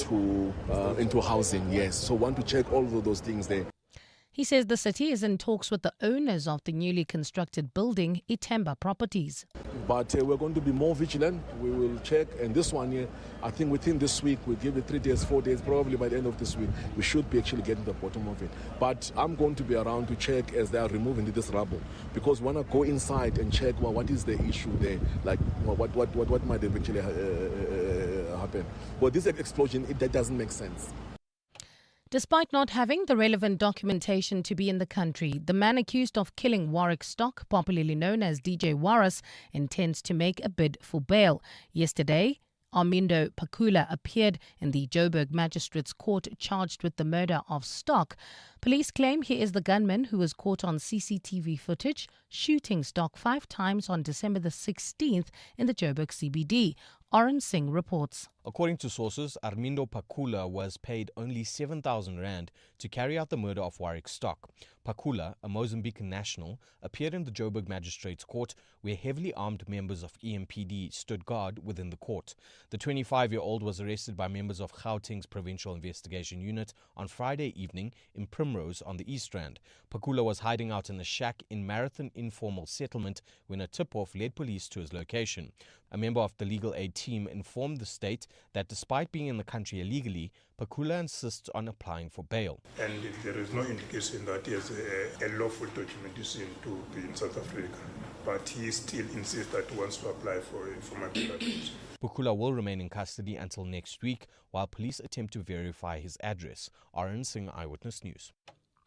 into housing, yes. So want to check all of those things there. He says the city is in talks with the owners of the newly constructed building, Itemba Properties. But we're going to be more vigilant. We will check. And this one here, I think within this week, we'll give it 3 days, 4 days, probably by the end of this week, we should be actually getting to the bottom of it. But I'm going to be around to check as they are removing this rubble. Because we want to go inside and check, well, what is the issue there? Like, what might eventually happen? Well, this explosion, that doesn't make sense. Despite not having the relevant documentation to be in the country, the man accused of killing Warwick Stock, popularly known as DJ Warras, intends to make a bid for bail. Yesterday, Armindo Pakula appeared in the Joberg Magistrates Court charged with the murder of Stock. Police claim he is the gunman who was caught on CCTV footage shooting Stock 5 times on December the 16th in the Joberg CBD. Oren Singh reports. According to sources, Armindo Pakula was paid only 7,000 rand to carry out the murder of Warwick Stock. Pakula, a Mozambican national, appeared in the Joburg Magistrates Court where heavily armed members of EMPD stood guard within the court. The 25-year-old was arrested by members of Gauteng's Provincial Investigation Unit on Friday evening in Primrose on the East Rand. Pakula was hiding out in a shack in Marathon Informal Settlement when a tip-off led police to his location. A member of the legal aid team informed the state that despite being in the country illegally, Pakula insists on applying for bail. And there is no indication that he has a lawful documentation to be in South Africa, but he still insists that he wants to apply for my bail. Pakula will remain in custody until next week while police attempt to verify his address. Oren Singh, Eyewitness News.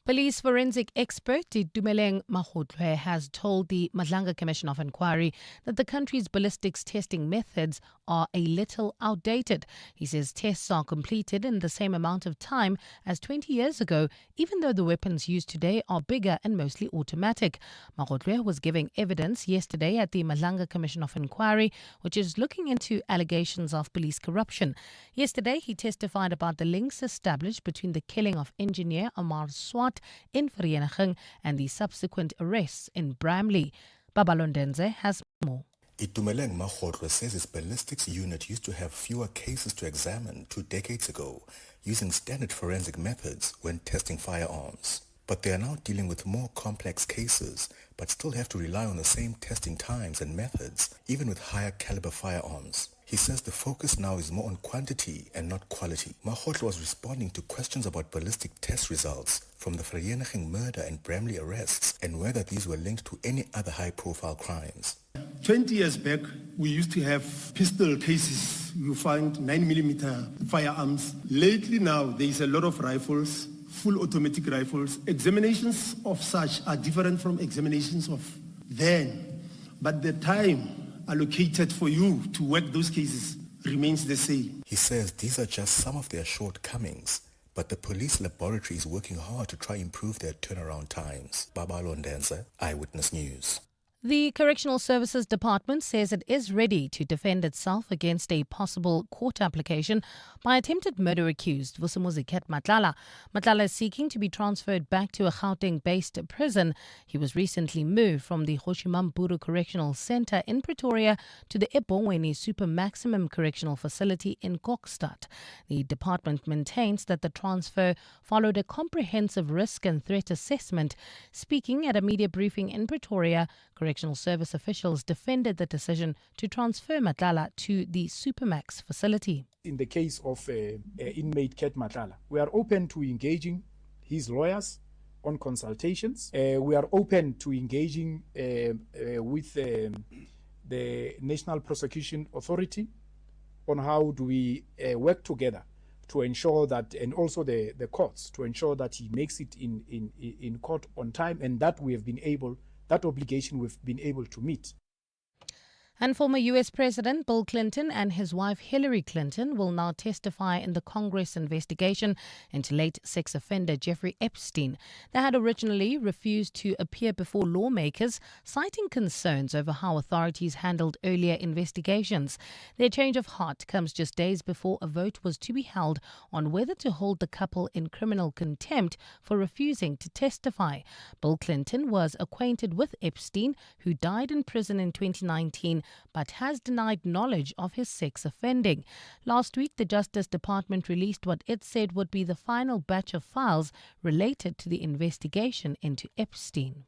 Police forensic expert Dumeleng Mahotlwe has told the Madlanga Commission of Inquiry that the country's ballistics testing methods are a little outdated. He says tests are completed in the same amount of time as 20 years ago, even though the weapons used today are bigger and mostly automatic. Mahotlwe was giving evidence yesterday at the Madlanga Commission of Inquiry, which is looking into allegations of police corruption. Yesterday, he testified about the links established between the killing of engineer Amar Swat in Vereniging and the subsequent arrests in Bramley. Babalondenze has more. Itumeleng Mahotlwe says his ballistics unit used to have fewer cases to examine 2 decades ago using standard forensic methods when testing firearms. But they are now dealing with more complex cases, but still have to rely on the same testing times and methods, even with higher caliber firearms. He says the focus now is more on quantity and not quality. Mahotlwe was responding to questions about ballistic test results from the Vereniging murder and Bramley arrests and whether these were linked to any other high-profile crimes. 20 years back, we used to have pistol cases. You find 9mm firearms. Lately now, there is a lot of rifles, full automatic rifles. Examinations of such are different from examinations of then. But the time allocated for you to work those cases remains the same. He says these are just some of their shortcomings, but the police laboratory is working hard to try improve their turnaround times. Babalondense, Eyewitness News. The Correctional Services Department says it is ready to defend itself against a possible court application by attempted murder accused Vusumuzi Ket Matlala. Matlala is seeking to be transferred back to a Gauteng-based prison. He was recently moved from the Hoshimamburu Correctional Center in Pretoria to the Ebongweni Super Maximum Correctional Facility in Kokstad. The department maintains that the transfer followed a comprehensive risk and threat assessment. Speaking at a media briefing in Pretoria, Correctional Service officials defended the decision to transfer Matlala to the Supermax facility. In the case of inmate Ket Matlala, we are open to engaging his lawyers on consultations. We are open to engaging with the National Prosecution Authority on how do we work together to ensure that, and also the courts, to ensure that he makes it in court on time, and that we have been able, that obligation we've been able to meet. And former U.S. President Bill Clinton and his wife Hillary Clinton will now testify in the Congress investigation into late sex offender Jeffrey Epstein. They had originally refused to appear before lawmakers, citing concerns over how authorities handled earlier investigations. Their change of heart comes just days before a vote was to be held on whether to hold the couple in criminal contempt for refusing to testify. Bill Clinton was acquainted with Epstein, who died in prison in 2019 but has denied knowledge of his sex offending. Last week, the Justice Department released what it said would be the final batch of files related to the investigation into Epstein.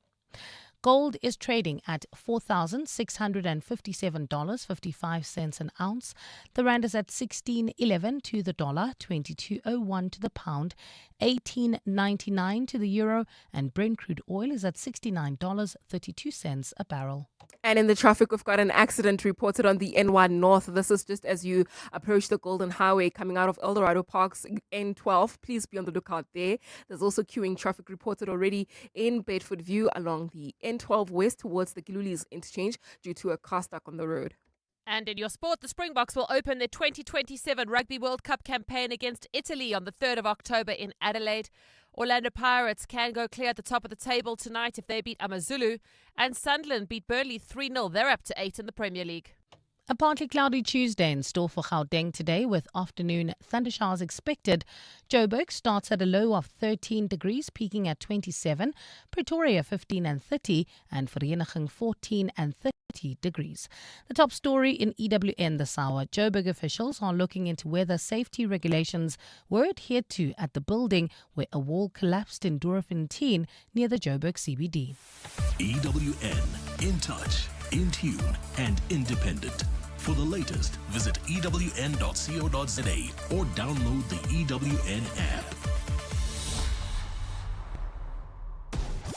Gold is trading at $4,657.55 an ounce. The rand is at 16.11 to the dollar, 22.01 to the pound, 18.99 to the euro, and Brent crude oil is at $69.32 a barrel. And in the traffic, we've got an accident reported on the N1 North. This is just as you approach the Golden Highway coming out of Eldorado Park's N12. Please be on the lookout there. There's also queuing traffic reported already in Bedford View along the N12 West towards the Gilulis interchange due to a car stuck on the road. And in your sport, the Springboks will open their 2027 Rugby World Cup campaign against Italy on the 3rd of October in Adelaide. Orlando Pirates can go clear at the top of the table tonight if they beat Amazulu. And Sunderland beat Burnley 3-0. They're up to 8 in the Premier League. A partly cloudy Tuesday in store for Gauteng today with afternoon thundershowers expected. Joberg starts at a low of 13 degrees, peaking at 27. Pretoria 15 and 30, and Vereeniging 14 and 30 degrees. The top story in EWN this hour. Joburg officials are looking into whether safety regulations were adhered to at the building where a wall collapsed in Doornfontein near the Joburg CBD. EWN, in touch, in tune and independent. For the latest, visit ewn.co.za or download the EWN app.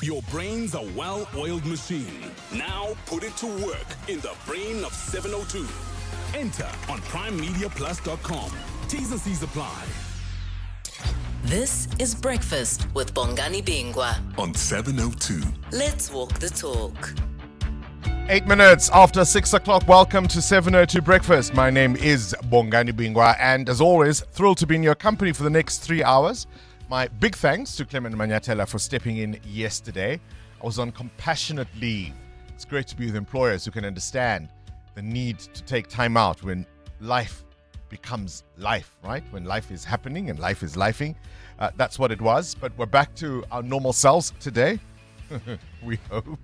Your brain's a well-oiled machine. Now put it to work in the brain of 702. Enter on primemediaplus.com. T's and C's apply. This is Breakfast with Bongani Bingwa On 702. Let's walk the talk. 8 minutes after 6 o'clock. Welcome to 702 Breakfast. My name is Bongani Bingwa, and as always, thrilled to be in your company for the next 3 hours. My big thanks to Clement Manyatela for stepping in yesterday. I was on compassionate leave. It's great to be with employers who can understand the need to take time out when life becomes life, right? When life is happening and life is lifing. That's what it was. But we're back to our normal selves today. We hope.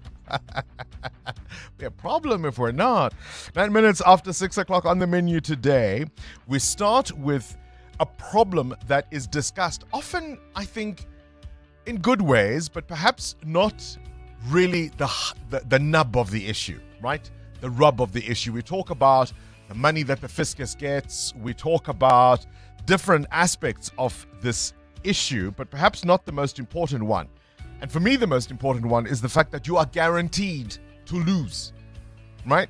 Be a problem if we're not. 9 minutes after 6 o'clock on the menu today, we start with a problem that is discussed often, I think, in good ways, but perhaps not really the nub of the issue, right? The rub of the issue. We talk about the money that the fiscus gets. We talk about different aspects of this issue, but perhaps not the most important one. And for me, the most important one is the fact that you are guaranteed to lose, right?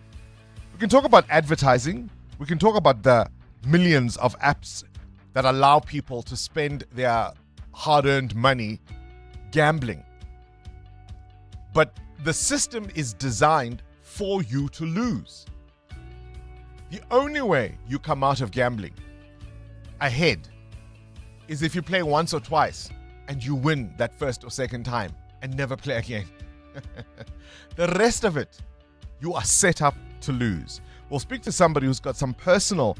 We can talk about advertising. We can talk about the millions of apps that allow people to spend their hard-earned money gambling. But the system is designed for you to lose. The only way you come out of gambling ahead is if you play once or twice and you win that first or second time and never play again. The rest of it, you are set up to lose. We'll speak to somebody who's got some personal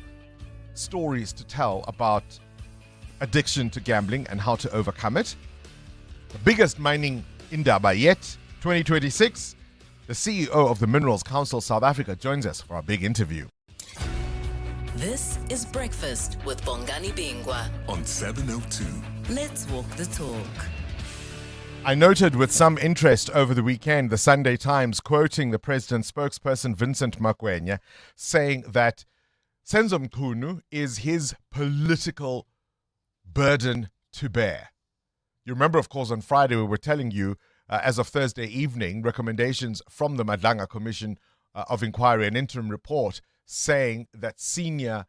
stories to tell about addiction to gambling and how to overcome it. The biggest mining indaba yet, 2026. The CEO of the Minerals Council South Africa joins us for our big interview. This is Breakfast with Bongani Bingwa On 702. Let's walk the talk. I noted with some interest over the weekend the Sunday Times quoting the president's spokesperson Vincent Makwenya saying that Senzo Mkhunu is his political burden to bear. You remember, of course, on Friday we were telling you, as of Thursday evening, recommendations from the Madlanga Commission of Inquiry, an interim report saying that senior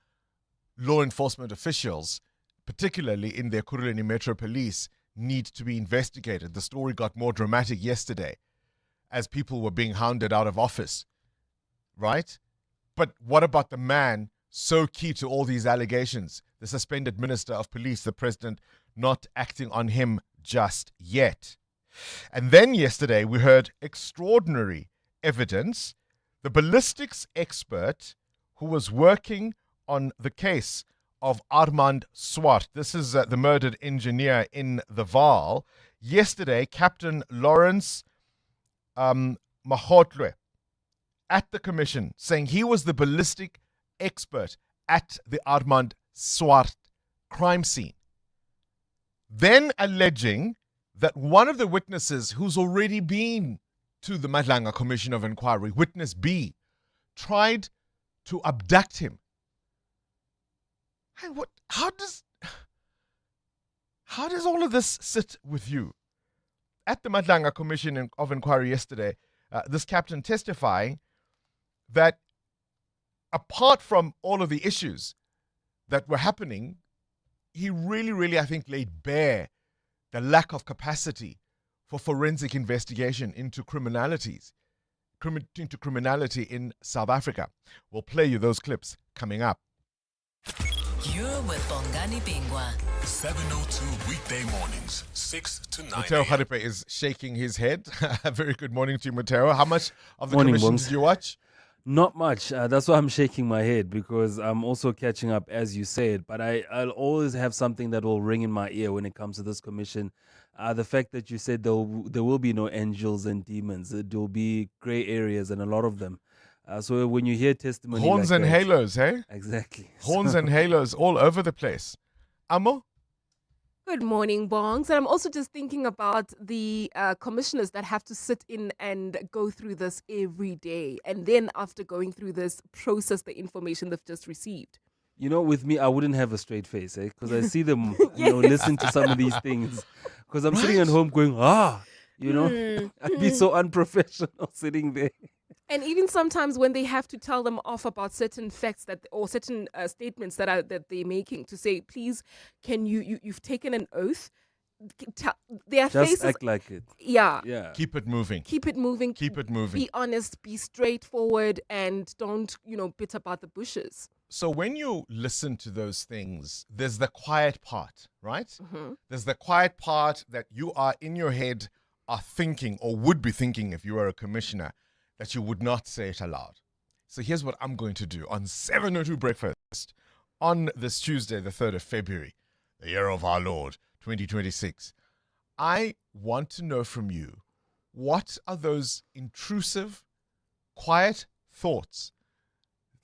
law enforcement officials, particularly in the Ekurhuleni Metro Police, need to be investigated. The story got more dramatic yesterday as people were being hounded out of office, right? But what about the man so key to all these allegations, the suspended Minister of Police, the president not acting on him just yet? And then yesterday we heard extraordinary evidence. The ballistics expert who was working on the case of Armand Swart, this is the murdered engineer in the Vaal. Yesterday, Captain Lawrence Mahotlwe at the commission saying he was the ballistic expert at the Armand Swart crime scene. Then alleging that one of the witnesses who's already been to the Madlanga Commission of Inquiry, witness B, tried to abduct him. How does all of this sit with you? At the Madlanga Commission of Inquiry yesterday, this captain testifying that apart from all of the issues that were happening, he really, I think, laid bare the lack of capacity for forensic investigation into criminality in South Africa. We'll play you those clips coming up. You're with Bongani Bingwa. 7:02 weekday mornings, 6 to 9 Muteo a.m. Haripe is shaking his head. Very good morning to you, Muteo. How much of the Morning, commission Bongs. did you watch? Not much. That's why I'm shaking my head, because I'm also catching up, as you said. But I'll always have something that will ring in my ear when it comes to this commission. The fact that you said there will be no angels and demons. There will be gray areas, and a lot of them. So when you hear testimony Horns like and that, halos, hey? Exactly. Horns and halos all over the place. Amo? Good morning, Bongs. And I'm also just thinking about the commissioners that have to sit in and go through this every day. And then after going through this, process the information they've just received. You know, with me, I wouldn't have a straight face, because I see them, listen to some of these things. Because I'm sitting at home going, I'd be so unprofessional sitting there. And even sometimes when they have to tell them off about certain facts or certain statements that they're making, to say, please, can you've taken an oath? Their Just faces, act like it. Yeah. Keep it moving. Keep it moving. Keep it moving. Be honest, be straightforward, and don't, bit about the bushes. So when you listen to those things, there's the quiet part, right? Mm-hmm. There's the quiet part that you are in your head are thinking, or would be thinking if you were a commissioner, that you would not say it aloud. So here's what I'm going to do on 702 Breakfast on this Tuesday, the 3rd of February, the year of our Lord, 2026. I want to know from you, what are those intrusive, quiet thoughts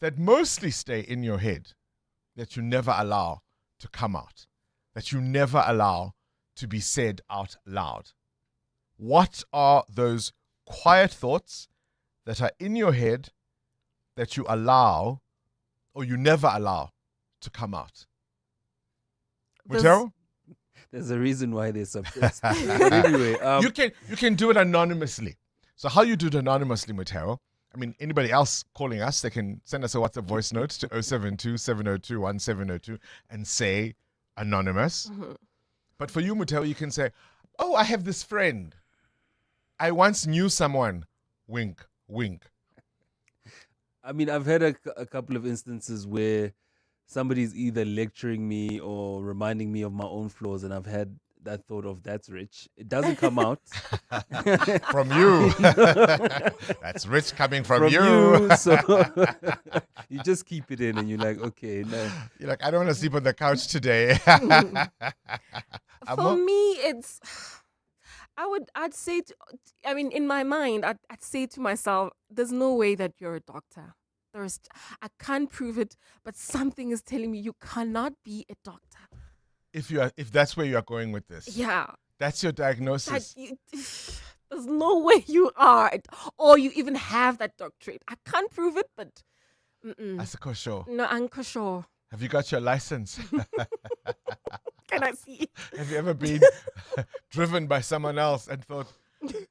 that mostly stay in your head, that you never allow to come out, that you never allow to be said out loud? What are those quiet thoughts that are in your head that you allow or you never allow to come out? Mutero? There's a reason why they're suppressed. But anyway, you can do it anonymously. So how you do it anonymously, Mutero? I mean, anybody else calling us, they can send us a WhatsApp voice note to 072-702-1702 and say anonymous. Mm-hmm. But for you, Mutero, you can say, oh, I have this friend. I once knew someone. Wink, wink. I mean, I've had a couple of instances where somebody's either lecturing me or reminding me of my own flaws, and I've had that thought of, that's rich. It doesn't come out. From you. That's rich coming from you. So you just keep it in and you're like, okay, no. You're like, I don't want to sleep on the couch today. For me, it's... I'd say, in my mind, I'd say to myself, there's no way that you're a doctor. I can't prove it, but something is telling me you cannot be a doctor. If that's where you are going with this. Yeah. That's your diagnosis. There's no way you are, or you even have that doctorate. I can't prove it, but... Asiko sure. No, I'm sure. Have you got your license? Can I see? Have you ever been driven by someone else and thought, the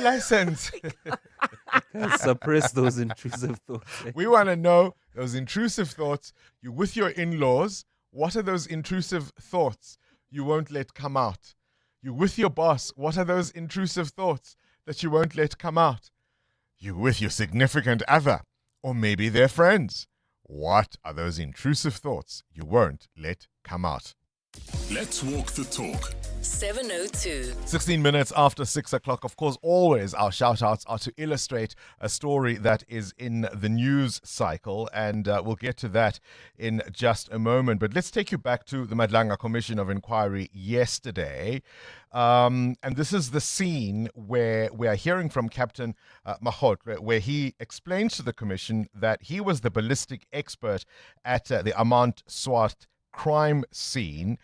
license? Suppress those intrusive thoughts. We want to know those intrusive thoughts. You with your in-laws, what are those intrusive thoughts you won't let come out? You with your boss, what are those intrusive thoughts that you won't let come out? You with your significant other, or maybe their friends. What are those intrusive thoughts you won't let come out? Let's walk the talk. 702. 16 minutes after 6 o'clock. Of course, always our shout-outs are to illustrate a story that is in the news cycle, and we'll get to that in just a moment. But let's take you back to the Madlanga Commission of Inquiry yesterday. And this is the scene where we are hearing from Captain Mahot, where he explains to the commission that he was the ballistic expert at the Amant Swart crime scene.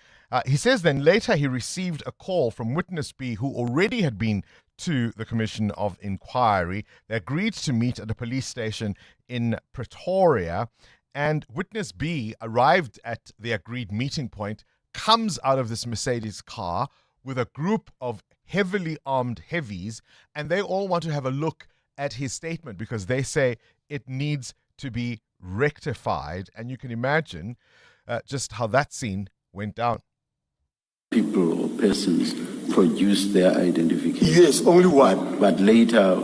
He says then later he received a call from Witness B, who already had been to the Commission of Inquiry. They agreed to meet at a police station in Pretoria, and Witness B arrived at the agreed meeting point, comes out of this Mercedes car with a group of heavily armed heavies, and they all want to have a look at his statement because they say it needs to be rectified. And you can imagine just how that scene went down. People or persons produce their identification. Yes, only one. But later,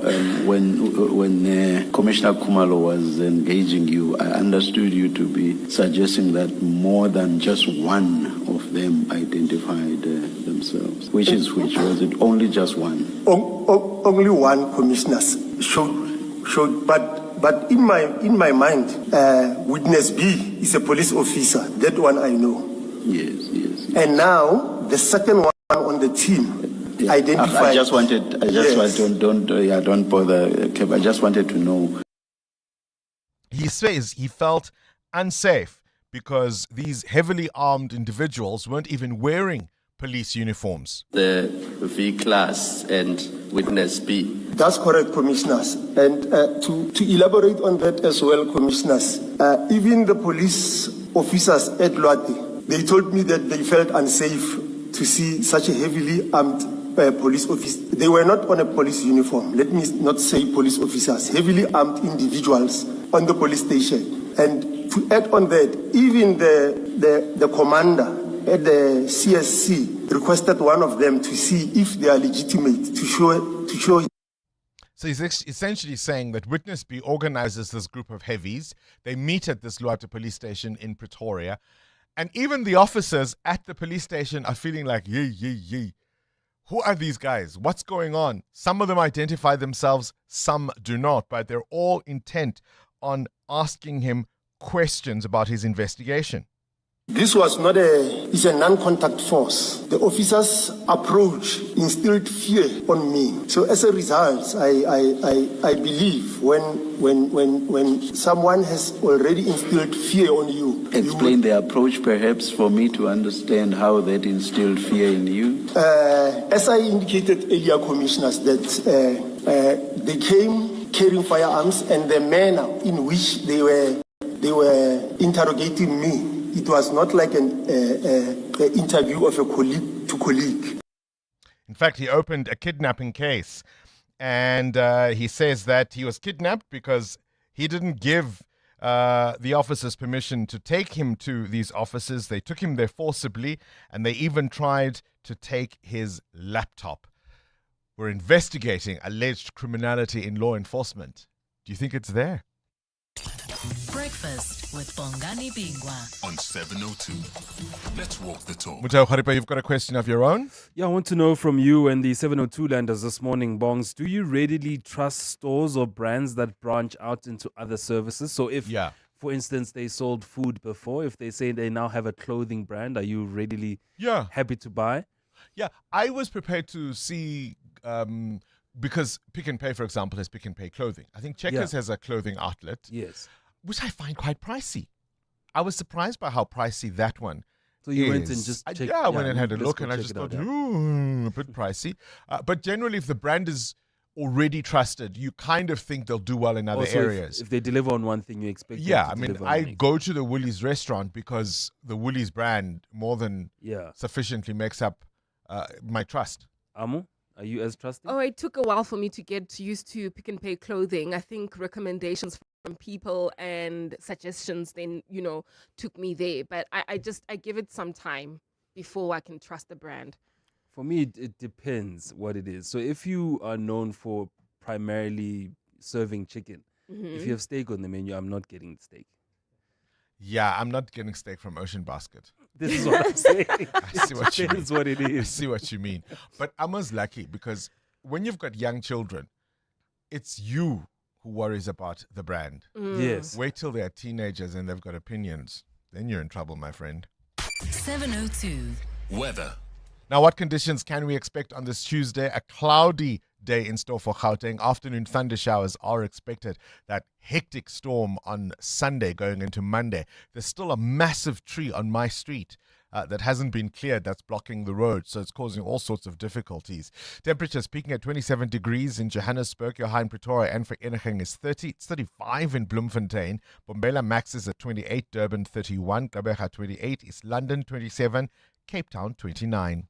when Commissioner Kumalo was engaging you, I understood you to be suggesting that more than just one of them identified themselves. Which is which? Was it only just one? Only one commissioner showed, but in my mind, Witness B is a police officer. That one I know. Yes. And now the second one on the team identified. I just wanted, don't bother, Kev. I just wanted to know. He says he felt unsafe because these heavily armed individuals weren't even wearing police uniforms. The V class and Witness B. That's correct, commissioners. And to elaborate on that as well, commissioners, even the police officers at Loate, they told me that they felt unsafe to see such a heavily armed police officer. They were not on a police uniform. Let me not say police officers, heavily armed individuals on the police station. And to add on that, even the commander at the CSC requested one of them to see if they are legitimate, to show. So he's essentially saying that Witness B organizes this group of heavies. They meet at this Loate police station in Pretoria. And even the officers at the police station are feeling like, yee. Who are these guys? What's going on? Some of them identify themselves, some do not, but they're all intent on asking him questions about his investigation. This was it's a non-contact force. The officers' approach instilled fear on me. So as a result, I believe when someone has already instilled fear on you. Explain the approach perhaps for me to understand how that instilled fear in you. As I indicated earlier, commissioners, that they came carrying firearms, and the manner in which they were interrogating me, it was not like an interview of a colleague to colleague. In fact, he opened a kidnapping case, and he says that he was kidnapped because he didn't give the officers permission to take him to these offices. They took him there forcibly, and they even tried to take his laptop. We're investigating alleged criminality in law enforcement. Do you think it's there? Breakfast with Bongani Bingwa on 702. Let's walk the talk. Mutau Kharipa, you've got a question of your own? Yeah, I want to know from you and the 702 landers this morning, Bongs, do you readily trust stores or brands that branch out into other services? So if, for instance, they sold food before, if they say they now have a clothing brand, are you readily happy to buy? Yeah, I was prepared to see, because Pick n Pay, for example, has Pick n Pay clothing. I think Checkers has a clothing outlet. Yes. Which I find quite pricey. I was surprised by how pricey that one So you went and just checked. I went and had a let's look, go and I check just it out, thought, yeah. a bit pricey. But generally, if the brand is already trusted, you kind of think they'll do well in other Also, areas. If they deliver on one thing, you expect them Yeah, to I mean, deliver on I the next. go to the Woolies restaurant because the Woolies brand more than sufficiently makes up my trust. Amu, are you as trusting? Oh, it took a while for me to get used to Pick n Pay clothing. I think recommendations from people and suggestions then, took me there. But I give it some time before I can trust the brand. For me, it depends what it is. So if you are known for primarily serving chicken, if you have steak on the menu, I'm not getting steak. Yeah, I'm not getting steak from Ocean Basket. This is what I'm saying. I see what you mean. That's what it I is. see what you mean. But Amma's lucky because when you've got young children, it's you who worries about the brand. Yes. Wait till they're teenagers and they've got opinions. Then you're in trouble, my friend. 702. Weather. Now, what conditions can we expect on this Tuesday? A cloudy day in store for Gauteng. Afternoon thunder showers are expected. That hectic storm on Sunday going into Monday. There's still a massive tree on my street that hasn't been cleared, that's blocking the road, so it's causing all sorts of difficulties. Temperatures peaking at 27 degrees in Johannesburg. Your high in Pretoria and Vereeniging is 30. It's 35 in Bloemfontein. Bombela max is at 28. Durban 31. Joberg 28. East London 27. Cape Town 29.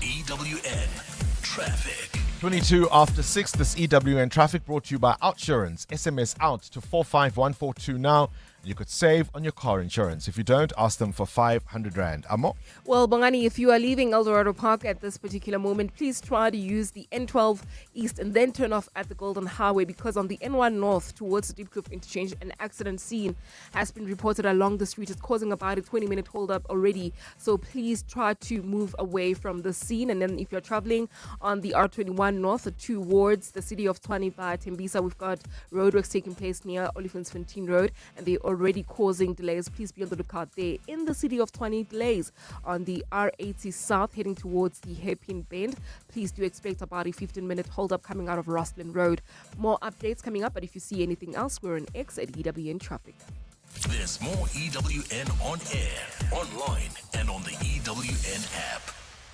EWN Traffic. 22 after 6. This EWN traffic brought to you by Outsurance. SMS out to 451442 now. You could save on your car insurance. If you don't, ask them for 500 Rand. Amo? Well, Bongani, if you are leaving Eldorado Park at this particular moment, please try to use the N12 East and then turn off at the Golden Highway, because on the N1 North towards the Deep Kloof interchange, an accident scene has been reported along the street. It's causing about a 20-minute hold-up already. So please try to move away from the scene. And then if you're traveling on the R21 North towards the city of Tshwane by Tembisa, we've got roadworks taking place near Olifantsfontein Road, and they already causing delays. Please be on the lookout there. In the city of Tshwane, delays on the R80 South heading towards the Hairpin Bend. Please do expect about a 15-minute hold-up coming out of Roslyn Road. More updates coming up, but if you see anything else, we're on X at EWN Traffic. There's more EWN on air, online, and on the EWN app.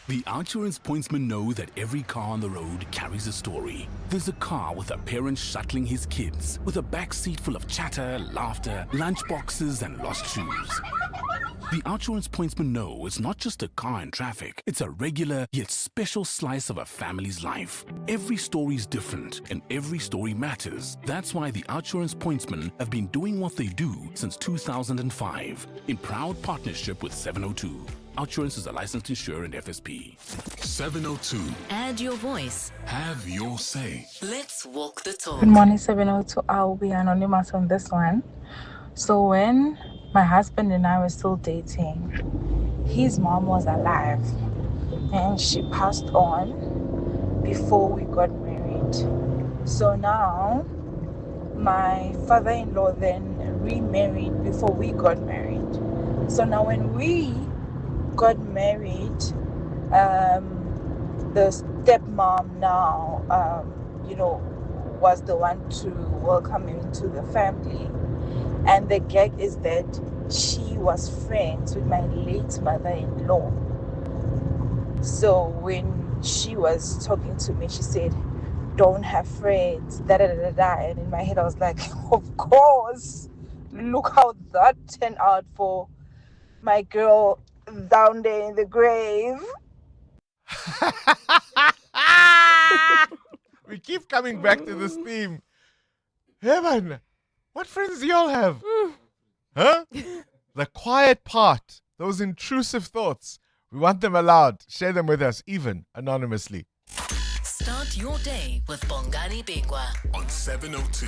The Outsurance pointsmen know that every car on the road carries a story. There's a car with a parent shuttling his kids, with a back seat full of chatter, laughter, lunchboxes, and lost shoes. The Outsurance pointsmen know it's not just a car in traffic, it's a regular yet special slice of a family's life. Every story's different, and every story matters. That's why the Outsurance pointsmen have been doing what they do since 2005, in proud partnership with 702. Outsurance is a licensed insurer and FSP. 702. Add your voice. Have your say. Let's walk the talk. Good morning, 702. I will be anonymous on this one. So when my husband and I were still dating, his mom was alive and she passed on before we got married. So now my father-in-law then remarried before we got married. So now when we got married, the stepmom now, was the one to welcome him into the family. And the gag is that she was friends with my late mother-in-law. So when she was talking to me, she said, "Don't have friends, da-da-da-da-da." And in my head, I was like, of course, look how that turned out for my girl down there in the grave. We keep coming back to this theme. Hey man, what friends do y'all have? Huh? The quiet part, those intrusive thoughts. We want them allowed. Share them with us, even anonymously. Start your day with Bongani Bingwa on 702.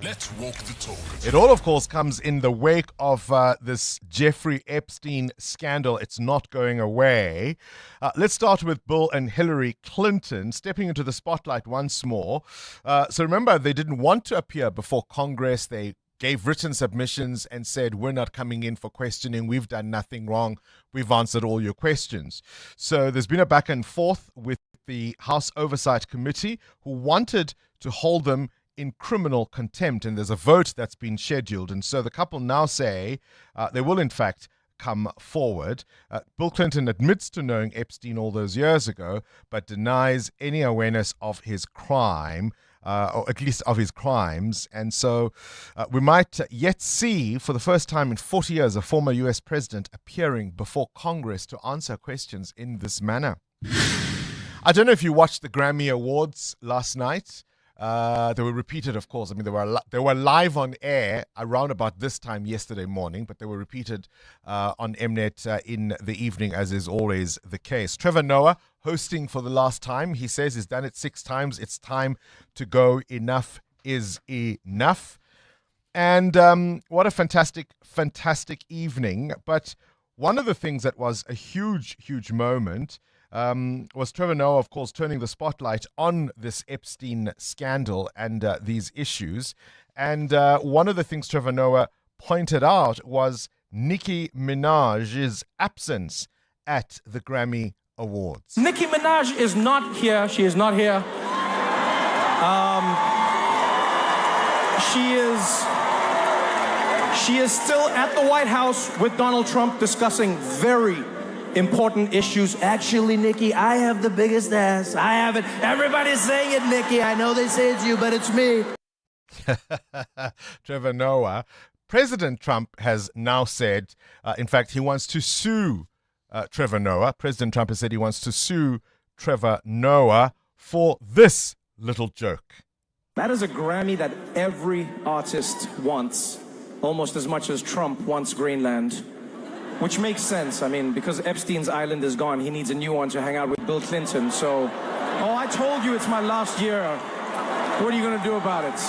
Let's walk the talk. It all, of course, comes in the wake of this Jeffrey Epstein scandal. It's not going away. Let's start with Bill and Hillary Clinton stepping into the spotlight once more. So remember, they didn't want to appear before Congress. They gave written submissions and said, we're not coming in for questioning. We've done nothing wrong. We've answered all your questions. So there's been a back and forth with the House Oversight Committee, who wanted to hold them in criminal contempt, and there's a vote that's been scheduled. And so the couple now say they will in fact come forward. Bill Clinton admits to knowing Epstein all those years ago, but denies any awareness of his crime, or at least of his crimes. And so we might yet see, for the first time in 40 years, a former US president appearing before Congress to answer questions in this manner. I don't know if you watched the Grammy Awards last night. They were repeated, of course. I mean, they were live on air around about this time yesterday morning, but they were repeated on Mnet in the evening, as is always the case. Trevor Noah hosting for the last time. He says he's done it 6 times. It's time to go. Enough is enough. And what a fantastic, fantastic evening. But one of the things that was a huge, huge moment was Trevor Noah, of course, turning the spotlight on this Epstein scandal and these issues. And one of the things Trevor Noah pointed out was Nicki Minaj's absence at the Grammy Awards. Nicki Minaj is not here. She is not here. She is still at the White House with Donald Trump discussing very important issues. Actually, Nicki, I have the biggest ass. I have it. Everybody's saying it, Nicki. I know they say it's you, but it's me. Trevor Noah. President Trump has now said, in fact, he wants to sue Trevor Noah. President Trump has said he wants to sue Trevor Noah for this little joke. That is a Grammy that every artist wants, almost as much as Trump wants Greenland, which makes sense. I mean, because Epstein's island is gone, he needs a new one to hang out with Bill Clinton. So, I told you it's my last year. What are you going to do about it?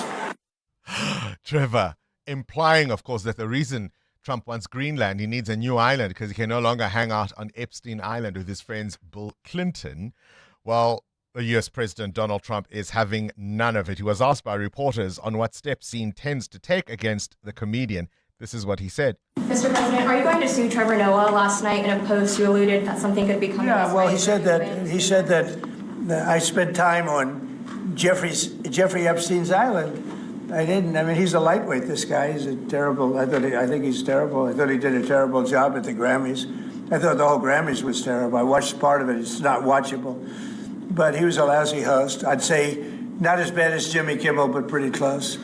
Trevor, implying, of course, that the reason Trump wants Greenland, he needs a new island because he can no longer hang out on Epstein Island with his friends Bill Clinton. Well, the US President Donald Trump is having none of it. He was asked by reporters on what steps he intends to take against the comedian. This is what he said. Mr. President, are you going to sue Trevor Noah? Last night in a post, you alluded that something could be coming. Yeah, well, he said that I spent time on Jeffrey Epstein's island. I didn't. I mean, he's a lightweight, this guy. He's a terrible, I think he's terrible. I thought he did a terrible job at the Grammys. I thought the whole Grammys was terrible. I watched part of it. It's not watchable. But he was a lousy host. I'd say not as bad as Jimmy Kimmel, but pretty close.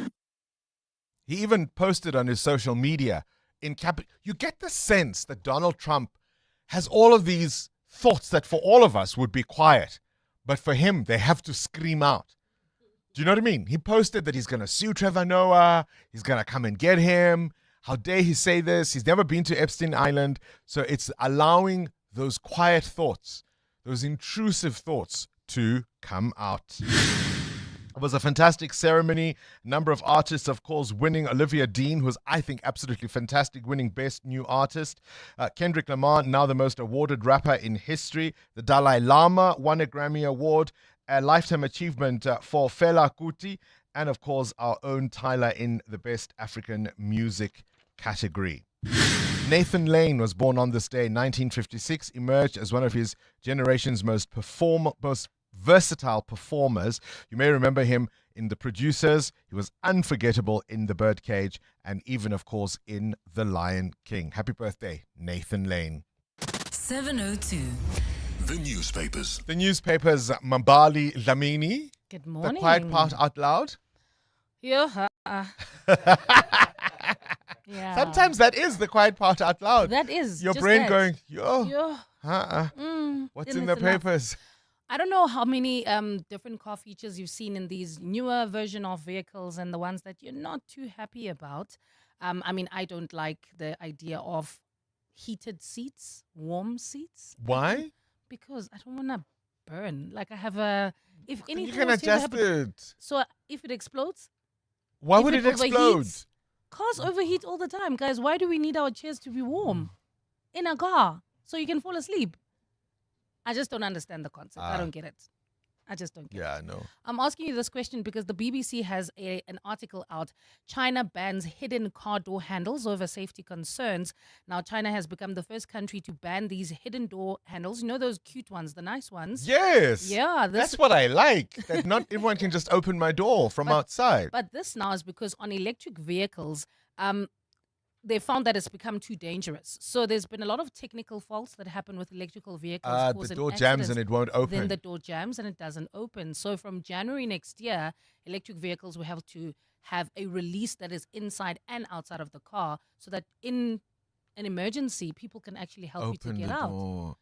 He even posted on his social media you get the sense that Donald Trump has all of these thoughts that for all of us would be quiet, but for him, they have to scream out. Do you know what I mean? He posted that he's going to sue Trevor Noah. He's going to come and get him. How dare he say this? He's never been to Epstein Island. So it's allowing those quiet thoughts, those intrusive thoughts to come out. It was a fantastic ceremony. A number of artists, of course, winning. Olivia Dean, who's, I think, absolutely fantastic, winning Best New Artist. Kendrick Lamar, now the most awarded rapper in history. The Dalai Lama won a Grammy Award. A Lifetime Achievement for Fela Kuti. And, of course, our own Tyler in the Best African Music category. Nathan Lane was born on this day in 1956, emerged as one of his generation's most versatile performers. You may remember him in The Producers. He was unforgettable in The Birdcage and even, of course, in The Lion King. Happy birthday, Nathan Lane. 702. The newspapers. The newspapers, Mabali Lamini. Good morning. The quiet part out loud. Yeah. Sometimes that is the quiet part out loud. That is. Your just brain that. going, what's in the papers? I don't know how many different car features you've seen in these newer version of vehicles and the ones that you're not too happy about. I mean, I don't like the idea of heated seats, warm seats. Why? Because I don't want to burn. Like I have a... If anything you can else here, adjust it. So if it explodes? Why would it explode? Cars overheat all the time. Guys, why do we need our chairs to be warm in a car so you can fall asleep? I just don't understand the concept. I don't get it. I just don't get it. Yeah, I know. I'm asking you this question because the BBC has an article out. China bans hidden car door handles over safety concerns. Now, China has become the first country to ban these hidden door handles. You know those cute ones, the nice ones? Yes. Yeah. That's what I like. That not everyone can just open my door from outside. But this now is because on electric vehicles, they found that it's become too dangerous. So there's been a lot of technical faults that happen with electrical vehicles. The door jams and it won't open. Then the door jams and it doesn't open. So from January next year, electric vehicles will have to have a release that is inside and outside of the car so that in an emergency, people can actually help you to get out. Door.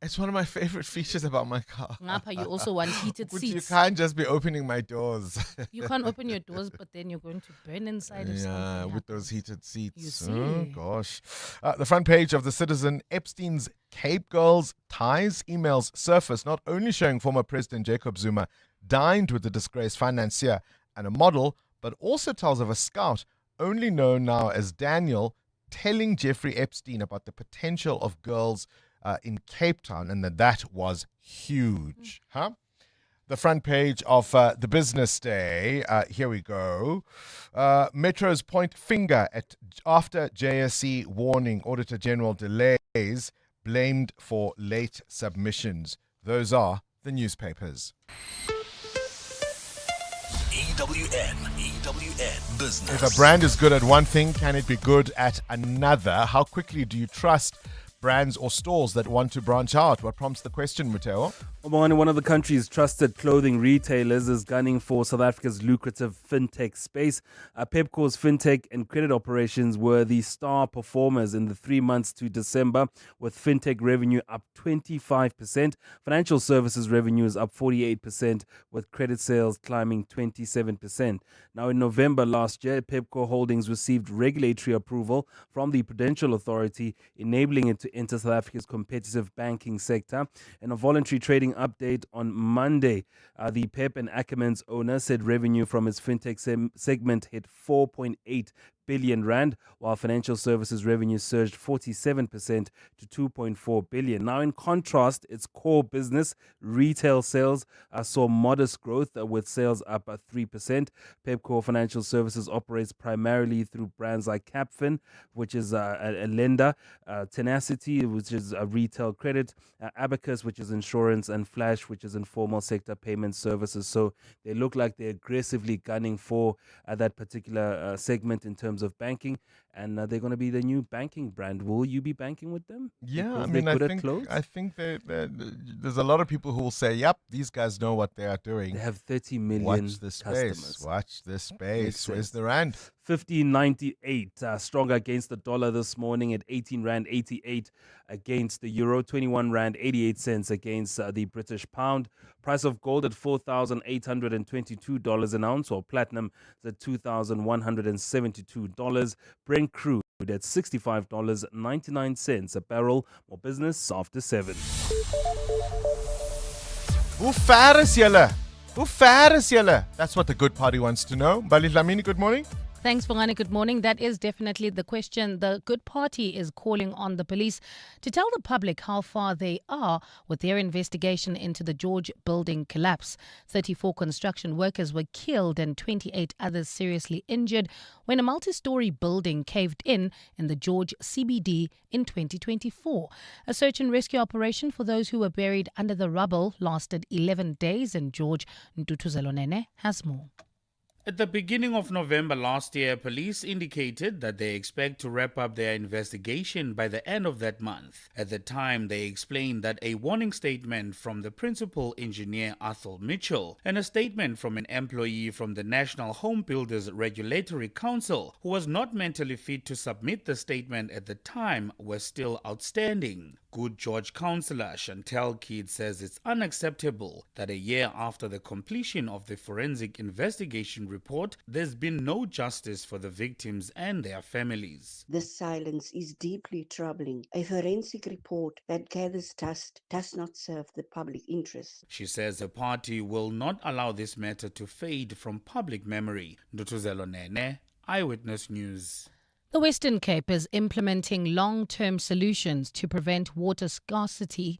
It's one of my favorite features about my car. Ngapha, you also want heated seats. You can't just be opening my doors. You can't open your doors, but then you're going to burn inside if something with those heated seats. You see. Oh, gosh. The front page of The Citizen, Epstein's Cape Girls ties, emails surface, not only showing former President Jacob Zuma dined with the disgraced financier and a model, but also tells of a scout, only known now as Daniel, telling Jeffrey Epstein about the potential of girls in Cape Town, and that was huge. Huh? The front page of the Business Day. Here we go. Metros point finger at after JSE warning Auditor General delays, blamed for late submissions. Those are the newspapers. EWN Business. If a brand is good at one thing, can it be good at another? How quickly do you trust brands or stores that want to branch out? What prompts the question, Mateo? One of the country's trusted clothing retailers is gunning for South Africa's lucrative fintech space. Pepcor's fintech and credit operations were the star performers in the 3 months to December, with fintech revenue up 25%. Financial services revenue is up 48%, with credit sales climbing 27%. Now, in November last year, Pepco Holdings received regulatory approval from the Prudential Authority, enabling it to enter South Africa's competitive banking sector. In a voluntary trading update on Monday, the Pep and Ackermans owner said revenue from its fintech segment hit 4.8 billion rand, while financial services revenue surged 47% to 2.4 billion. Now, in contrast, its core business, retail sales, saw modest growth, with sales up 3%. Pepco Financial Services operates primarily through brands like Capfin, which is a lender, Tenacity, which is a retail credit, Abacus, which is insurance, and Flash, which is informal sector payment services. So they look like they're aggressively gunning for that particular segment in terms of banking, and they're going to be the new banking brand. Will you be banking with them? Yeah, Because I mean, they're good at clothes? I think there's a lot of people who will say, "Yep, these guys know what they are doing." They have 30 million Watch the space. customers. Watch this space. Makes Where's sense. the rand? 15.98, stronger against the dollar this morning at 18 rand 88 against the euro, 21 rand 88 cents against the British pound. Price of gold at $4,822 an ounce, or platinum is at $2,172. Brent crude at $65.99 a barrel. More business after 7. Hoe ver is julle? Hoe ver is julle? That's what the good party wants to know. Bali Lamini, good morning. Thanks, Bongani. Good morning. That is definitely the question. The Good Party is calling on the police to tell the public how far they are with their investigation into the George building collapse. 34 construction workers were killed and 28 others seriously injured when a multi-story building caved in the George CBD in 2024. A search and rescue operation for those who were buried under the rubble lasted 11 days in George. Ntutuzelonene has more. At the beginning of November last year, police indicated that they expect to wrap up their investigation by the end of that month. At the time, they explained that a warning statement from the principal engineer Athol Mitchell and a statement from an employee from the National Home Builders Regulatory Council, who was not mentally fit to submit the statement at the time, were still outstanding. Good George councillor Chantel Kidd says it's unacceptable that a year after the completion of the forensic investigation report, there's been no justice for the victims and their families. This silence is deeply troubling. A forensic report that gathers dust does not serve the public interest. She says the party will not allow this matter to fade from public memory. Ndutuzelo Nene, Eyewitness News. The Western Cape is implementing long-term solutions to prevent water scarcity.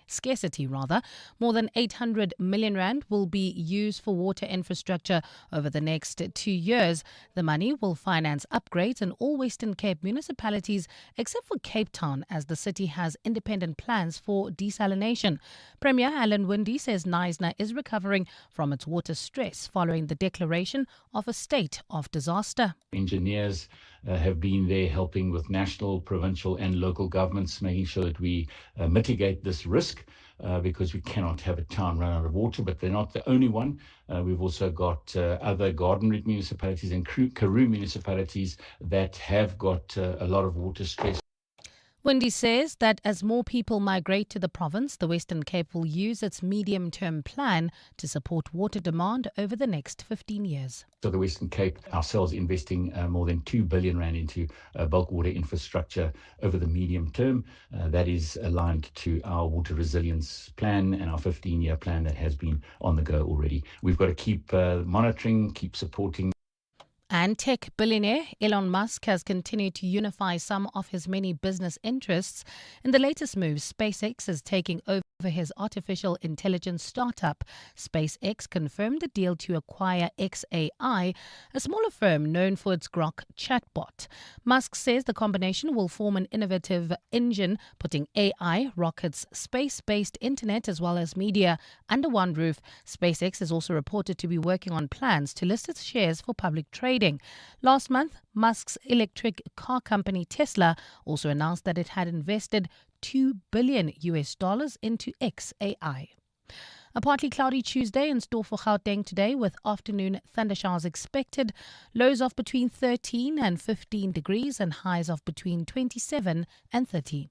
More than 800 million rand will be used for water infrastructure over the next 2 years. The money will finance upgrades in all Western Cape municipalities except for Cape Town, as the city has independent plans for desalination. Premier Alan Winde says Knysna is recovering from its water stress following the declaration of a state of disaster. Engineers have been there helping with national, provincial and local governments, making sure that we mitigate this risk because we cannot have a town run out of water, but they're not the only one. We've also got other Garden Route municipalities and Karoo municipalities that have got a lot of water stress. Winde says that as more people migrate to the province, the Western Cape will use its medium-term plan to support water demand over the next 15 years. So the Western Cape ourselves investing more than 2 billion rand into bulk water infrastructure over the medium term. That is aligned to our water resilience plan and our 15-year plan that has been on the go already. We've got to keep monitoring, keep supporting. And tech billionaire Elon Musk has continued to unify some of his many business interests. In the latest move, SpaceX is taking over his artificial intelligence startup. SpaceX confirmed a deal to acquire XAI, a smaller firm known for its Grok chatbot. Musk says the combination will form an innovative engine, putting AI, rockets, space-based internet as well as media under one roof. SpaceX is also reported to be working on plans to list its shares for public trading. Last month, Musk's electric car company Tesla also announced that it had invested $2 billion into XAI. A partly cloudy Tuesday in store for Gauteng today, with afternoon thundershowers expected. Lows of between 13 and 15 degrees and highs of between 27 and 30.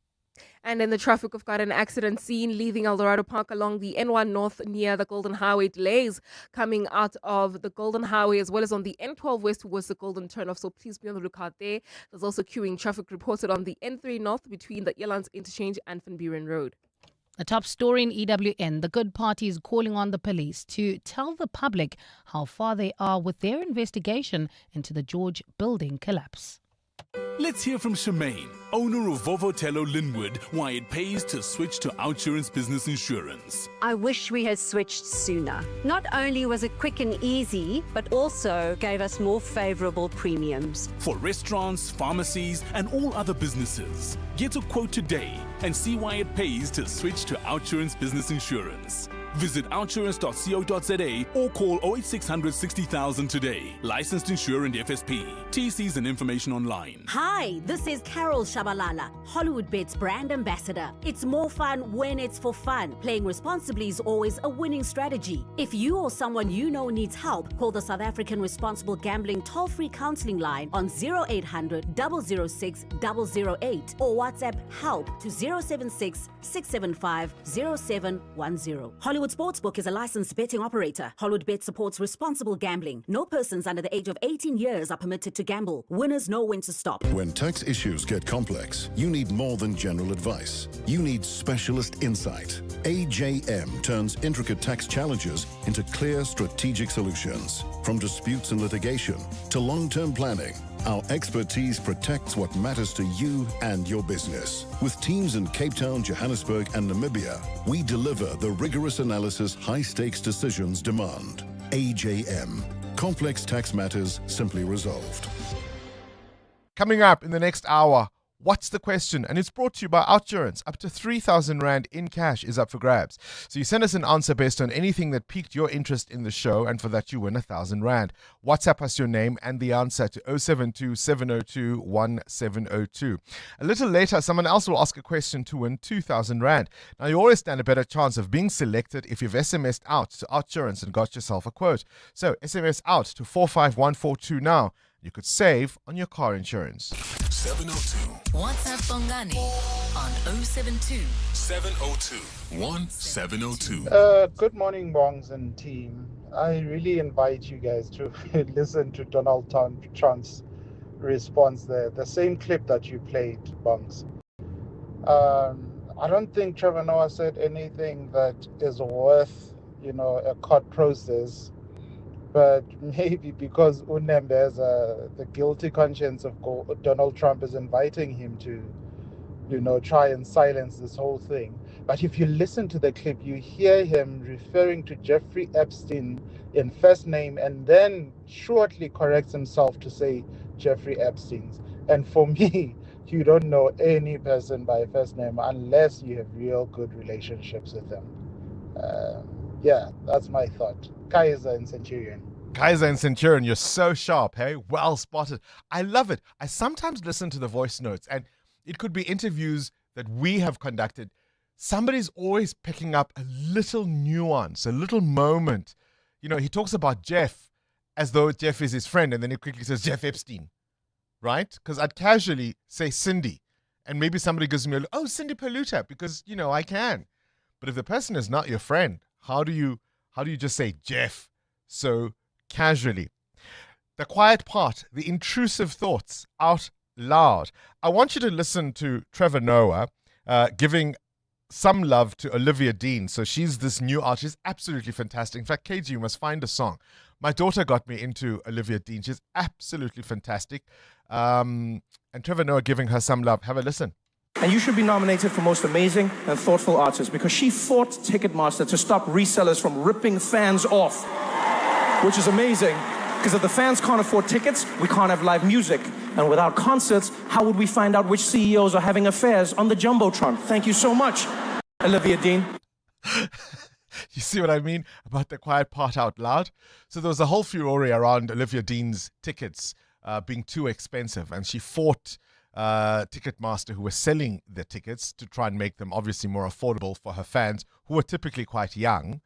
And in the traffic, we've got an accident scene leaving Eldorado Park along the N1 North near the Golden Highway. Delays coming out of the Golden Highway as well as on the N12 West towards the Golden Turnoff. So please be on the lookout there. There's also queuing traffic reported on the N3 North between the Elands Interchange and Van Buren Road. A top story in EWN, the Good Party is calling on the police to tell the public how far they are with their investigation into the George building collapse. Let's hear from Shemaine, owner of Vovotello Linwood, why it pays to switch to Outsurance Business Insurance. I wish we had switched sooner. Not only was it quick and easy, but also gave us more favourable premiums. For restaurants, pharmacies, and all other businesses. Get a quote today and see why it pays to switch to Outsurance Business Insurance. Visit outsurance.co.za or call 08600 60,000 today. Licensed insurer and FSP. TCs and information online. Hi, this is Carol Shabalala, Hollywood Bet's brand ambassador. It's more fun when it's for fun. Playing responsibly is always a winning strategy. If you or someone you know needs help, call the South African Responsible Gambling toll-free counseling line on 0800 006 008 or WhatsApp help to 076 675 0710. Hollywood Sportsbook is a licensed betting operator. Hollywood Bet supports responsible gambling. No persons under the age of 18 years are permitted to gamble. Winners know when to stop. When tax issues get complex, you need more than general advice. You need specialist insight. AJM turns intricate tax challenges into clear strategic solutions. From disputes and litigation to long-term planning, our expertise protects what matters to you and your business. With teams in Cape Town, Johannesburg, and Namibia, we deliver the rigorous analysis high-stakes decisions demand. AJM. Complex tax matters simply resolved. Coming up in the next hour, what's the question? And it's brought to you by Outsurance. Up to 3,000 Rand in cash is up for grabs. So you send us an answer based on anything that piqued your interest in the show, and for that you win 1,000 Rand. WhatsApp us your name and the answer to 072 702 1702. A little later, someone else will ask a question to win 2,000 Rand. Now, you always stand a better chance of being selected if you've SMS'd out to Outsurance and got yourself a quote. So SMS out to 45142 now. You could save on your car insurance. 702. WhatsApp Bongani on 072 702 1702. Good morning, Bongs and team. I really invite you guys to listen to Donald Trump's response there. The same clip that you played, Bongs. I don't think Trevor Noah said anything that is worth, a court process. But maybe because Unem has the guilty conscience of Donald Trump is inviting him to, try and silence this whole thing. But if you listen to the clip, you hear him referring to Jeffrey Epstein in first name and then shortly corrects himself to say Jeffrey Epstein's. And for me, you don't know any person by first name unless you have real good relationships with them. Yeah, that's my thought. Kaiser and Centurion. Kaiser and Centurion, you're so sharp, hey? Well spotted. I love it. I sometimes listen to the voice notes, and it could be interviews that we have conducted. Somebody's always picking up a little nuance, a little moment. He talks about Jeff as though Jeff is his friend, and then he quickly says Jeff Epstein, right? Because I'd casually say Cindy, and maybe somebody gives me Cindy Paluta, because, I can. But if the person is not your friend, how do you just say Jeff so casually? The quiet part, the intrusive thoughts out loud. I want you to listen to Trevor Noah giving some love to Olivia Dean. So she's this new artist. She's absolutely fantastic. In fact, KG, you must find a song. My daughter got me into Olivia Dean. She's absolutely fantastic. And Trevor Noah giving her some love. Have a listen. And you should be nominated for Most Amazing and Thoughtful Artist because she fought Ticketmaster to stop resellers from ripping fans off, which is amazing. Because if the fans can't afford tickets, we can't have live music. And without concerts, how would we find out which CEOs are having affairs on the Jumbotron? Thank you so much, Olivia Dean. You see what I mean about the quiet part out loud? So there was a whole furore around Olivia Dean's tickets being too expensive, and she fought Ticketmaster, who were selling the tickets to try and make them obviously more affordable for her fans, who were typically quite young.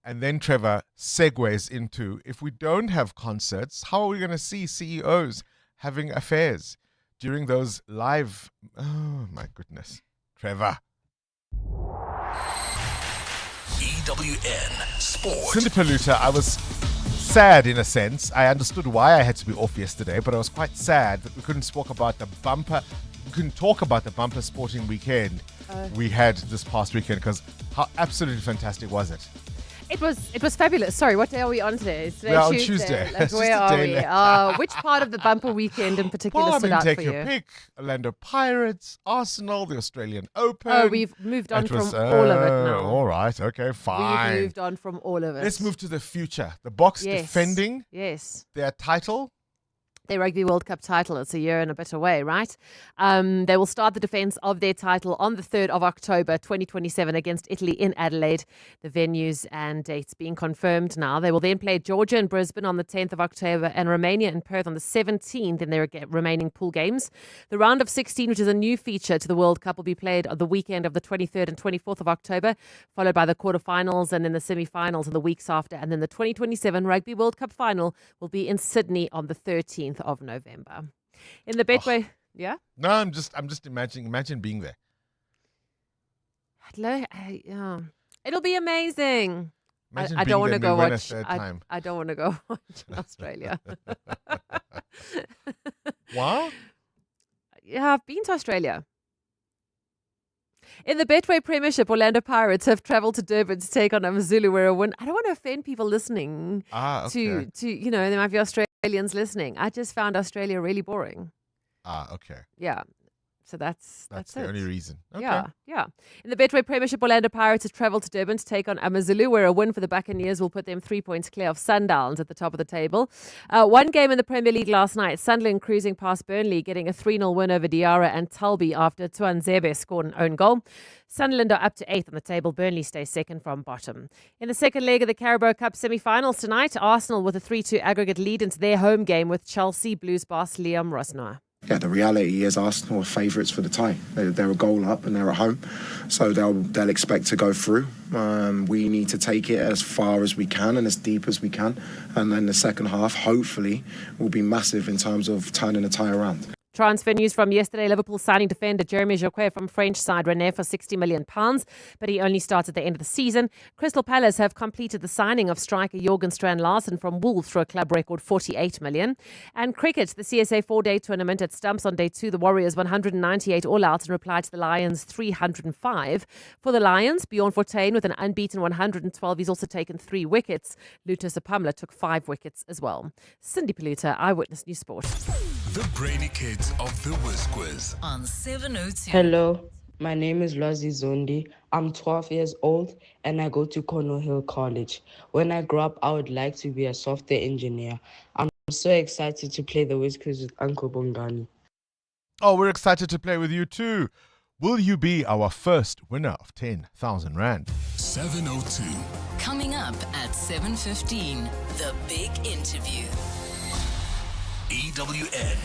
And then Trevor segues into, if we don't have concerts, how are we going to see CEOs having affairs during those live... Oh, my goodness. Trevor. EWN Sport. Cindy Paluta, I was sad in a sense. I understood why I had to be off yesterday, but I was quite sad that we couldn't talk about the bumper sporting weekend we had this past weekend, because how absolutely fantastic was it? It was fabulous. Sorry, what day are we on today? It's today We're on Tuesday. Like, where are we? Which part of the bumper weekend in particular stood out take for your you? pick. Orlando Pirates, Arsenal, the Australian Open. Oh, we've moved on from all of it now. All right, okay, fine. We've moved on from all of it. Let's move to the future. The Boks Yes. defending their title. Their Rugby World Cup title. It's a year and a bit away, right? They will start the defence of their title on the 3rd of October 2027 against Italy in Adelaide. The venues and dates being confirmed now. They will then play Georgia and Brisbane on the 10th of October and Romania and Perth on the 17th in their remaining pool games. The round of 16, which is a new feature to the World Cup, will be played on the weekend of the 23rd and 24th of October, followed by the quarterfinals and then the semi-finals in the weeks after. And then the 2027 Rugby World Cup final will be in Sydney on the 13th of November. In the Betway, yeah? No, I'm just imagine being there. It'll be amazing. I don't want to go watch. I don't want to go watch in Australia. What? Yeah, I've been to Australia. In the Betway Premiership, Orlando Pirates have travelled to Durban to take on AmaZulu, where a win. I don't want to offend people listening to there might be Australians listening. I just found Australia really boring. Okay. Yeah. So that's the only reason. Okay. Yeah. In the Betway Premiership, Orlando Pirates have travelled to Durban to take on AmaZulu, where a win for the Buccaneers will put them 3 points clear of Sundowns at the top of the table. One game in the Premier League last night, Sunderland cruising past Burnley, getting a 3-0 win over Diarra and Talby after Tuanzebe scored an own goal. Sunderland are up to 8th on the table. Burnley stays second from bottom. In the second leg of the Carabao Cup semi-finals tonight, Arsenal with a 3-2 aggregate lead into their home game with Chelsea Blues boss Liam Rosnow. Yeah, the reality is Arsenal are favourites for the tie. They're a goal up and they're at home, so they'll expect to go through. We need to take it as far as we can and as deep as we can, and then the second half hopefully will be massive in terms of turning the tie around. Transfer news from yesterday, Liverpool signing defender Jeremy Jacquet from French side Rennes for £60 million, but he only starts at the end of the season. Crystal Palace have completed the signing of striker Jorgen Strand Larsen from Wolves for a club record £48 million. And cricket, the CSA 4-day tournament at Stumps on day 2, the Warriors 198 all-out in reply to the Lions 305. For the Lions, Bjorn Fortuin with an unbeaten 112. He's also taken 3 wickets. Lutus Apamla took 5 wickets as well. Cindy Paluta, Eyewitness News Sport. The Brainy Kids of the Whiz Quiz on 702. Hello, my name is Lwazi Zondi. I'm 12 years old and I go to Cornwall Hill College. When I grow up, I would like to be a software engineer. I'm so excited to play the Whiz Quiz with Uncle Bongani. Oh, we're excited to play with you too. Will you be our first winner of 10,000 Rand? 702. Coming up at 7:15, the big interview. EWN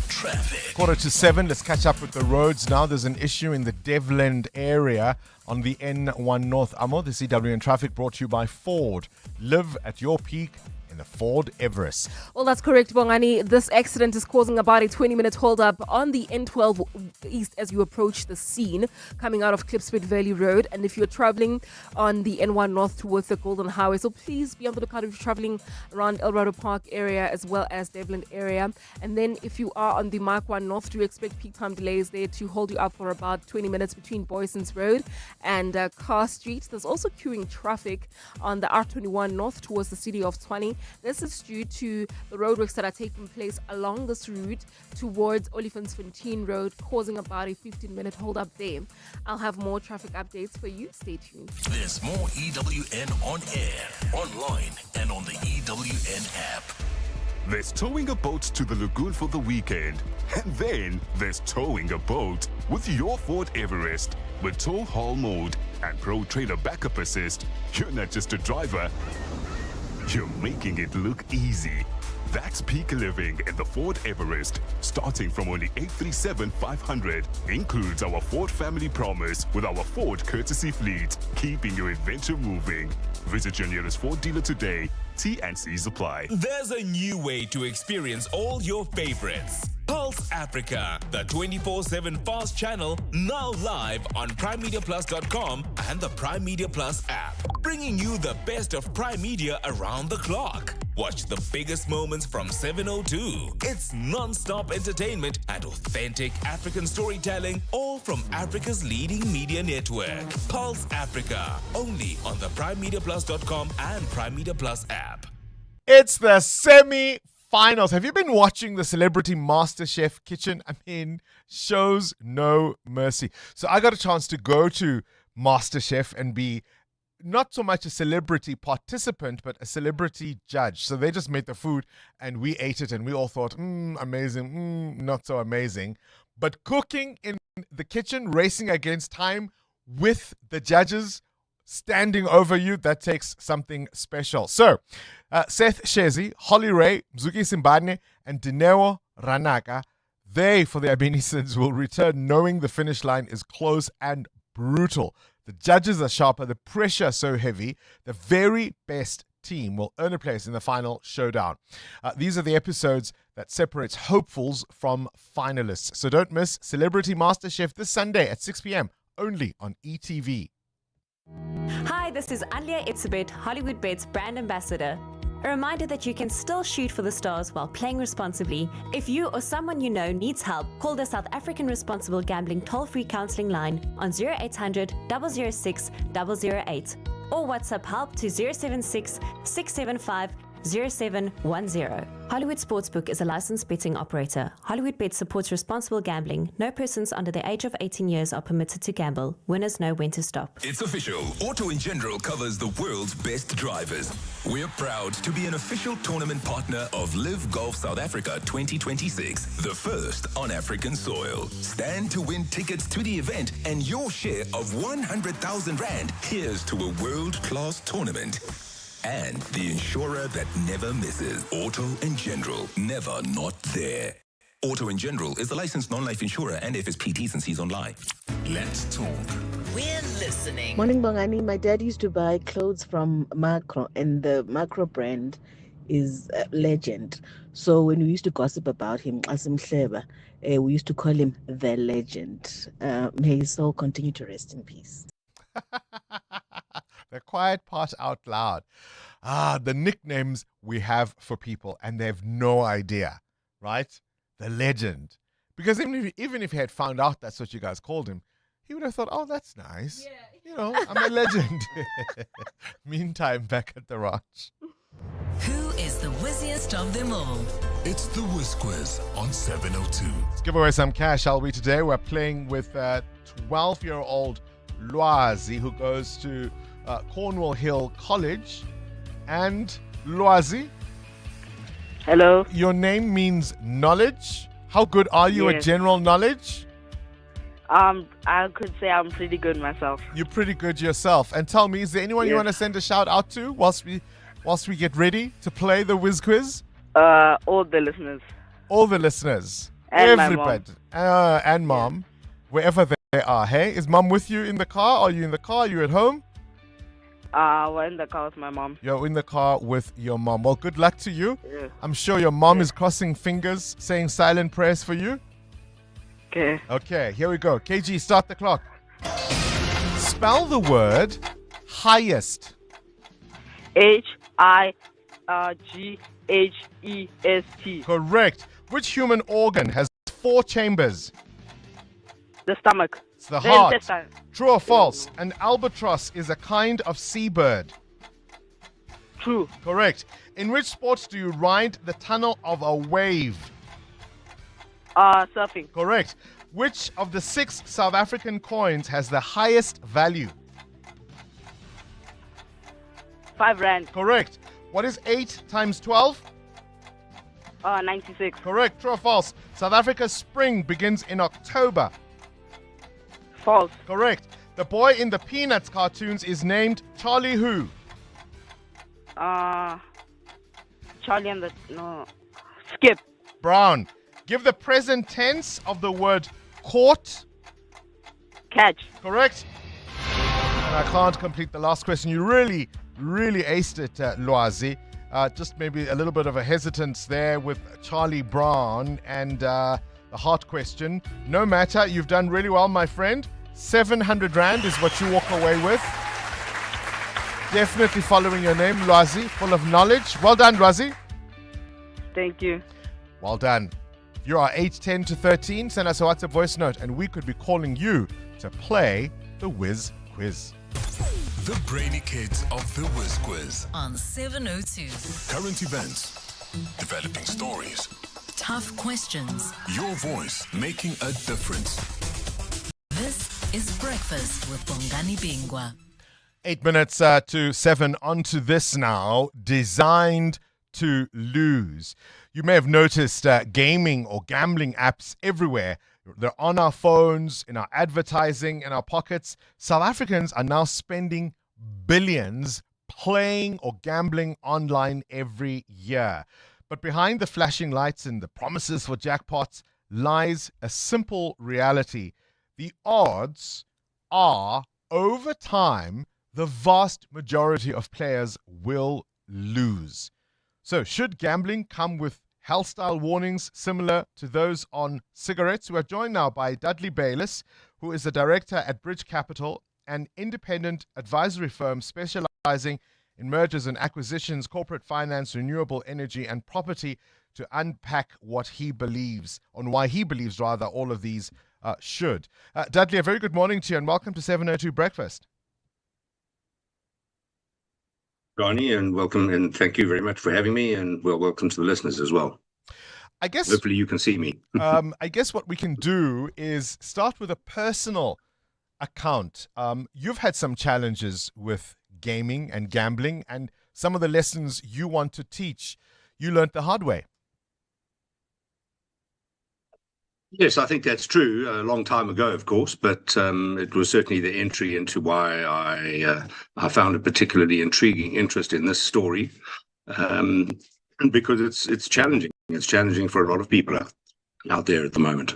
Traffic. 6:45, let's catch up with the roads now. There's an issue in the Devland area on the N1 North. Amo, the EWN Traffic brought to you by Ford. Live at your peak in the Ford Everest. Well, that's correct, Bongani. This accident is causing about a 20-minute hold-up on the N12 East as you approach the scene, coming out of Klipspruit Valley Road. And if you're traveling on the N1 North towards the Golden Highway, so please be on the lookout if you're traveling around Eldorado Park area as well as Devland area. And then if you are on the Mark 1 North, do expect peak time delays there to hold you up for about 20 minutes between Boyson's Road and Carr Street. There's also queuing traffic on the R21 North towards the city of Tshwane This is due to the roadworks that are taking place along this route towards Olifantsfontein Road, causing about a 15-minute hold-up there. I'll have more traffic updates for you. Stay tuned. There's more EWN on air, online, and on the EWN app. There's towing a boat to the lagoon for the weekend. And then there's towing a boat with your Ford Everest. With tow haul mode and Pro Trailer Backup Assist, you're not just a driver, you're making it look easy. That's peak living in the Ford Everest, starting from only $837,500. Includes our Ford Family Promise with our Ford Courtesy Fleet, keeping your adventure moving. Visit your nearest Ford dealer today. T&Cs apply. There's a new way to experience all your favorites. Pulse Africa, the 24/7 fast channel, now live on primemediaplus.com and the Prime Media Plus app, bringing you the best of Prime Media around the clock. Watch the biggest moments from 702. It's non-stop entertainment and authentic African storytelling, all from Africa's leading media network. Pulse Africa, only on the primemediaplus.com and Prime Media Plus app. It's the semi-finals. Have you been watching the Celebrity MasterChef kitchen? I mean, shows no mercy. So I got a chance to go to MasterChef and be not so much a celebrity participant, but a celebrity judge. So they just made the food and we ate it and we all thought, amazing, not so amazing. But cooking in the kitchen, racing against time with the judges standing over you, that takes something special. So Seth Shezi, Holly Ray, Mzuki Simbane, and Dineo Ranaka, they, for the Abenisans, will return knowing the finish line is close and brutal. The judges are sharper, the pressure so heavy, the very best team will earn a place in the final showdown. These are the episodes that separates hopefuls from finalists. So don't miss Celebrity MasterChef this Sunday at 6 p.m. only on ETV. Hi, this is Alia Itzebet, Hollywood Bed's brand ambassador. A reminder that you can still shoot for the stars while playing responsibly. If you or someone you know needs help, call the South African Responsible Gambling toll-free counselling line on 0800 006 008 or WhatsApp help to 076 675 0710. Hollywood Sportsbook is a licensed betting operator. Hollywood Bet supports responsible gambling. No persons under the age of 18 years are permitted to gamble. Winners know when to stop. It's official. Auto in General covers the world's best drivers. We're proud to be an official tournament partner of Live Golf South Africa 2026, the first on African soil. Stand to win tickets to the event and your share of 100,000 Rand. Here's to a world-class tournament. And the insurer that never misses. Auto in General, never not there. Auto in General is a licensed non-life insurer and FSP T's and C's online. Let's talk. We're listening. Morning, Bongani. My dad used to buy clothes from Macro, and the Macro brand is a legend. So when we used to gossip about him, Asim Mhleba, we used to call him the legend. May his soul continue to rest in peace. The quiet part out loud. The nicknames we have for people, and they have no idea, right? The legend. Because even if he had found out that's what you guys called him, he would have thought, oh, that's nice. Yeah. You know, I'm a legend. Meantime, back at the ranch. Who is the whizziest of them all? It's the Whiz Quiz on 702. Let's give away some cash, shall we, today? We're playing with 12-year-old Lwazi, who goes to Cornwall Hill College. And Lwazi, hello. Your name means knowledge. How good are you at general knowledge? I could say I'm pretty good myself. You're pretty good yourself. And tell me, is there anyone you want to send a shout out to whilst we get ready to play the Whiz Quiz? All the listeners. All the listeners. And everybody. My mom. And mom, wherever they are. Hey, is mom with you in the car? Are you in the car? Are you at home? We're in the car with my mom. You're in the car with your mom. Well, good luck to you. Yeah. I'm sure your mom is crossing fingers, saying silent prayers for you. Okay. Okay, here we go. KG, start the clock. Spell the word highest. HIGHEST. Correct. Which human organ has 4 chambers? The stomach. It's the heart. True or false? An albatross is a kind of seabird. True. Correct. In which sport do you ride the tunnel of a wave? Surfing. Correct. Which of the 6 South African coins has the highest value? 5 rand. Correct. What is 8 times 12? 96. Correct. True or false? South Africa's spring begins in October. False. Correct. The boy in the Peanuts cartoons is named Charlie who? Charlie and the Skip. Brown. Give the present tense of the word caught. Catch. Correct. And I can't complete the last question. You really aced it, Lwazi. Just maybe a little bit of a hesitance there with Charlie Brown and the heart question. No matter, you've done really well, my friend. 700 Rand is what you walk away with. Definitely following your name, Lwazi, full of knowledge. Well done, Lwazi. Thank you. Well done. If you are 810 to 13, send us a WhatsApp voice note and we could be calling you to play the Whiz Quiz. The Brainy Kids of the Whiz Quiz. On 702. Current events, developing stories, Tough questions. your voice making a difference. This is Breakfast with Bongani Bingwa. 8 minutes to 7. On to this now. Designed to lose. You may have noticed gaming or gambling apps everywhere. They're on our phones, in our advertising, in our pockets. South Africans are now spending billions playing or gambling online every year. But behind the flashing lights and the promises for jackpots lies a simple reality. The odds are, over time, the vast majority of players will lose. So, should gambling come with hell-style warnings similar to those on cigarettes? We are joined now by Dudley Bayliss, who is the director at Bridge Capital, an independent advisory firm specializing in mergers and acquisitions, corporate finance, renewable energy, and property, to unpack what he believes, on why he believes, rather, all of these should. Dudley, a very good morning to you and welcome to 702 Breakfast. Johnny, and welcome, and thank you very much for having me, and welcome to the listeners as well. I guess hopefully you can see me. I guess what we can do is start with a personal account. You've had some challenges with gaming and gambling, and some of the lessons you want to teach, you learned the hard way. Yes, I think that's true. A long time ago, of course, but it was certainly the entry into why I found a particularly intriguing interest in this story, because it's challenging. It's challenging for a lot of people out there at the moment.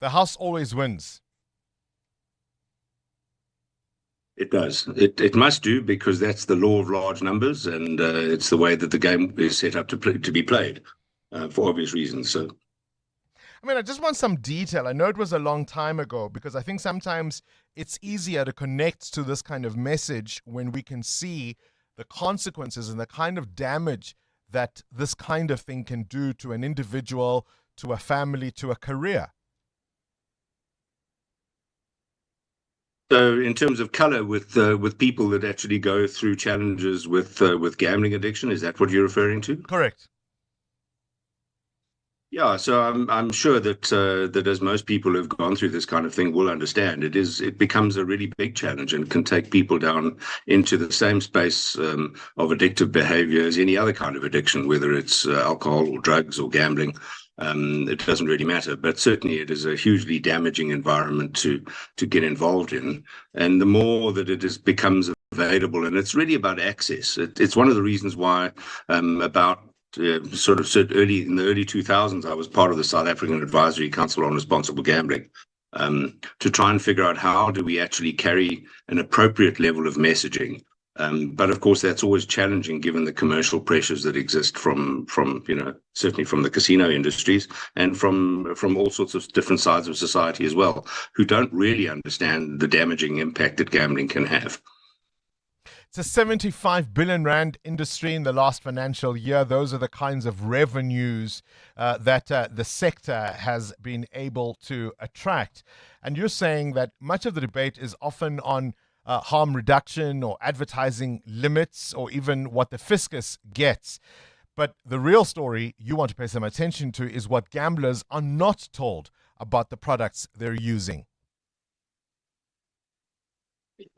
The house always wins. It does. It must do, because that's the law of large numbers, and it's the way that the game is set up to be played for obvious reasons. So. I mean, I just want some detail. I know it was a long time ago, because I think sometimes it's easier to connect to this kind of message when we can see the consequences and the kind of damage that this kind of thing can do to an individual, to a family, to a career. So in terms of color with people that actually go through challenges with gambling addiction, is that what you're referring to? Correct. Yeah, so I'm sure that as most people who've gone through this kind of thing will understand, it becomes a really big challenge and can take people down into the same space of addictive behavior as any other kind of addiction, whether it's alcohol or drugs or gambling. It doesn't really matter, but certainly it is a hugely damaging environment to get involved in. And the more that it becomes available, and it's really about access. It's one of the reasons why sort of early in the early 2000s, I was part of the South African Advisory Council on Responsible Gambling, to try and figure out how do we actually carry an appropriate level of messaging. But of course, that's always challenging given the commercial pressures that exist from certainly from the casino industries and from all sorts of different sides of society as well, who don't really understand the damaging impact that gambling can have. It's a 75 billion rand industry in the last financial year. Those are the kinds of revenues that the sector has been able to attract. And you're saying that much of the debate is often on harm reduction or advertising limits or even what the fiscus gets. But the real story you want to pay some attention to is what gamblers are not told about the products they're using.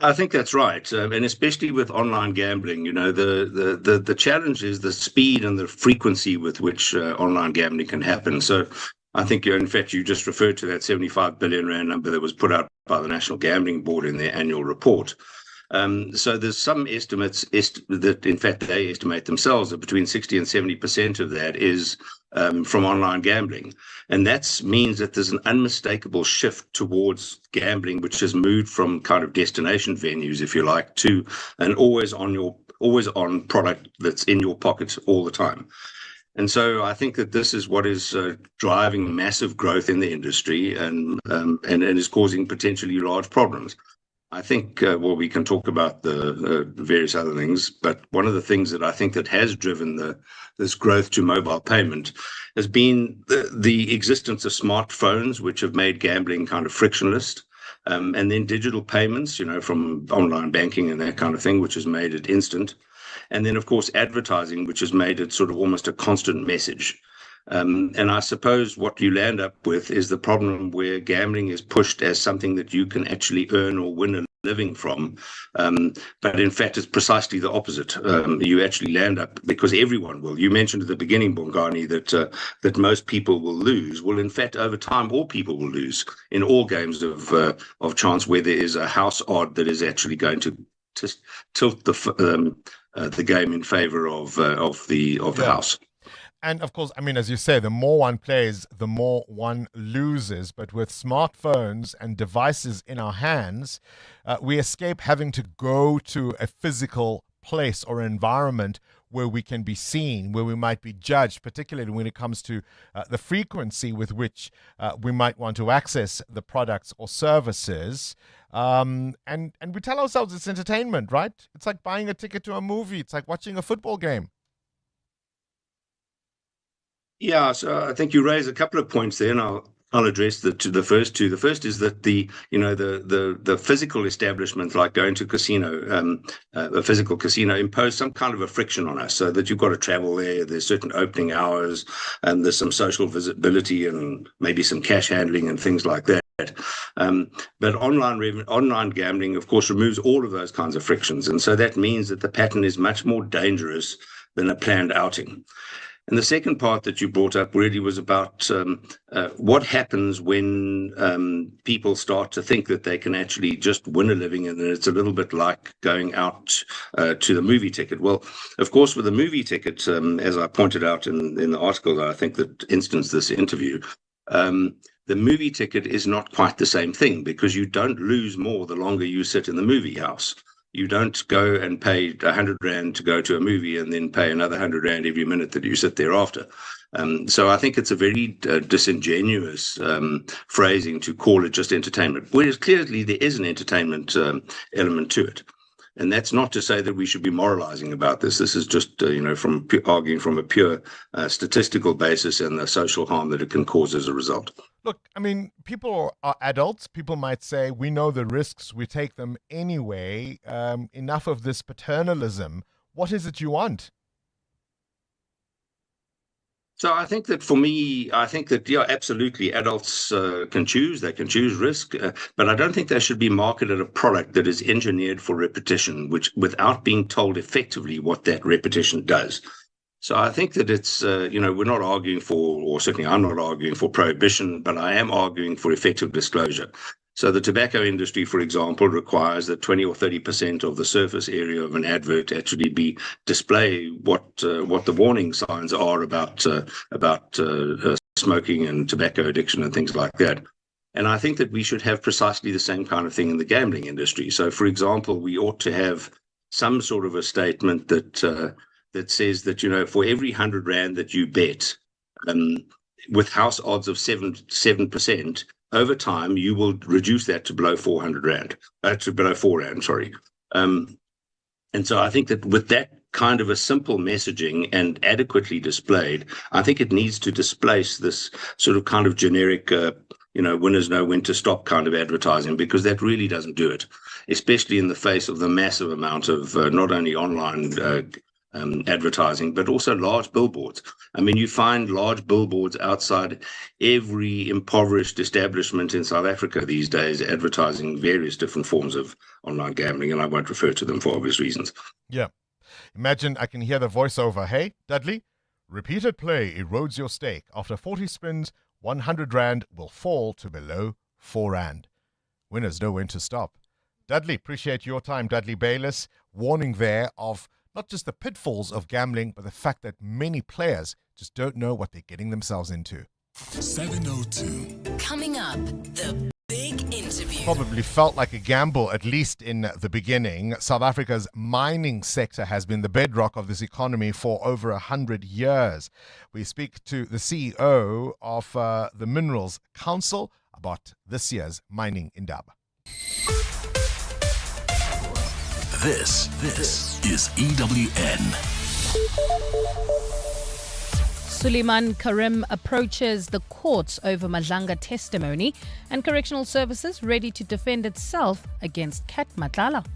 I think that's right, and especially with online gambling, the challenge is the speed and the frequency with which online gambling can happen. So I think, in fact, you just referred to that 75 billion rand number that was put out by the National Gambling Board in their annual report. So there's some estimates that, in fact, they estimate themselves that between 60 and 70% of that is from online gambling. And that means that there's an unmistakable shift towards gambling, which has moved from kind of destination venues, if you like, to an always on product that's in your pocket all the time. And so I think that this is what is driving massive growth in the industry and is causing potentially large problems. I think, we can talk about the various other things, but one of the things that I think that has driven this growth to mobile payment has been the existence of smartphones, which have made gambling kind of frictionless, and then digital payments, from online banking and that kind of thing, which has made it instant. And then, of course, advertising, which has made it sort of almost a constant message. And I suppose what you land up with is the problem where gambling is pushed as something that you can actually earn or win a living from. But in fact, it's precisely the opposite. You actually land up, because everyone will. You mentioned at the beginning, Bongani, that most people will lose. Well, in fact, over time, all people will lose in all games of chance where there is a house odd that is actually going to tilt the game in favor of the house. And of course, I mean, as you say, the more one plays, the more one loses. But with smartphones and devices in our hands, we escape having to go to a physical place or environment where we can be seen, where we might be judged, particularly when it comes to the frequency with which we might want to access the products or services. And we tell ourselves it's entertainment, right? It's like buying a ticket to a movie. It's like watching a football game. Yeah, so I think you raise a couple of points there, and I'll address the first two. The first is that the physical establishment, like going to a physical casino, impose some kind of a friction on us, so that you've got to travel there. There's certain opening hours, and there's some social visibility, and maybe some cash handling and things like that. But online gambling, of course, removes all of those kinds of frictions, and so that means that the pattern is much more dangerous than a planned outing. And the second part that you brought up really was about what happens when people start to think that they can actually just win a living, and then it's a little bit like going out to the movie ticket. Well, of course, with the movie ticket, as I pointed out in the article that I think that instanced this interview, the movie ticket is not quite the same thing, because you don't lose more the longer you sit in the movie house. You don't go and pay 100 Rand to go to a movie and then pay another 100 Rand every minute that you sit there after. So I think it's a very disingenuous phrasing to call it just entertainment, whereas clearly there is an entertainment element to it. And that's not to say that we should be moralizing about this. This is just, from arguing from a pure statistical basis and the social harm that it can cause as a result. Look, I mean, people are adults. People might say, we know the risks, we take them anyway. Enough of this paternalism. What is it you want? So I think that for me, absolutely, adults can choose. They can choose risk, but I don't think they should be marketed a product that is engineered for repetition, without being told effectively what that repetition does. So I think that it's, we're not arguing for, or certainly I'm not arguing for prohibition, but I am arguing for effective disclosure. So the tobacco industry, for example, requires that 20 or 30% of the surface area of an advert actually display what the warning signs are about smoking and tobacco addiction and things like that. And I think that we should have precisely the same kind of thing in the gambling industry. So, for example, we ought to have some sort of a statement that says that, for every 100 Rand that you bet, with house odds of 7%, over time, you will reduce that to below 400 Rand, to below 4 Rand, sorry. And so I think that with that kind of a simple messaging and adequately displayed, I think it needs to displace this sort of kind of generic, winners know when to stop kind of advertising, because that really doesn't do it. especially in the face of the massive amount of not only online advertising, but also large billboards. I mean, you find large billboards outside every impoverished establishment in South Africa these days advertising various different forms of online gambling, and I won't refer to them for obvious reasons. Yeah. Imagine I can hear the voiceover. Hey, Dudley, repeated play erodes your stake. After 40 spins, 100 Rand will fall to below 4 Rand. Winners know when to stop. Dudley, appreciate your time. Dudley Bayliss, warning there of not just the pitfalls of gambling, but the fact that many players just don't know what they're getting themselves into. 702. Coming up, the big interview. Probably felt like a gamble, at least in the beginning. South Africa's mining sector has been the bedrock of this economy for over 100 years. We speak to the CEO of the Minerals Council about this year's mining indaba. This is EWN. Suleiman Karim approaches the courts over Madlanga testimony, and Correctional Services ready to defend itself against Kat Matlala.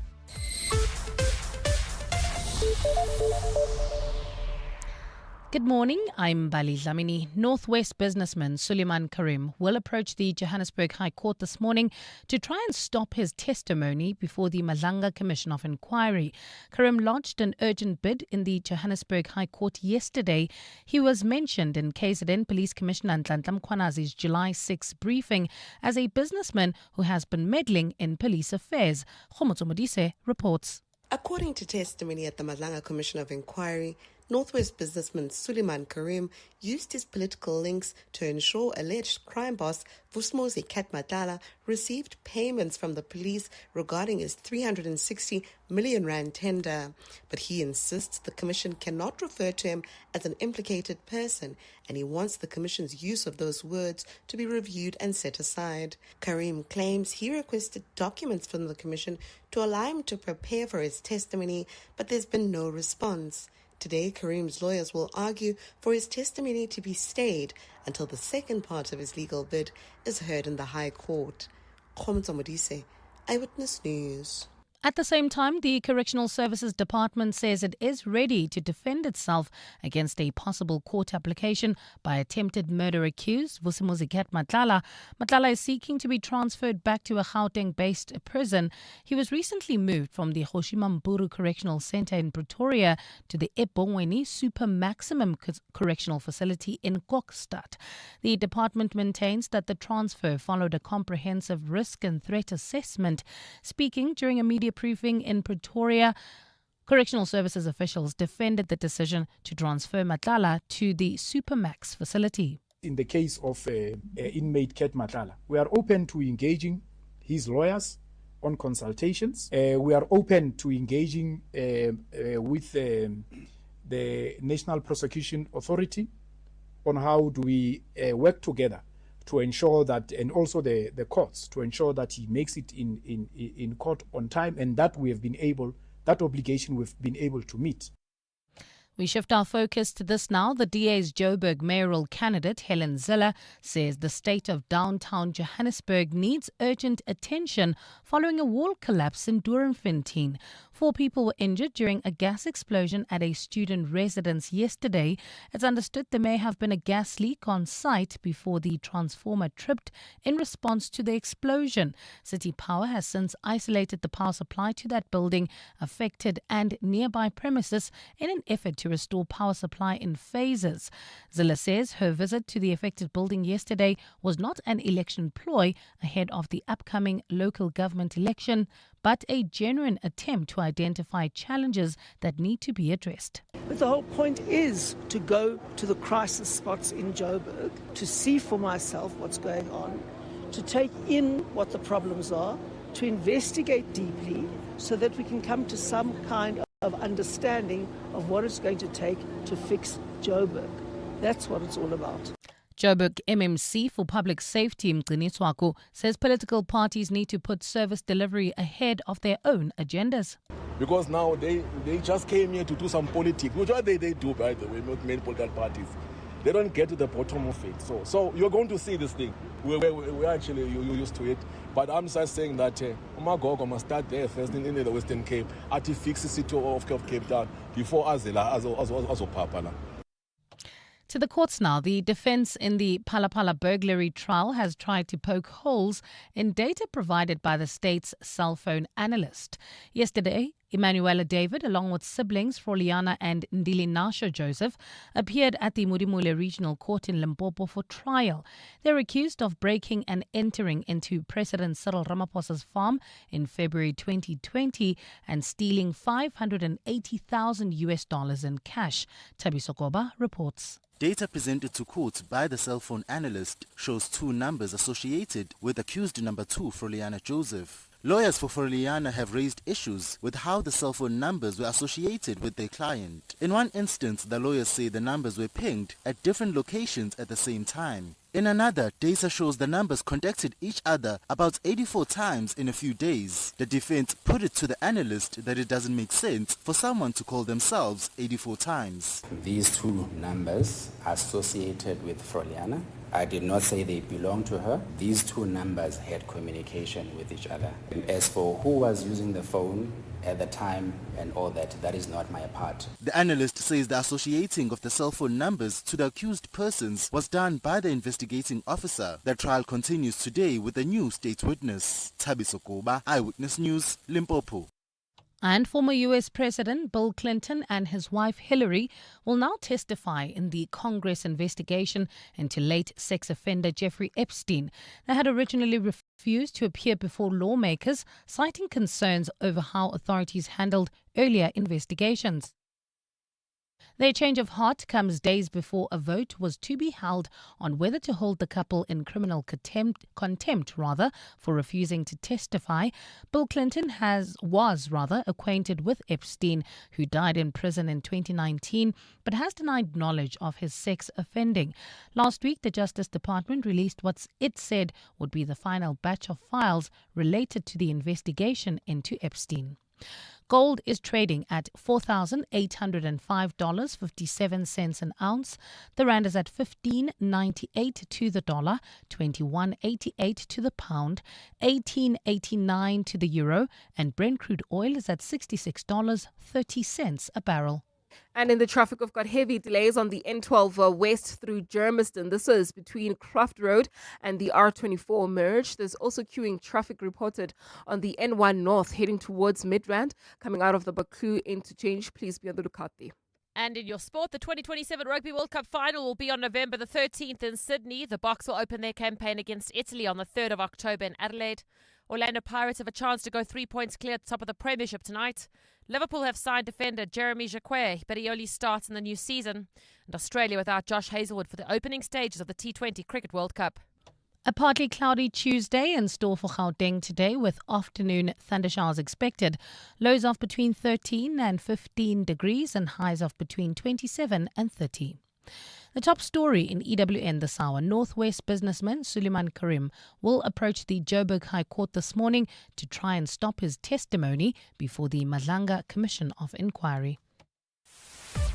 Good morning, I'm Bali Dlamini. Northwest businessman Suleiman Karim will approach the Johannesburg High Court this morning to try and stop his testimony before the Madlanga Commission of Inquiry. Karim lodged an urgent bid in the Johannesburg High Court yesterday. He was mentioned in KZN Police Commissioner Nhlanhla Mkhwanazi's July 6 briefing as a businessman who has been meddling in police affairs. Khomotso Modise reports. According to testimony at the Madlanga Commission of Inquiry, Northwest businessman Suleiman Karim used his political links to ensure alleged crime boss Vusmozi Kat Matlala received payments from the police regarding his 360 million rand tender. But he insists the commission cannot refer to him as an implicated person, and he wants the commission's use of those words to be reviewed and set aside. Karim claims he requested documents from the commission to allow him to prepare for his testimony, but there's been no response. Today, Karim's lawyers will argue for his testimony to be stayed until the second part of his legal bid is heard in the High Court. Khomotso Modise, Eyewitness News. At the same time, the Correctional Services Department says it is ready to defend itself against a possible court application by attempted murder accused Vusimozi Kat Matlala. Matlala is seeking to be transferred back to a Gauteng-based prison. He was recently moved from the Hoshimamburu Correctional Centre in Pretoria to the Ebongweni Super Maximum Correctional Facility in Kokstad. The department maintains that the transfer followed a comprehensive risk and threat assessment. Speaking during a media briefing in Pretoria, Correctional Services officials defended the decision to transfer Matlala to the Supermax facility. In the case of inmate Kat Matlala, we are open to engaging his lawyers on consultations. We are open to engaging with the National Prosecution Authority on how do we work together to ensure that, and also the courts, to ensure that he makes it in court on time, and that that obligation we've been able to meet. We shift our focus to this now. The DA's Joberg mayoral candidate, Helen Zille, says the state of downtown Johannesburg needs urgent attention following a wall collapse in Doornfontein. 4 people were injured during a gas explosion at a student residence yesterday. It's understood there may have been a gas leak on site before the transformer tripped in response to the explosion. City Power has since isolated the power supply to that building affected and nearby premises in an effort to restore power supply in phases. Zille says her visit to the affected building yesterday was not an election ploy ahead of the upcoming local government election, but a genuine attempt to identify challenges that need to be addressed. But the whole point is to go to the crisis spots in Joburg, to see for myself what's going on, to take in what the problems are, to investigate deeply so that we can come to some kind of understanding of what it's going to take to fix Joburg. That's what it's all about. Joburg MMC for Public Safety Mgcini Tswako says political parties need to put service delivery ahead of their own agendas. Because now they just came here to do some politics, which what they do, by the way, not many political parties. they don't get to the bottom of it. So you're going to see this thing. We're actually you're used to it. But I'm just saying that Umagogo must start there first in the Western Cape. Ati fix the city of Cape Town before Azela Palapala. To the courts now. The defense in the Palapala burglary trial has tried to poke holes in data provided by the state's cell phone analyst. Yesterday, Emanuela David, along with siblings Froliana and Ndili Nasho Joseph, appeared at the Mudimule Regional Court in Limpopo for trial. They're accused of breaking and entering into President Cyril Ramaphosa's farm in February 2020 and stealing $580,000 in cash. Tabiso Koba reports. Data presented to court by the cell phone analyst shows two numbers associated with accused number 2, Froliana Joseph. Lawyers for Froliana have raised issues with how the cell phone numbers were associated with their client. In one instance, the lawyers say the numbers were pinged at different locations at the same time. In another, data shows the numbers contacted each other about 84 times in a few days. The defense put it to the analyst that it doesn't make sense for someone to call themselves 84 times. These two numbers are associated with Froliana. I did not say they belong to her. These two numbers had communication with each other. And as for who was using the phone at the time and all that is not my part. The analyst says the associating of the cell phone numbers to the accused persons was done by the investigating officer. The trial continues today with a new state witness. Tabiso Koba, Eyewitness News, Limpopo. And former U.S. President Bill Clinton and his wife Hillary will now testify in the Congress investigation into late sex offender Jeffrey Epstein. They had originally refused to appear before lawmakers, citing concerns over how authorities handled earlier investigations. Their change of heart comes days before a vote was to be held on whether to hold the couple in criminal contempt for refusing to testify. Bill Clinton was acquainted with Epstein, who died in prison in 2019, but has denied knowledge of his sex offending. Last week, the Justice Department released what it said would be the final batch of files related to the investigation into Epstein. Gold is trading at $4,805.57 an ounce. The rand is at 15.98 to the dollar, 21.88 to the pound, 18.89 to the euro, and Brent crude oil is at $66.30 a barrel. And in the traffic, we've got heavy delays on the N12 west through Germiston. This is between Croft Road and the R24 merge. There's also queuing traffic reported on the N1 north heading towards Midrand, coming out of the Baku interchange. Please be on the lookout there. And in your sport, the 2027 Rugby World Cup final will be on November the 13th in Sydney. The Boks will open their campaign against Italy on the 3rd of October in Adelaide. Orlando Pirates have a chance to go 3 points clear at the top of the Premiership tonight. Liverpool have signed defender Jeremy Jacquet, but he only starts in the new season. And Australia without Josh Hazlewood for the opening stages of the T20 Cricket World Cup. A partly cloudy Tuesday in store for Gauteng today, with afternoon thundershowers expected. Lows of between 13 and 15 degrees and highs of between 27 and 30. The top story in EWN this hour: Northwest businessman Suleiman Karim will approach the Joberg High Court this morning to try and stop his testimony before the Madlanga Commission of Inquiry.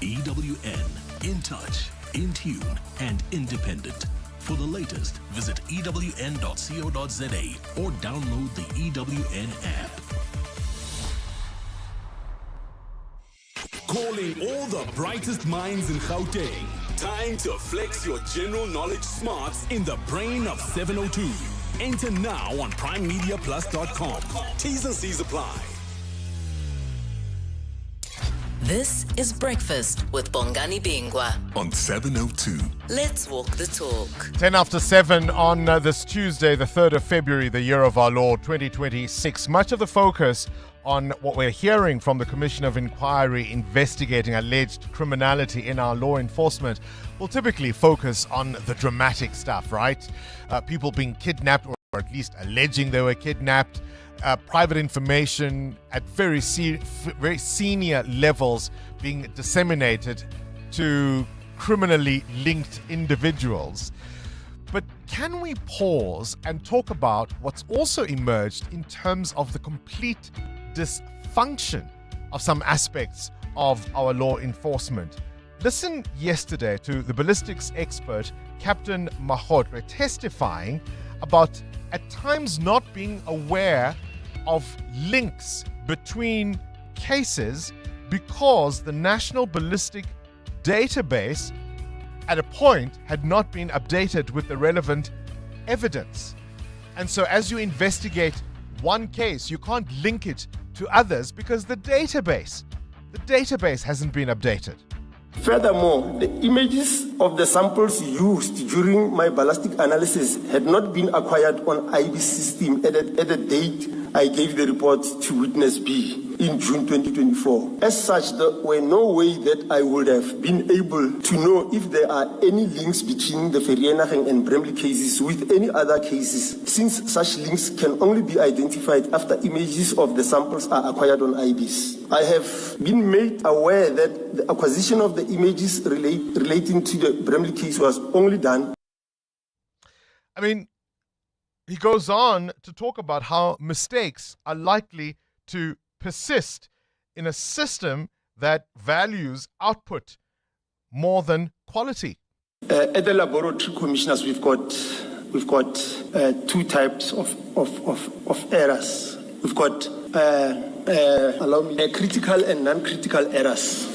EWN, in touch, in tune and independent. For the latest, visit ewn.co.za or download the EWN app. Calling all the brightest minds in Gauteng. Time to flex your general knowledge smarts in the brain of 702. Enter now on primemediaplus.com. T's and C's apply. This is Breakfast with Bongani Bingwa on 702. Let's walk the talk. 10 after 7 on this Tuesday, the 3rd of February, the year of our Lord 2026. Much of the focus on what we're hearing from the Commission of Inquiry investigating alleged criminality in our law enforcement will typically focus on the dramatic stuff, right? People being kidnapped, or at least alleging they were kidnapped, private information at very senior levels being disseminated to criminally linked individuals. But can we pause and talk about what's also emerged in terms of the complete dysfunction of some aspects of our law enforcement? Listen yesterday to the ballistics expert, Captain Mahotwe, testifying about at times not being aware of links between cases because the National Ballistic Database at a point had not been updated with the relevant evidence. And so as you investigate one case, you can't link it to others because the database hasn't been updated. Furthermore, the images of the samples used during my ballistic analysis had not been acquired on IB's system at the date I gave the report to Witness B in June 2024. As such, there were no way that I would have been able to know if there are any links between the Vereeniging and Bramley cases with any other cases, since such links can only be identified after images of the samples are acquired on IBs. I have been made aware that the acquisition of the images relating to the Bramley case was only done. I mean, he goes on to talk about how mistakes are likely to persist in a system that values output more than quality. At the laboratory commissioners, we've got two types of errors. We've got critical and non-critical errors.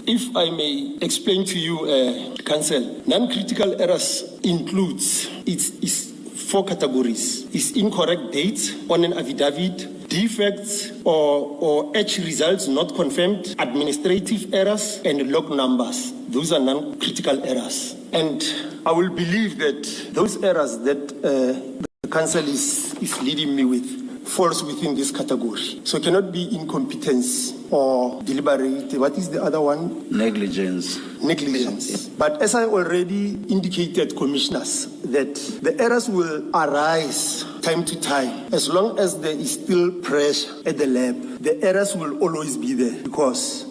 If I may explain to you, Council, non-critical errors includes it's 4 categories. It's incorrect dates on an affidavit, defects or H results not confirmed, administrative errors, and log numbers. Those are non-critical errors. And I will believe that those errors that the Council is leading me with falls within this category. So it cannot be incompetence or deliberate. What is the other one? Negligence. But as I already indicated, commissioners, that the errors will arise time to time. As long as there is still pressure at the lab, the errors will always be there because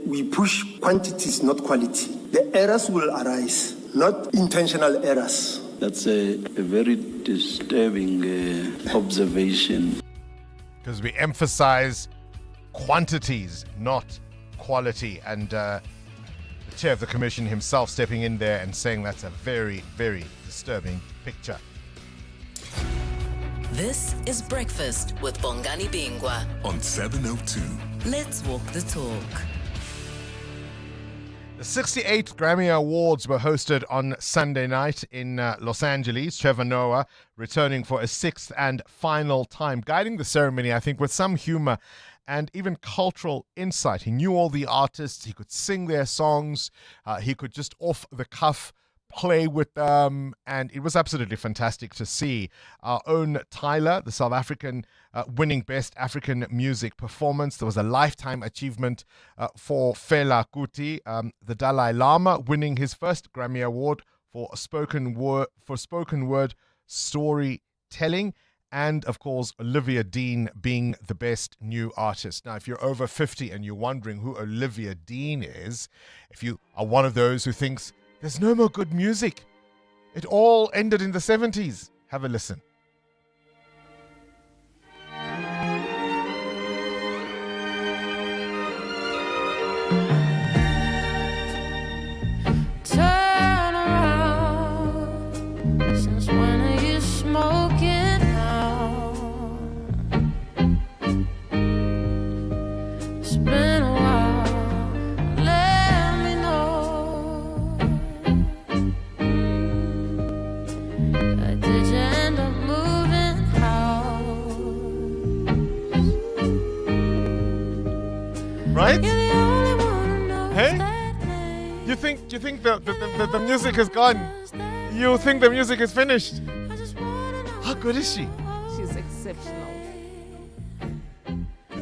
we push quantities, not quality. The errors will arise, not intentional errors. That's a very disturbing observation. Because we emphasize quantities, not quality. And the chair of the commission himself stepping in there and saying that's a very, very disturbing picture. This is Breakfast with Bongani Bingwa on 702. Let's walk the talk. The 68th Grammy Awards were hosted on Sunday night in Los Angeles. Trevor Noah returning for a 6th and final time, guiding the ceremony, I think, with some humor and even cultural insight. He knew all the artists. He could sing their songs. He could just off the cuff play with them, and it was absolutely fantastic to see our own Tyler, the South African, winning Best African Music Performance. There was a lifetime achievement for Fela Kuti, the Dalai Lama winning his first Grammy Award for spoken word storytelling, and of course Olivia Dean being the best new artist. Now, if you're over 50 and you're wondering who Olivia Dean is, if you are one of those who thinks there's no more good music, it all ended in the 70s, have a listen. Turn around, since when are you smoking now? It's been a while, let me know. Did you end up moving house? Right? You're the only one who knows Hey? that name. You think the music is gone? You think the music is finished? How good is she? She's exceptional.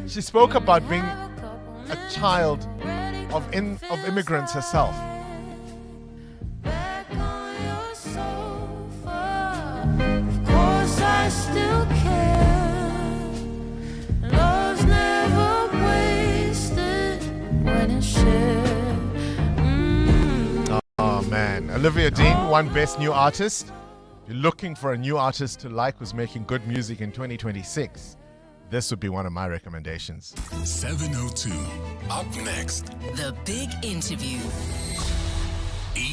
She spoke about being a child of immigrants herself. Back on your sofa, of course I still care. Love's never wasted when it's shared. Oh man, Olivia Dean won Best New Artist. If you're looking for a new artist to like who's making good music in 2026, this would be one of my recommendations. 702. Up next. The Big Interview.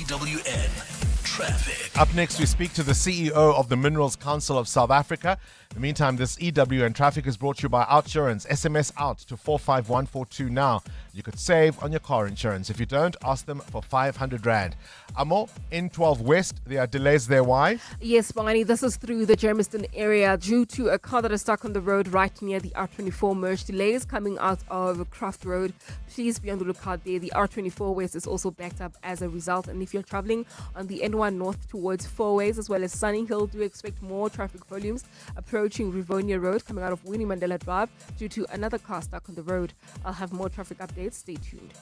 EWN Traffic. Up next, we speak to the CEO of the Minerals Council of South Africa. In the meantime, this EWN Traffic is brought to you by Outsurance. SMS out to 45142 now. You could save on your car insurance. If you don't, ask them for 500 Rand. Amo, in 12 West, there are delays there. Why? Yes, Bongani, this is through the Germiston area due to a car that is stuck on the road right near the R24 merge. Delays coming out of Craft Road. Please be on the lookout there. The R24 West is also backed up as a result. And if you're traveling on the N1 North towards Fourways as well as Sunny Hill, do expect more traffic volumes approaching Rivonia Road coming out of Winnie Mandela Drive due to another car stuck on the road. I'll have more traffic updates. Stay tuned.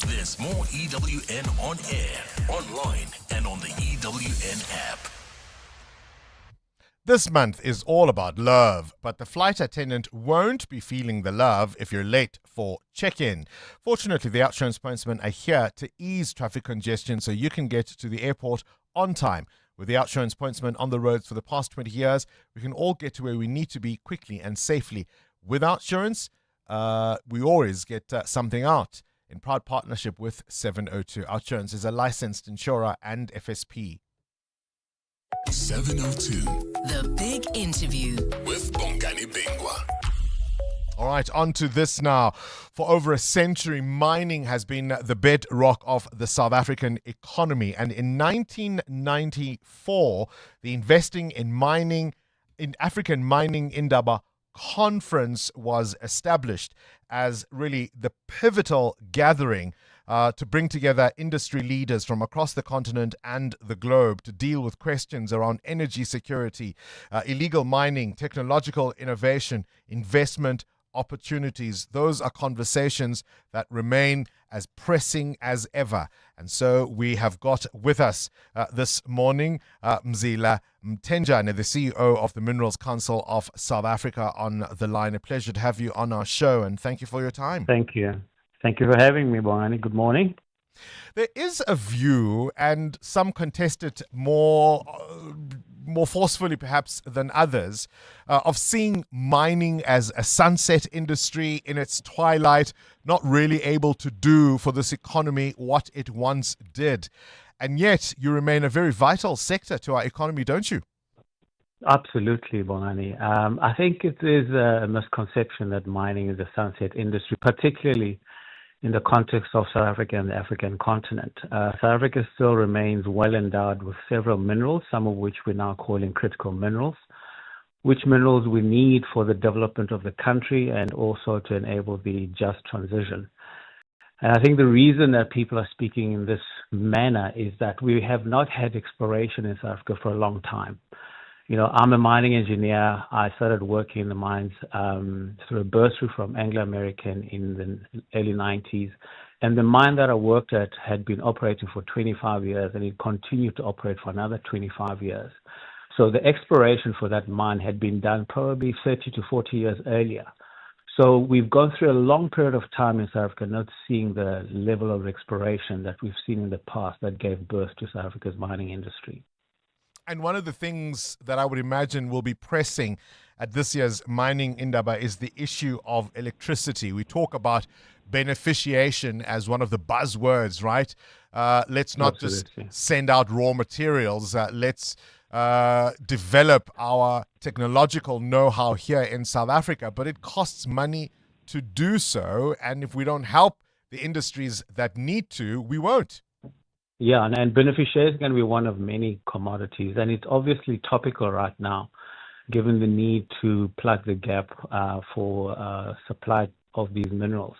There's more EWN on air, online, and on the EWN app. This month is all about love, but the flight attendant won't be feeling the love if you're late for check-in. Fortunately, the Outsurance spokesmen are here to ease traffic congestion so you can get to the airport on time. With the Outsurance spokesmen on the roads for the past 20 years, we can all get to where we need to be quickly and safely. With Outsurance, we always get something out. In proud partnership with 702. Outsurance is a licensed insurer and FSP. 702. The Big Interview with Bongani Bingwa. All right, on to this now. For over a century, mining has been the bedrock of the South African economy. And in 1994, the Investing in African Mining Indaba Conference was established as really the pivotal gathering to bring together industry leaders from across the continent and the globe to deal with questions around energy security, illegal mining, technological innovation, investment opportunities. Those are conversations that remain as pressing as ever. And so we have got with us this morning Mzila Mtenjane, the CEO of the Minerals Council of South Africa, on the line. A pleasure to have you on our show, and thank you for your time. Thank you. Thank you for having me, Bongani. Good morning. There is a view, and some contest it more forcefully perhaps than others, of seeing mining as a sunset industry in its twilight, not really able to do for this economy what it once did. And yet you remain a very vital sector to our economy, don't you? Absolutely, Bongani. I think it is a misconception that mining is a sunset industry, particularly in the context of South Africa and the African continent. South Africa still remains well endowed with several minerals, some of which we're now calling critical minerals, which minerals we need for the development of the country and also to enable the just transition. And I think the reason that people are speaking in this manner is that we have not had exploration in South Africa for a long time. You know, I'm a mining engineer. I started working in the mines through a bursary from Anglo American in the early 90s. And the mine that I worked at had been operating for 25 years, and it continued to operate for another 25 years. So the exploration for that mine had been done probably 30 to 40 years earlier. So we've gone through a long period of time in South Africa not seeing the level of exploration that we've seen in the past that gave birth to South Africa's mining industry. And one of the things that I would imagine will be pressing at this year's Mining Indaba is the issue of electricity. We talk about beneficiation as one of the buzzwords, right? Let's not Absolutely. just send out raw materials. Let's develop our technological know-how here in South Africa. But it costs money to do so. And if we don't help the industries that need to, we won't. Yeah, and beneficiation is going to be one of many commodities, and it's obviously topical right now, given the need to plug the gap for supply of these minerals.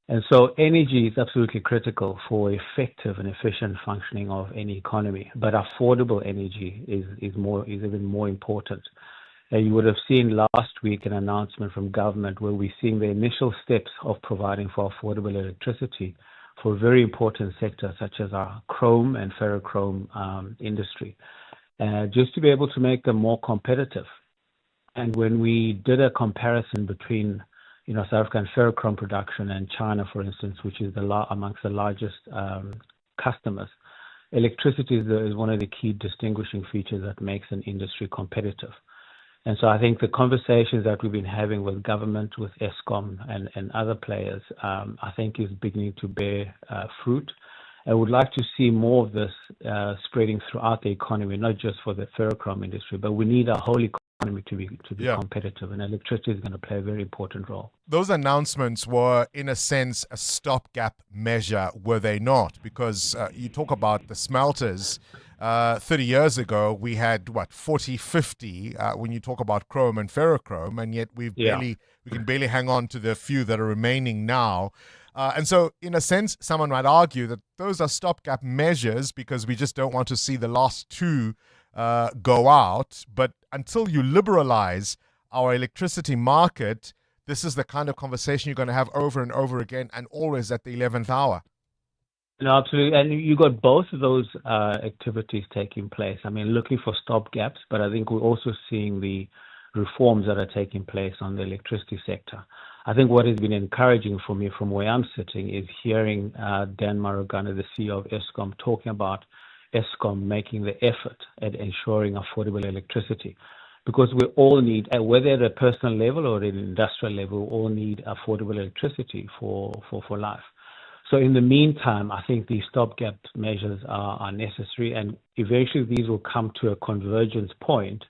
And so energy is absolutely critical for effective and efficient functioning of any economy, but affordable energy is even more important. You would have seen last week an announcement from government where we're seeing the initial steps of providing for affordable electricity for very important sectors such as our chrome and ferrochrome industry, just to be able to make them more competitive. And when we did a comparison between, South African ferrochrome production and China, for instance, which is amongst the largest customers, electricity is one of the key distinguishing features that makes an industry competitive. And so I think the conversations that we've been having with government, with Eskom and other players, I think is beginning to bear fruit. I would like to see more of this spreading throughout the economy, not just for the ferrochrome industry, but we need our whole economy to be competitive, and electricity is going to play a very important role. Those announcements were, in a sense, a stopgap measure, were they not? Because you talk about the smelters. 30 years ago, we had, 40, 50 when you talk about chrome and ferrochrome, and yet we can barely hang on to the few that are remaining now. And so, in a sense, someone might argue that those are stopgap measures because we just don't want to see the last two go out. But until you liberalize our electricity market, this is the kind of conversation you're going to have over and over again, and always at the 11th hour. No, absolutely. And you got both of those activities taking place. I mean, looking for stopgaps, but I think we're also seeing the reforms that are taking place on the electricity sector. I think what has been encouraging for me from where I'm sitting is hearing Dan Marugana, the CEO of Eskom, talking about Eskom making the effort at ensuring affordable electricity. Because we all need, whether at a personal level or at an industrial level, we all need affordable electricity for life. So in the meantime, I think these stopgap measures are necessary, and eventually these will come to a convergence point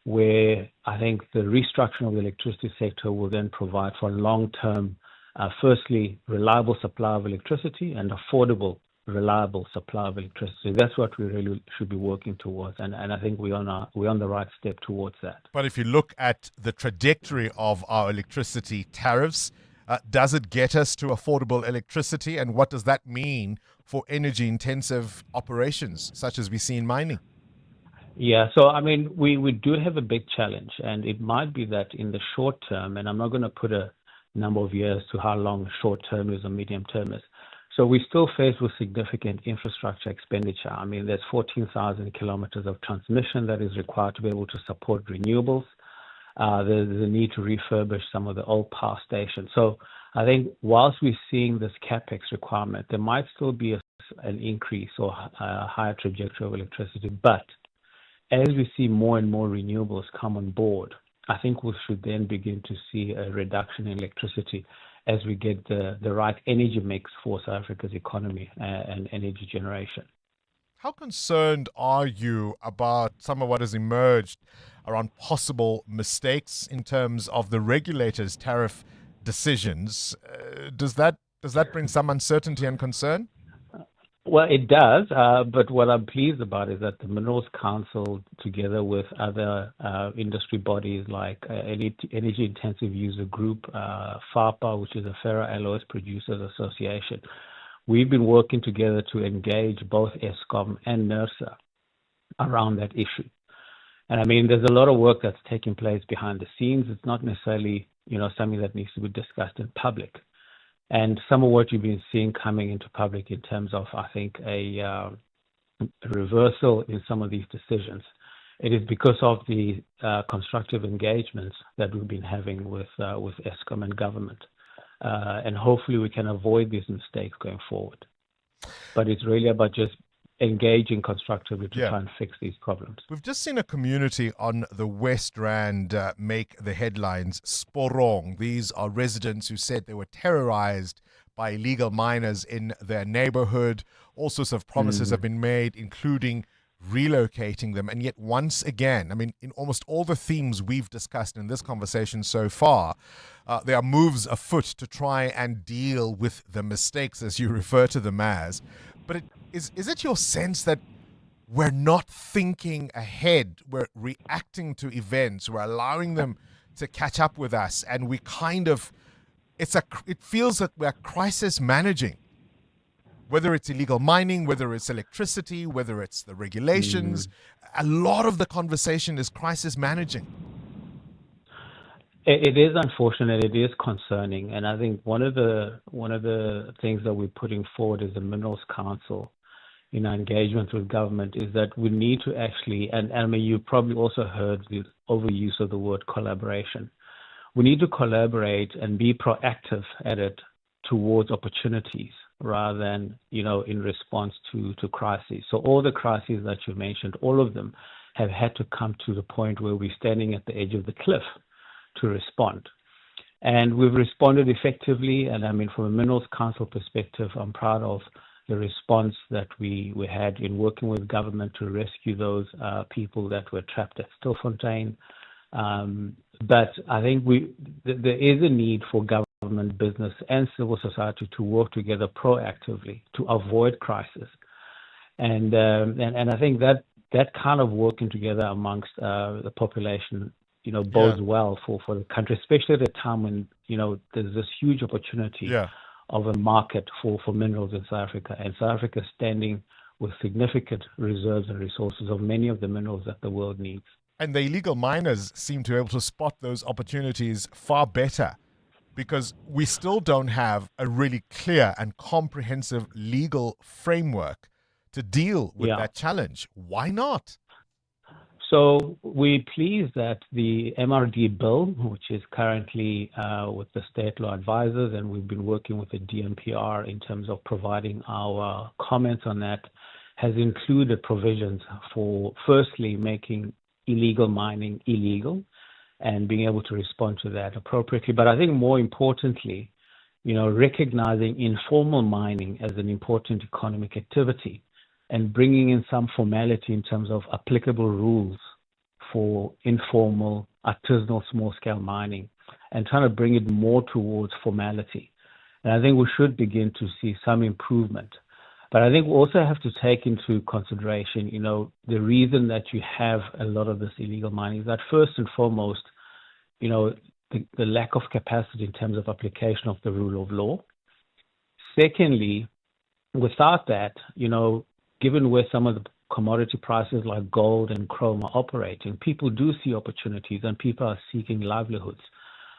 where I think the restructuring of the electricity sector will then provide for long-term, firstly, reliable supply of electricity and affordable, reliable supply of electricity. That's what we really should be working towards, and I think we're on the right step towards that. But if you look at the trajectory of our electricity tariffs, does it get us to affordable electricity, and what does that mean for energy-intensive operations, such as we see in mining? Yeah, so I mean, we do have a big challenge, and it might be that in the short term, and I'm not going to put a number of years to how long short term is or medium term is. So we're still faced with significant infrastructure expenditure. I mean, there's 14,000 kilometers of transmission that is required to be able to support renewables. There's a need to refurbish some of the old power stations. So I think whilst we're seeing this CapEx requirement, there might still be an increase or a higher trajectory of electricity. But as we see more and more renewables come on board, I think we should then begin to see a reduction in electricity as we get the right energy mix for South Africa's economy and energy generation. How concerned are you about some of what has emerged around possible mistakes in terms of the regulators' tariff decisions? Does that bring some uncertainty and concern? Well, it does, but what I'm pleased about is that the Minerals Council, together with other industry bodies like Energy Intensive User Group, FAPA, which is a Ferroalloys Producers Association, we've been working together to engage both Eskom and NERSA around that issue. And I mean, there's a lot of work that's taking place behind the scenes. It's not necessarily, something that needs to be discussed in public. And some of what you've been seeing coming into public in terms of, I think, a reversal in some of these decisions, it is because of the constructive engagements that we've been having with Eskom and government. And hopefully we can avoid these mistakes going forward. But it's really about just engaging constructively to try and fix these problems. We've just seen a community on the West Rand make the headlines. Sporong. These are residents who said they were terrorized by illegal miners in their neighborhood. All sorts of promises have been made, including relocating them. And yet once again, I mean, in almost all the themes we've discussed in this conversation so far, there are moves afoot to try and deal with the mistakes, as you refer to them as. But is it your sense that we're not thinking ahead, we're reacting to events, we're allowing them to catch up with us, and we kind of, it feels that we're crisis managing? Whether it's illegal mining, whether it's electricity, whether it's the regulations, a lot of the conversation is crisis managing. It is unfortunate. It is concerning, and I think one of the things that we're putting forward as the Minerals Council in our engagement with government is that we need to actually, and I mean, you probably also heard the overuse of the word collaboration. We need to collaborate and be proactive at it towards opportunities, rather than, in response to crises. So all the crises that you mentioned, all of them have had to come to the point where we're standing at the edge of the cliff to respond. And we've responded effectively. And I mean, from a Minerals Council perspective, I'm proud of the response that we had in working with government to rescue those people that were trapped at Stilfontein. But I think there is a need for government, business, and civil society to work together proactively to avoid crisis. And I think that kind of working together amongst the population, bodes well for the country, especially at a time when, there's this huge opportunity of a market for minerals in South Africa. And South Africa is standing with significant reserves and resources of many of the minerals that the world needs. And the illegal miners seem to be able to spot those opportunities far better, because we still don't have a really clear and comprehensive legal framework to deal with that challenge. Why not? So we're pleased that the MRD bill, which is currently with the state law advisors, and we've been working with the DMPR in terms of providing our comments on that, has included provisions for, firstly, making illegal mining illegal and being able to respond to that appropriately. But I think more importantly, recognizing informal mining as an important economic activity and bringing in some formality in terms of applicable rules for informal, artisanal, small-scale mining, and trying to bring it more towards formality. And I think we should begin to see some improvement. But I think we also have to take into consideration, the reason that you have a lot of this illegal mining is that first and foremost, the lack of capacity in terms of application of the rule of law. Secondly, without that, given where some of the commodity prices like gold and chrome are operating, people do see opportunities and people are seeking livelihoods.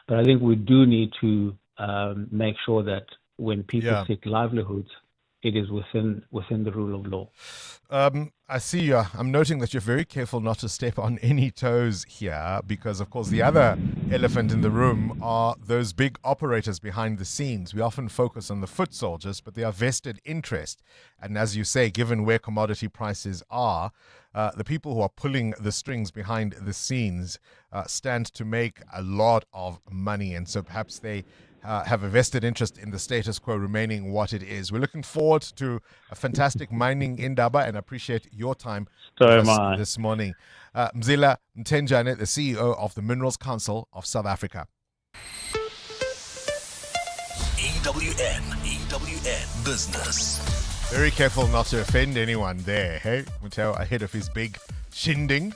But I think we do need to make sure that when people seek livelihoods, it is within the rule of law. I see I'm noting that you're very careful not to step on any toes here, because, of course, the other elephant in the room are those big operators behind the scenes. We often focus on the foot soldiers, but they are vested interest. And as you say, given where commodity prices are, the people who are pulling the strings behind the scenes stand to make a lot of money. And so perhaps they have a vested interest in the status quo remaining what it is. We're looking forward to a fantastic mining indaba, and appreciate your time this morning. Mzila Mtenjane, the CEO of the Minerals Council of South Africa. EWN Business. Very careful not to offend anyone there, hey? Muteo ahead of his big shindig.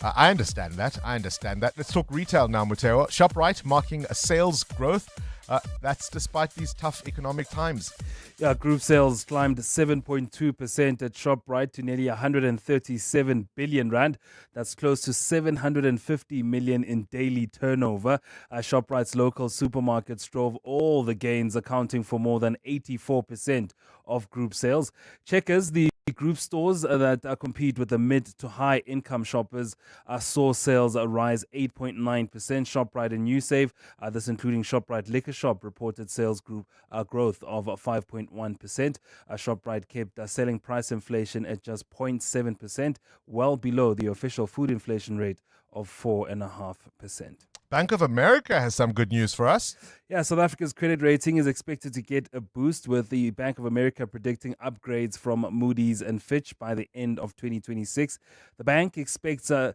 I understand that. Let's talk retail now, Muteo. ShopRite marking a sales growth. That's despite these tough economic times. Yeah, group sales climbed 7.2% at ShopRite to nearly 137 billion rand. That's close to 750 million in daily turnover. ShopRite's local supermarkets drove all the gains, accounting for more than 84% of group sales. Checkers, the group stores that compete with the mid to high income shoppers, saw sales rise 8.9%. ShopRite and NewSave, this including ShopRite Liquor Shop, reported sales growth of 5.1%. ShopRite kept selling price inflation at just 0.7%, well below the official food inflation rate of 4.5%. Bank of America has some good news for us. Yeah, South Africa's credit rating is expected to get a boost, with the Bank of America predicting upgrades from Moody's and Fitch by the end of 2026. The bank expects the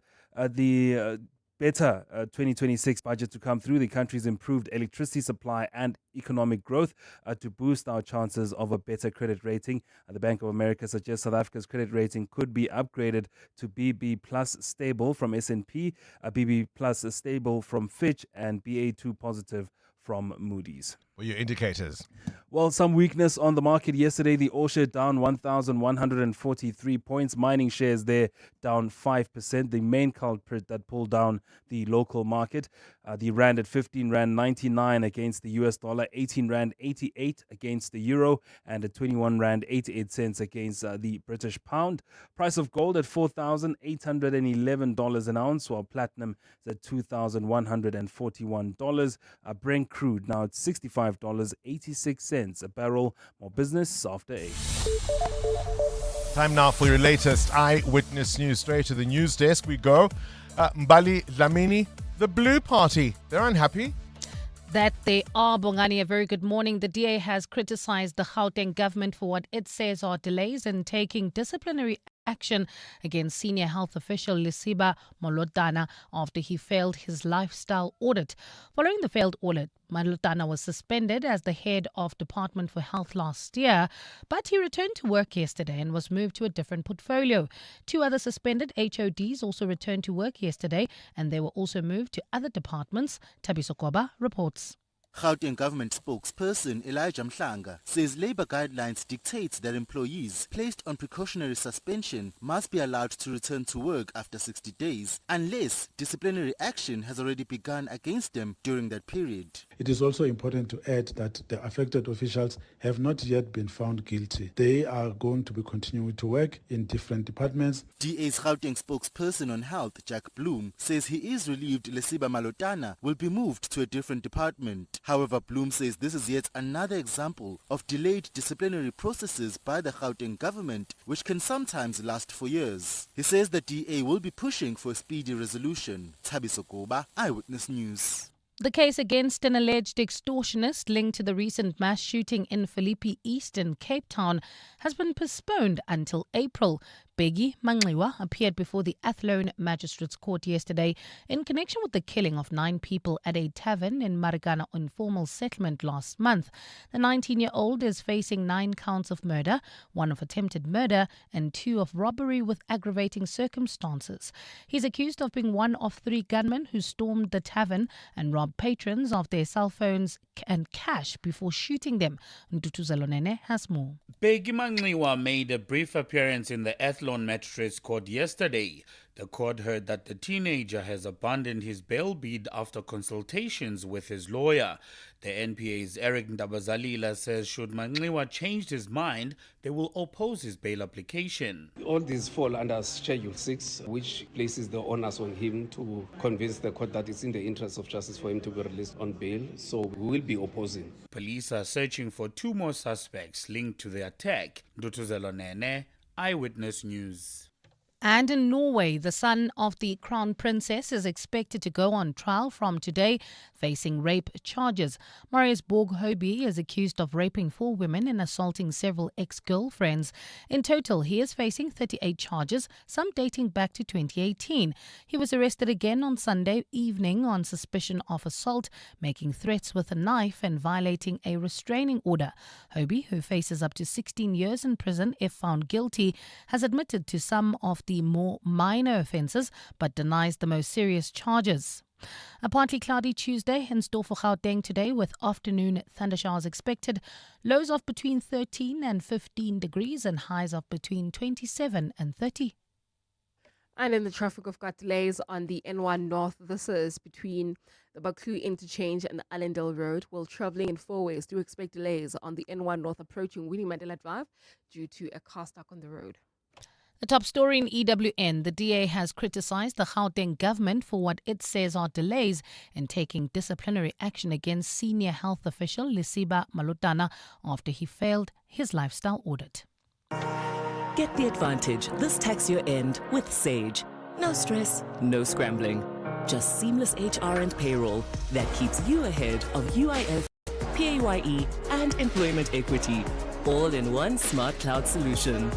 better 2026 budget to come through the country's improved electricity supply and economic growth to boost our chances of a better credit rating. The Bank of America suggests South Africa's credit rating could be upgraded to BB plus stable from S&P, BB plus stable from Fitch, and BA2 positive from Moody's. What are your indicators? Well, some weakness on the market yesterday. The All Share down 1,143 points. Mining shares there down 5%. The main culprit that pulled down the local market. The Rand at 15 Rand 99 against the US dollar, 18 Rand 88 against the euro, and at 21 Rand 88 cents against the British pound. Price of gold at $4,811 an ounce, while platinum is at $2,141. Brent crude now at $65.86 a barrel. More business after 8. Time now for your latest eyewitness news. Straight to the news desk we go. Mbali Dlamini, the Blue Party, they're unhappy. That they are, Bongani. A very good morning. The DA has criticized the Gauteng government for what it says are delays in taking disciplinary action against senior health official Lesiba Molotana after he failed his lifestyle audit. Following the failed audit, Molotana was suspended as the head of Department for Health last year, but he returned to work yesterday and was moved to a different portfolio. 2 other suspended HODs also returned to work yesterday, and they were also moved to other departments. Tabiso Koba reports. Gauteng government spokesperson Elijah Mhlanga says labor guidelines dictate that employees placed on precautionary suspension must be allowed to return to work after 60 days unless disciplinary action has already begun against them during that period. It is also important to add that the affected officials have not yet been found guilty. They are going to be continuing to work in different departments. DA's Gauteng spokesperson on health, Jack Bloom, says he is relieved Lesiba Molotana will be moved to a different department. However, Bloom says this is yet another example of delayed disciplinary processes by the Gauteng government, which can sometimes last for years. He says the DA will be pushing for a speedy resolution. Tabiso Koba, Eyewitness News. The case against an alleged extortionist linked to the recent mass shooting in Philippi East in Cape Town has been postponed until April. Bongani Bingwa appeared before the Athlone Magistrates Court yesterday in connection with the killing of 9 people at a tavern in Marikana informal settlement last month. The 19-year-old is facing 9 counts of murder, 1 of attempted murder and 2 of robbery with aggravating circumstances. He's accused of being one of 3 gunmen who stormed the tavern and robbed patrons of their cell phones and cash before shooting them. Ntutuzelonene has more. Bongani Bingwa made a brief appearance in the Athlone Magistrates Court yesterday. The court heard that the teenager has abandoned his bail bid after consultations with his lawyer. The NPA's Eric Ndabazalila says should Bingwa change his mind, they will oppose his bail application. All these fall under Schedule 6, which places the onus on him to convince the court that it's in the interest of justice for him to be released on bail. So we will be opposing. Police are searching for 2 more suspects linked to the attack. Ntutuzelonene, Eyewitness News. And in Norway, the son of the crown princess is expected to go on trial from today, facing rape charges. Marius Borg-Høby is accused of raping 4 women and assaulting several ex-girlfriends. In total, he is facing 38 charges, some dating back to 2018. He was arrested again on Sunday evening on suspicion of assault, making threats with a knife and violating a restraining order. Høby, who faces up to 16 years in prison if found guilty, has admitted to some of the more minor offences but denies the most serious charges. A partly cloudy Tuesday in store for Gauteng today with afternoon thundershowers expected. Lows of between 13 and 15 degrees and highs of between 27 and 30. And in the traffic, we've got delays on the N1 North. This is between the Baklu interchange and the Allendale Road. While travelling in 4 ways, do expect delays on the N1 North approaching Winnie Mandela Drive due to a car stuck on the road. The top story in EWN, the DA has criticized the Gauteng government for what it says are delays in taking disciplinary action against senior health official Lesiba Molotana after he failed his lifestyle audit. Get the advantage this tax year end with Sage. No stress, no scrambling. Just seamless HR and payroll that keeps you ahead of UIF, PAYE and employment equity. All in one smart cloud solution.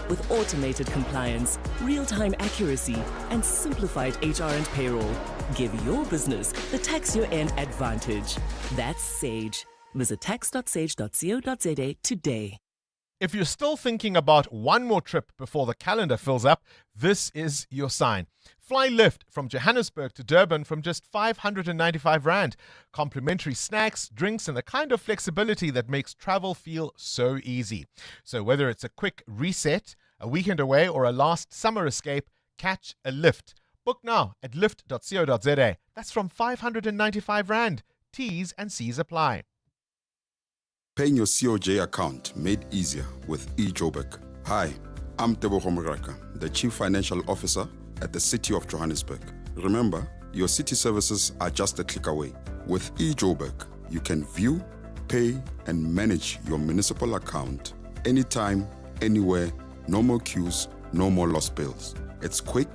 With automated compliance, real-time accuracy, and simplified HR and payroll. Give your business the tax year end advantage. That's Sage. Visit tax.sage.co.za today. If you're still thinking about one more trip before the calendar fills up, this is your sign. Fly Lift from Johannesburg to Durban from just 595 Rand. Complimentary snacks, drinks, and the kind of flexibility that makes travel feel so easy. So whether it's a quick reset, a weekend away, or a last summer escape, catch a lift. Book now at lift.co.za. That's from 595 Rand. T's and C's apply. Paying your COJ account made easier with Joberg. Hi, I'm Tebogo Mraka, the Chief Financial Officer at the City of Johannesburg. Remember, your city services are just a click away. With Joberg, you can view, pay, and manage your municipal account anytime, anywhere, no more queues, no more lost bills. It's quick,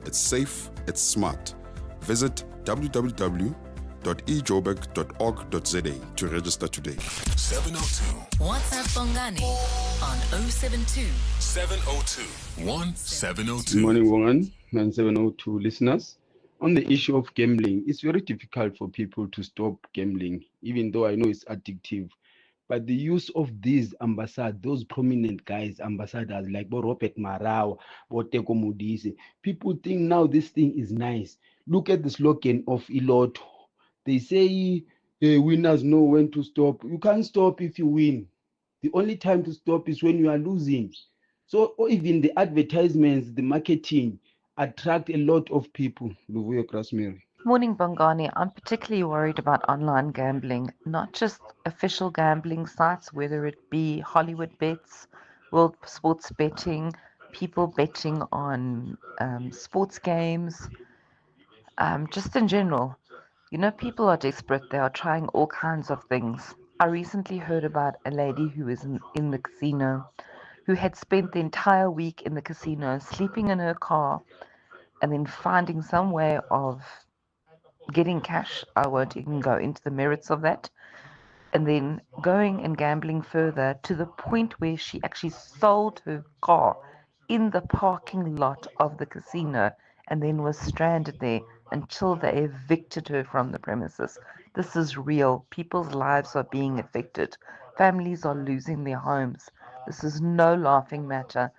it's safe, it's smart. Visit www.joburg.co.za www.ejoberg.org.za to register today. 702 WhatsApp Bongani on 072 702 1702. Good morning, Bongani and 702 listeners. On the issue of gambling, it's very difficult for people to stop gambling, even though I know it's addictive. But the use of these ambassadors, those prominent guys, ambassadors like Robert Marau, Teko Modise, people think now this thing is nice. Look at the slogan of Iloto. They say winners know when to stop. You can't stop if you win. The only time to stop is when you are losing. So even the advertisements, the marketing attract a lot of people. Luvuyo Krasmiri. Morning, Bongani. I'm particularly worried about online gambling, not just official gambling sites, whether it be Hollywood bets, world sports betting, people betting on sports games, just in general. You know, people are desperate. They are trying all kinds of things. I recently heard about a lady who was in the casino, who had spent the entire week in the casino, sleeping in her car, and then finding some way of getting cash. I won't even go into the merits of that. And then going and gambling further to the point where she actually sold her car in the parking lot of the casino and then was stranded there until they evicted her from the premises. This is real. People's lives are being affected. Families are losing their homes. This is no laughing matter.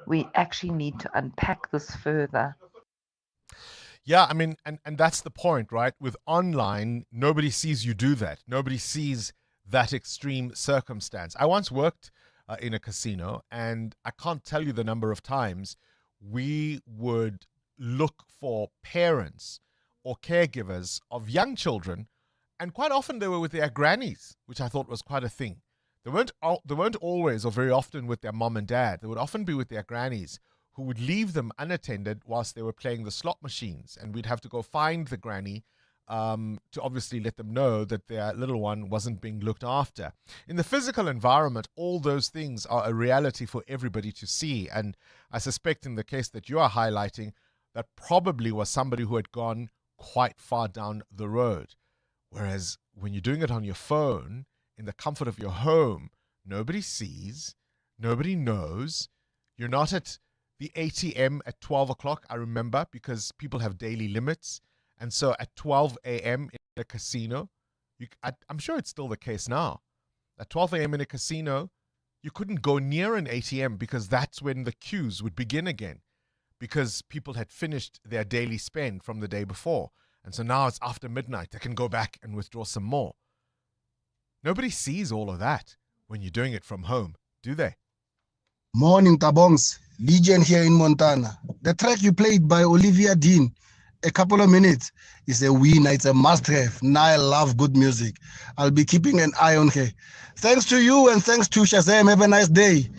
We actually need to unpack this further. Yeah, I mean, and that's the point, right? With online, nobody sees you do that. Nobody sees that extreme circumstance. I once worked in a casino, and I can't tell you the number of times we would look for parents or caregivers of young children, and quite often they were with their grannies, which I thought was quite a thing. They weren't always or very often with their mom and dad. They would often be with their grannies, who would leave them unattended whilst they were playing the slot machines. And we'd have to go find the granny to obviously let them know that their little one wasn't being looked after. In the physical environment, all those things are a reality for everybody to see. And I suspect in the case that you are highlighting, that probably was somebody who had gone quite far down the road. Whereas when you're doing it on your phone, in the comfort of your home, nobody sees, nobody knows. You're not at the ATM at 12 o'clock, I remember, because people have daily limits. And so at 12 a.m. in a casino, I'm sure it's still the case now. At 12 a.m. in a casino, you couldn't go near an ATM because that's when the queues would begin again, because people had finished their daily spend from the day before. And so now it's after midnight. They can go back and withdraw some more. Nobody sees all of that when you're doing it from home, do they? Morning, Tabongs. Legion here in Montana. The track you played by Olivia Dean, a couple of minutes, is a winner. It's a must-have. Now I love good music. I'll be keeping an eye on her. Thanks to you and thanks to Shazam. Have a nice day.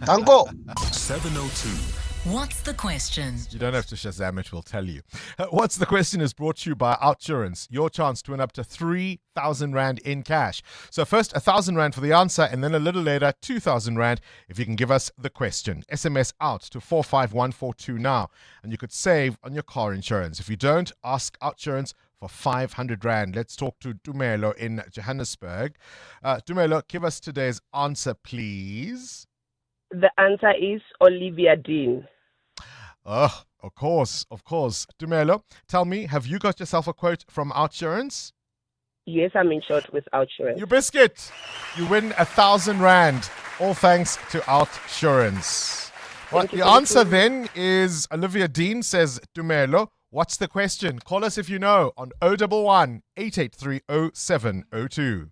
Tango. 702. What's the question? You don't have to Shazam it, we'll tell you. What's the question is brought to you by Outsurance. Your chance to win up to 3,000 Rand in cash. So first 1,000 Rand for the answer, and then a little later 2,000 Rand if you can give us the question. SMS out to 45142 now, and you could save on your car insurance. If you don't, ask Outsurance for 500 Rand. Let's talk to Dumelo in Johannesburg. Dumelo, give us today's answer, please. The answer is Olivia Dean. Oh, of course. Dumelo, tell me, have you got yourself a quote from Outsurance? Yes, I'm insured with Outsurance. You biscuit. You win 1,000 Rand. All thanks to Outsurance. Well, the answer then is Olivia Dean says, Dumelo, what's the question? Call us if you know on 011 883 0702.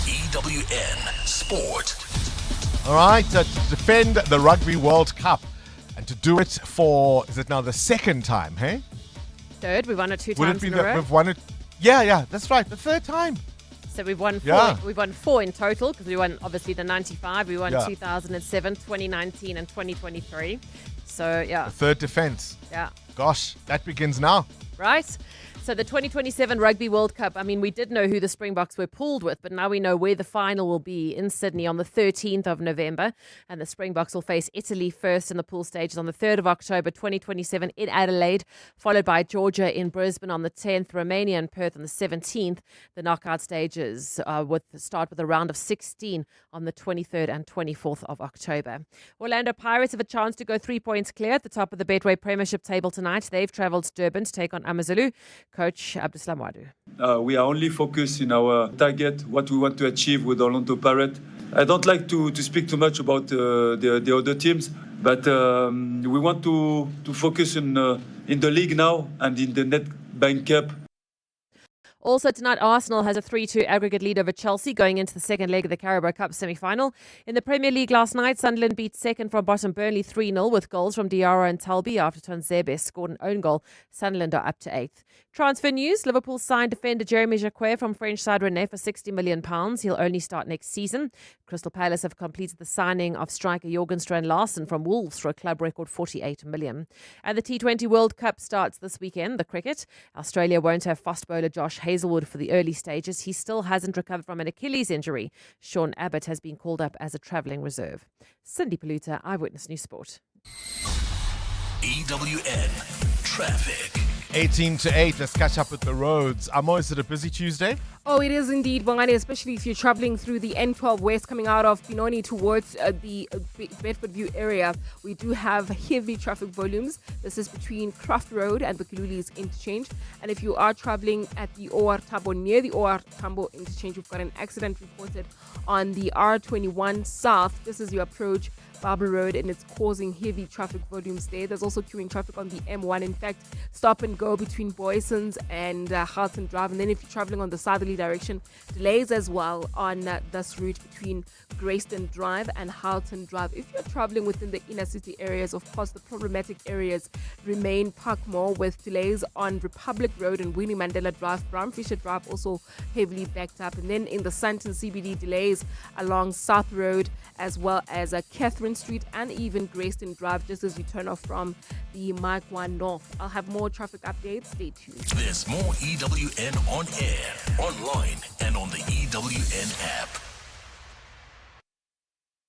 EWN Sport. All right, to defend the Rugby World Cup and to do it for, is it now the second time, hey? Third, we won it two Would times it be in a that row. we've won it? Yeah, that's right, the third time. So we've won four. Yeah. We've won four in total because we won obviously the 95, we won Yeah. 2007, 2019, and 2023. So yeah, The third defense. yeah. Gosh, that begins now. Right. So the 2027 Rugby World Cup, I mean, we did know who the Springboks were pooled with, but now we know where the final will be in Sydney on the 13th of November. And the Springboks will face Italy first in the pool stages on the 3rd of October 2027 in Adelaide, followed by Georgia in Brisbane on the 10th, Romania and Perth on the 17th. The knockout stages start with a round of 16 on the 23rd and 24th of October. Orlando Pirates have a chance to go 3 points clear at the top of the Betway Premiership table tonight. They've travelled to Durban to take on AmaZulu. Coach Abduslam Wadu. We are only focused in our target, what we want to achieve with Orlando Pirates. I don't like to speak too much about the other teams, but we want to focus in the league now and in the Nedbank Cup. Also tonight, Arsenal has a 3-2 aggregate lead over Chelsea going into the second leg of the Carabao Cup semi-final. In the Premier League last night, Sunderland beat second from bottom Burnley 3-0 with goals from Diarra and Talbi after Tonzebe scored an own goal. Sunderland are up to 8th. Transfer news, Liverpool signed defender Jeremy Jacquet from French side Rennes for £60 million. He'll only start next season. Crystal Palace have completed the signing of striker Jorgen Strand Larsen from Wolves for a club record £48 million. And the T20 World Cup starts this weekend, the cricket. Australia won't have fast bowler Josh Hazelwood for the early stages. He still hasn't recovered from an Achilles injury. Sean Abbott has been called up as a travelling reserve. Cindy Paluta, Eyewitness News Sport. EWN Traffic. 18 to 8, let's catch up with the roads. Amo, is it a busy Tuesday? Oh, it is indeed, Bongani, especially if you're traveling through the N12 West coming out of Benoni towards the Bedford View area. We do have heavy traffic volumes. This is between Craft Road and the Bululi's interchange. And if you are traveling at the OR Tambo, near the OR Tambo interchange, we've got an accident reported on the R21 South. This is your approach Barbara Road, and it's causing heavy traffic volumes there. There's also queuing traffic on the M1. In fact, stop and go between Boysons and Halton Drive. And then if you're traveling on the southerly direction, delays as well on this route between Grayston Drive and Halton Drive. If you're traveling within the inner city areas, of course, the problematic areas remain Parkmore with delays on Republic Road and Winnie Mandela Drive. Brown Fisher Drive also heavily backed up. And then in the Sandton CBD, delays along South Road as well as Catherine Street and even Grayston Drive just as you turn off from the Mike 1 North. I'll have more traffic updates. Stay tuned. There's more EWN on air, online, and on the EWN app.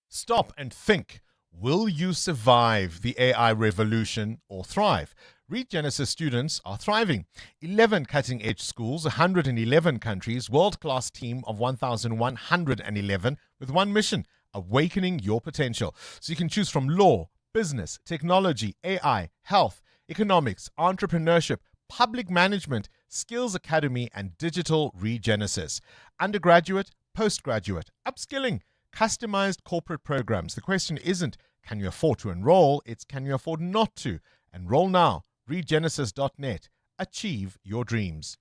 Stop and think. Will you survive the AI revolution or thrive? Reed Genesis students are thriving. 11 cutting-edge schools, 111 countries, world-class team of 1,111 with one mission: awakening your potential. So you can choose from law, business, technology, AI, health, economics, entrepreneurship, public management, skills academy, and digital Regenesis. Undergraduate, postgraduate, upskilling, customized corporate programs. The question isn't, can you afford to enroll? It's, can you afford not to? Enroll now. Regenesis.net. Achieve your dreams.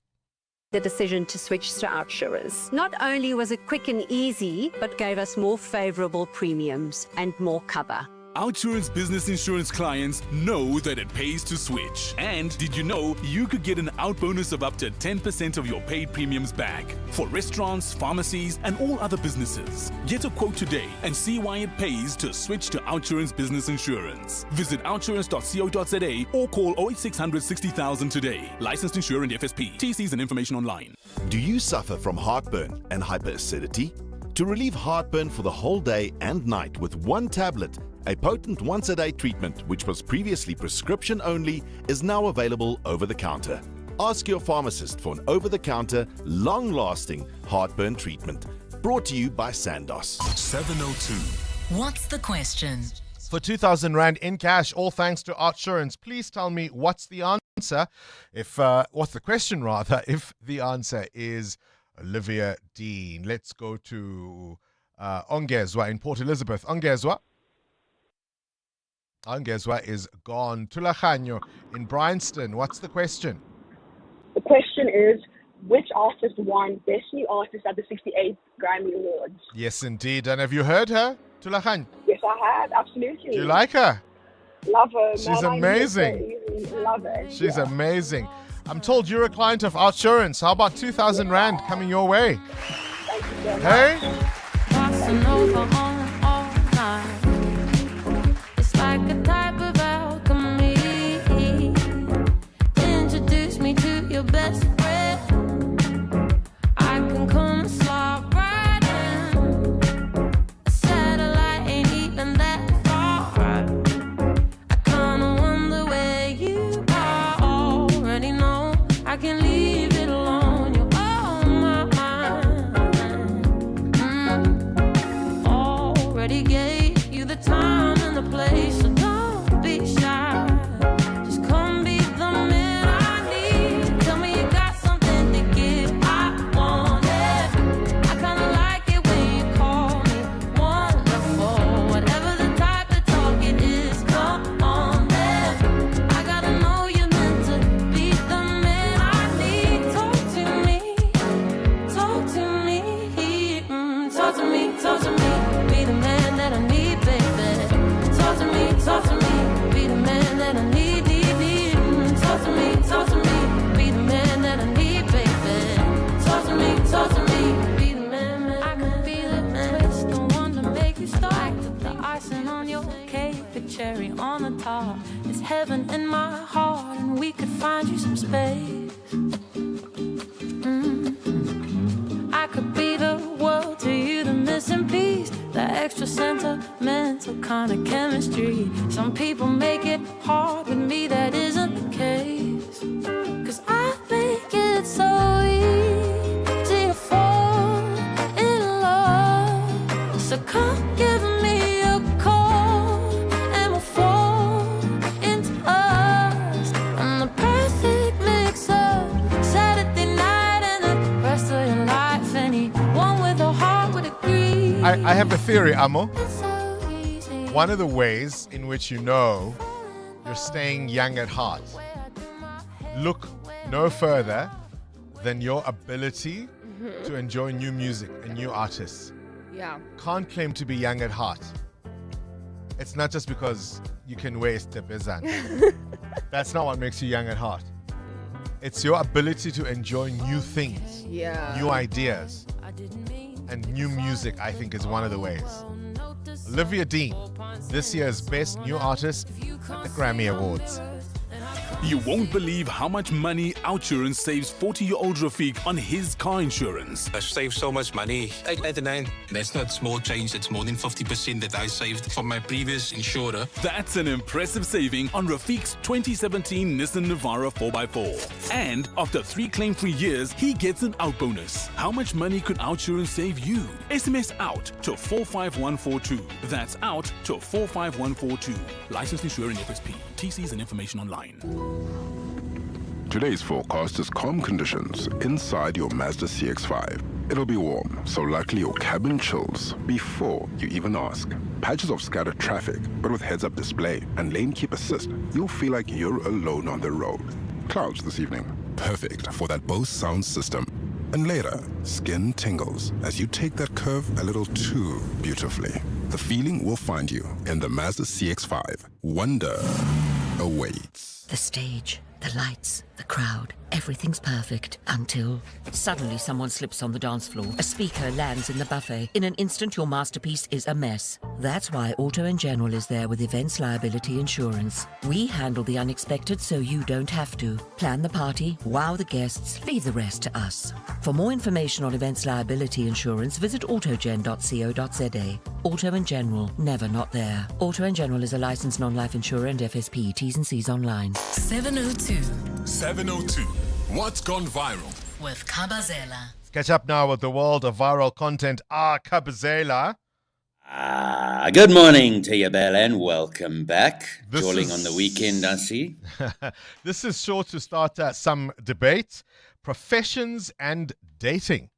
The decision to switch to OUTsurance. Not only was it quick and easy, but gave us more favorable premiums and more cover. OUTsurance business insurance clients know that it pays to switch. And did you know you could get an out bonus of up to 10% of your paid premiums back for restaurants, pharmacies, and all other businesses? Get a quote today and see why it pays to switch to OUTsurance business insurance. Visit outsurance.co.za or call 08600 60000 today. Licensed insurer and FSP. TCs and information online. Do you suffer from heartburn and hyperacidity? To relieve heartburn for the whole day and night with one tablet, a potent once-a-day treatment, which was previously prescription only, is now available over the counter. Ask your pharmacist for an over-the-counter, long-lasting heartburn treatment. Brought to you by Sandoz. 702. What's the question? For 2,000 Rand in cash, all thanks to OUTsurance. Please tell me what's the answer. What's the question, rather, if the answer is Olivia Dean. Let's go to Ongezwa in Port Elizabeth. Ongezwa is gone. Tulahanyo in Bryanston. What's the question? The question is, which artist won Best New Artist at the 68th Grammy Awards? Yes, indeed. And have you heard her, Tulahan? Yes, I have. Absolutely. Do you like her? Love her. She's amazing. Love her. She's amazing. I'm told you're a client of OUTsurance. How about 2,000 Rand coming your way? Thank you so much. Hey? Crossing over on all night. It's like a type of alchemy. Introduce me to your best talk to me, be the man that I need, baby. Talk to me, be the man that I need. Talk to me, be the man that I need, baby. Talk to me, be the man. I could be the twist, the one to make you stop. The icing on your cake, the cherry on the top. It's heaven in my heart, and we could find you some space. I could be the world to you, the missing piece, the extra sentimental kind of chemistry. Some people make it hard, with me that isn't the case. 'Cause I make it so easy to fall in love. So come give me a call, and we'll fall into us. I'm the perfect mix of Saturday night and the rest of your life. Anyone with a heart would agree. I have a theory, Amo. One of the ways in which you know you're staying young at heart, look no further than your ability to enjoy new music and new artists. Yeah. Can't claim to be young at heart. It's not just because you can wear stepezan. That's not what makes you young at heart. It's your ability to enjoy new things, new ideas, and new music, I think, is one of the ways. Olivia Dean, this year's Best New Artist at the Grammy Awards. You won't believe how much money Outsurance saves 40-year-old Rafiq on his car insurance. I saved so much money. 899. That's not small change. It's more than 50% that I saved from my previous insurer. That's an impressive saving on Rafiq's 2017 Nissan Navara 4x4. And after 3 claim-free years, he gets an out bonus. How much money could Outsurance save you? SMS out to 45142. That's out to 45142. Licensed insurer FSP. TCs and information online. Today's forecast is calm conditions inside your Mazda CX-5. It'll be warm, so likely your cabin chills before you even ask. Patches of scattered traffic, but with heads-up display and lane keep assist, you'll feel like you're alone on the road. Clouds this evening. Perfect for that Bose sound system. And later, skin tingles as you take that curve a little too beautifully. The feeling will find you in the Mazda CX-5. Wonder awaits. The stage, the lights, the crowd, everything's perfect until suddenly someone slips on the dance floor. A speaker lands in the buffet. In an instant, your masterpiece is a mess. That's why Auto & General is there with Events Liability Insurance. We handle the unexpected so you don't have to. Plan the party, wow the guests, leave the rest to us. For more information on Events Liability Insurance, visit autogen.co.za. Auto & General, never not there. Auto & General is a licensed non-life insurer and FSP. T's and C's online. 702 702. What's gone viral? with Kabazela. Let's catch up now with the world of viral content. Kabazela. Good morning to you, Bell, and welcome back. This Calling is- on the weekend, I see. This is sure to start some debate. Professions and dating.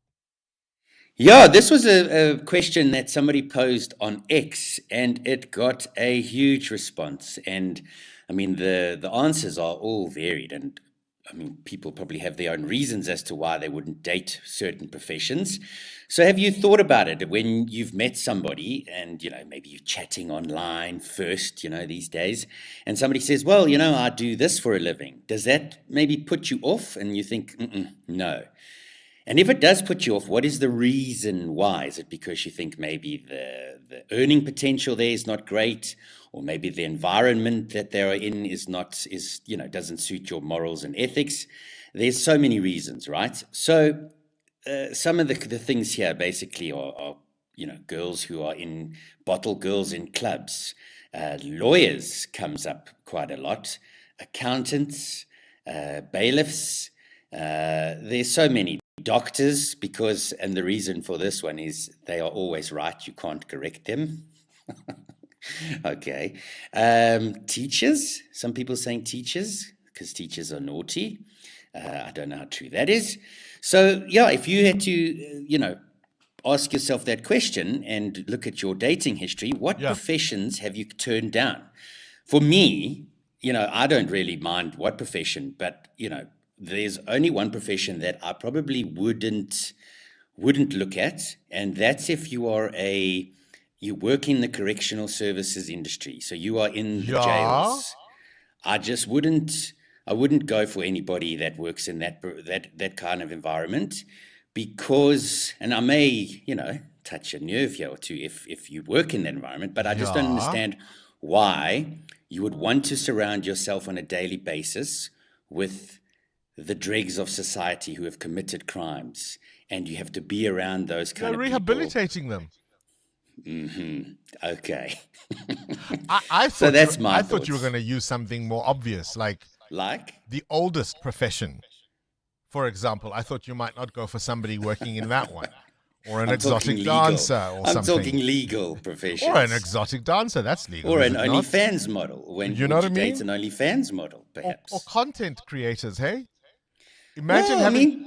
Yeah, this was a question that somebody posed on X, and it got a huge response. And I mean, the answers are all varied, and I mean, people probably have their own reasons as to why they wouldn't date certain professions. So have you thought about it when you've met somebody and, you know, maybe you're chatting online first, you know, these days, and somebody says, well, you know, I do this for a living. Does that maybe put you off? And you think, no. And if it does put you off, what is the reason why? Is it because you think maybe the earning potential there is not great, or maybe the environment that they're in doesn't suit your morals and ethics? There's so many reasons, right? So some of the things here basically are girls who are in bottle girls in clubs. Lawyers comes up quite a lot. Accountants, bailiffs. There's so many. Doctors, and the reason for this one is they are always right. You can't correct them. Okay. Teachers. Some people saying teachers because teachers are naughty. I don't know how true that is. So, yeah, if you had to, ask yourself that question and look at your dating history, what professions have you turned down? For me, I don't really mind what profession, but, there's only one profession that I probably wouldn't wouldn't look at, and that's if you work in the correctional services industry, so you are in the jails. I wouldn't go for anybody that works in that kind of environment, because, and I may, touch a nerve here or two if you work in that environment, but I just don't understand why you would want to surround yourself on a daily basis with the dregs of society who have committed crimes, and you have to be around those kind of rehabilitating them. Okay. I thought so that's I thought you were going to use something more obvious, like the oldest profession. For example, I thought you might not go for somebody working in that one. Or an exotic dancer or something. I'm talking legal professions. Or an exotic dancer, that's legal. Or an OnlyFans model. When you know what I mean? Date an OnlyFans model, perhaps. Or content creators, hey? Imagine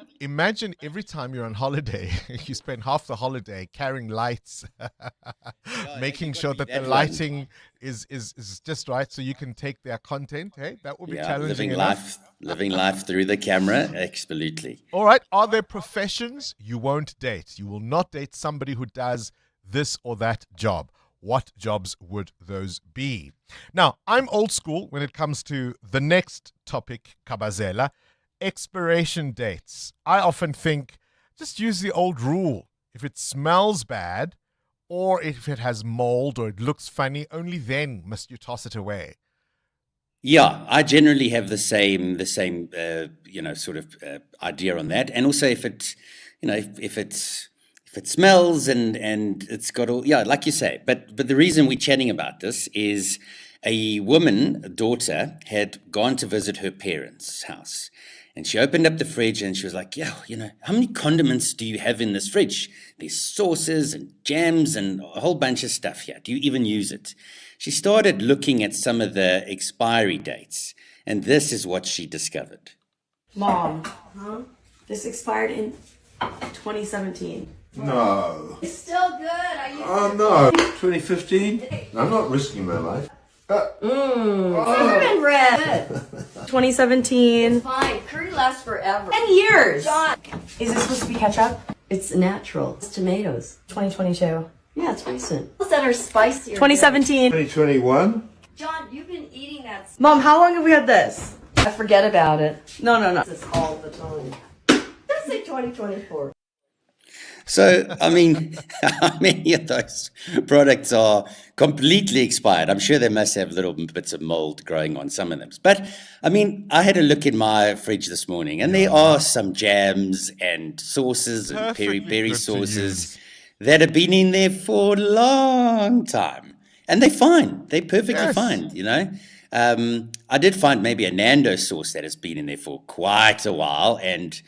every time you're on holiday, you spend half the holiday carrying lights, making sure that the lighting is just right so you can take their content. Hey, that would be challenging enough. Living life through the camera, absolutely. All right. Are there professions you won't date? You will not date somebody who does this or that job. What jobs would those be? Now, I'm old school when it comes to the next topic, Kabazela. Expiration dates. I often think just use the old rule. If it smells bad or if it has mold or it looks funny, only then must you toss it away. Yeah, I generally have the same sort of idea on that. And also if it smells and it's got all, like you say. But the reason we're chatting about this is a daughter, had gone to visit her parents' house. And she opened up the fridge and she was like, how many condiments do you have in this fridge? There's sauces and jams and a whole bunch of stuff here. Do you even use it? She started looking at some of the expiry dates, and this is what she discovered. Mom, this expired in 2017. No. It's still good. Oh, no. 2015? I'm not risking my life. Cinnamon red. 2017. Fine. Curry lasts forever. 10 years. John. Is it supposed to be ketchup? It's natural. It's tomatoes. 2022. Yeah, it's recent. That are spicier. 2017. 2021. John, you've been eating that. Mom, how long have we had this? I forget about it. No. This all the time. Let's say 2024. So, I mean, how many of those products are completely expired? I'm sure they must have little bits of mold growing on some of them. But, I mean, I had a look in my fridge this morning, and there are some jams and sauces and peri-peri sauces that have been in there for a long time. And they're fine. They're perfectly fine, I did find maybe a Nando sauce that has been in there for quite a while, and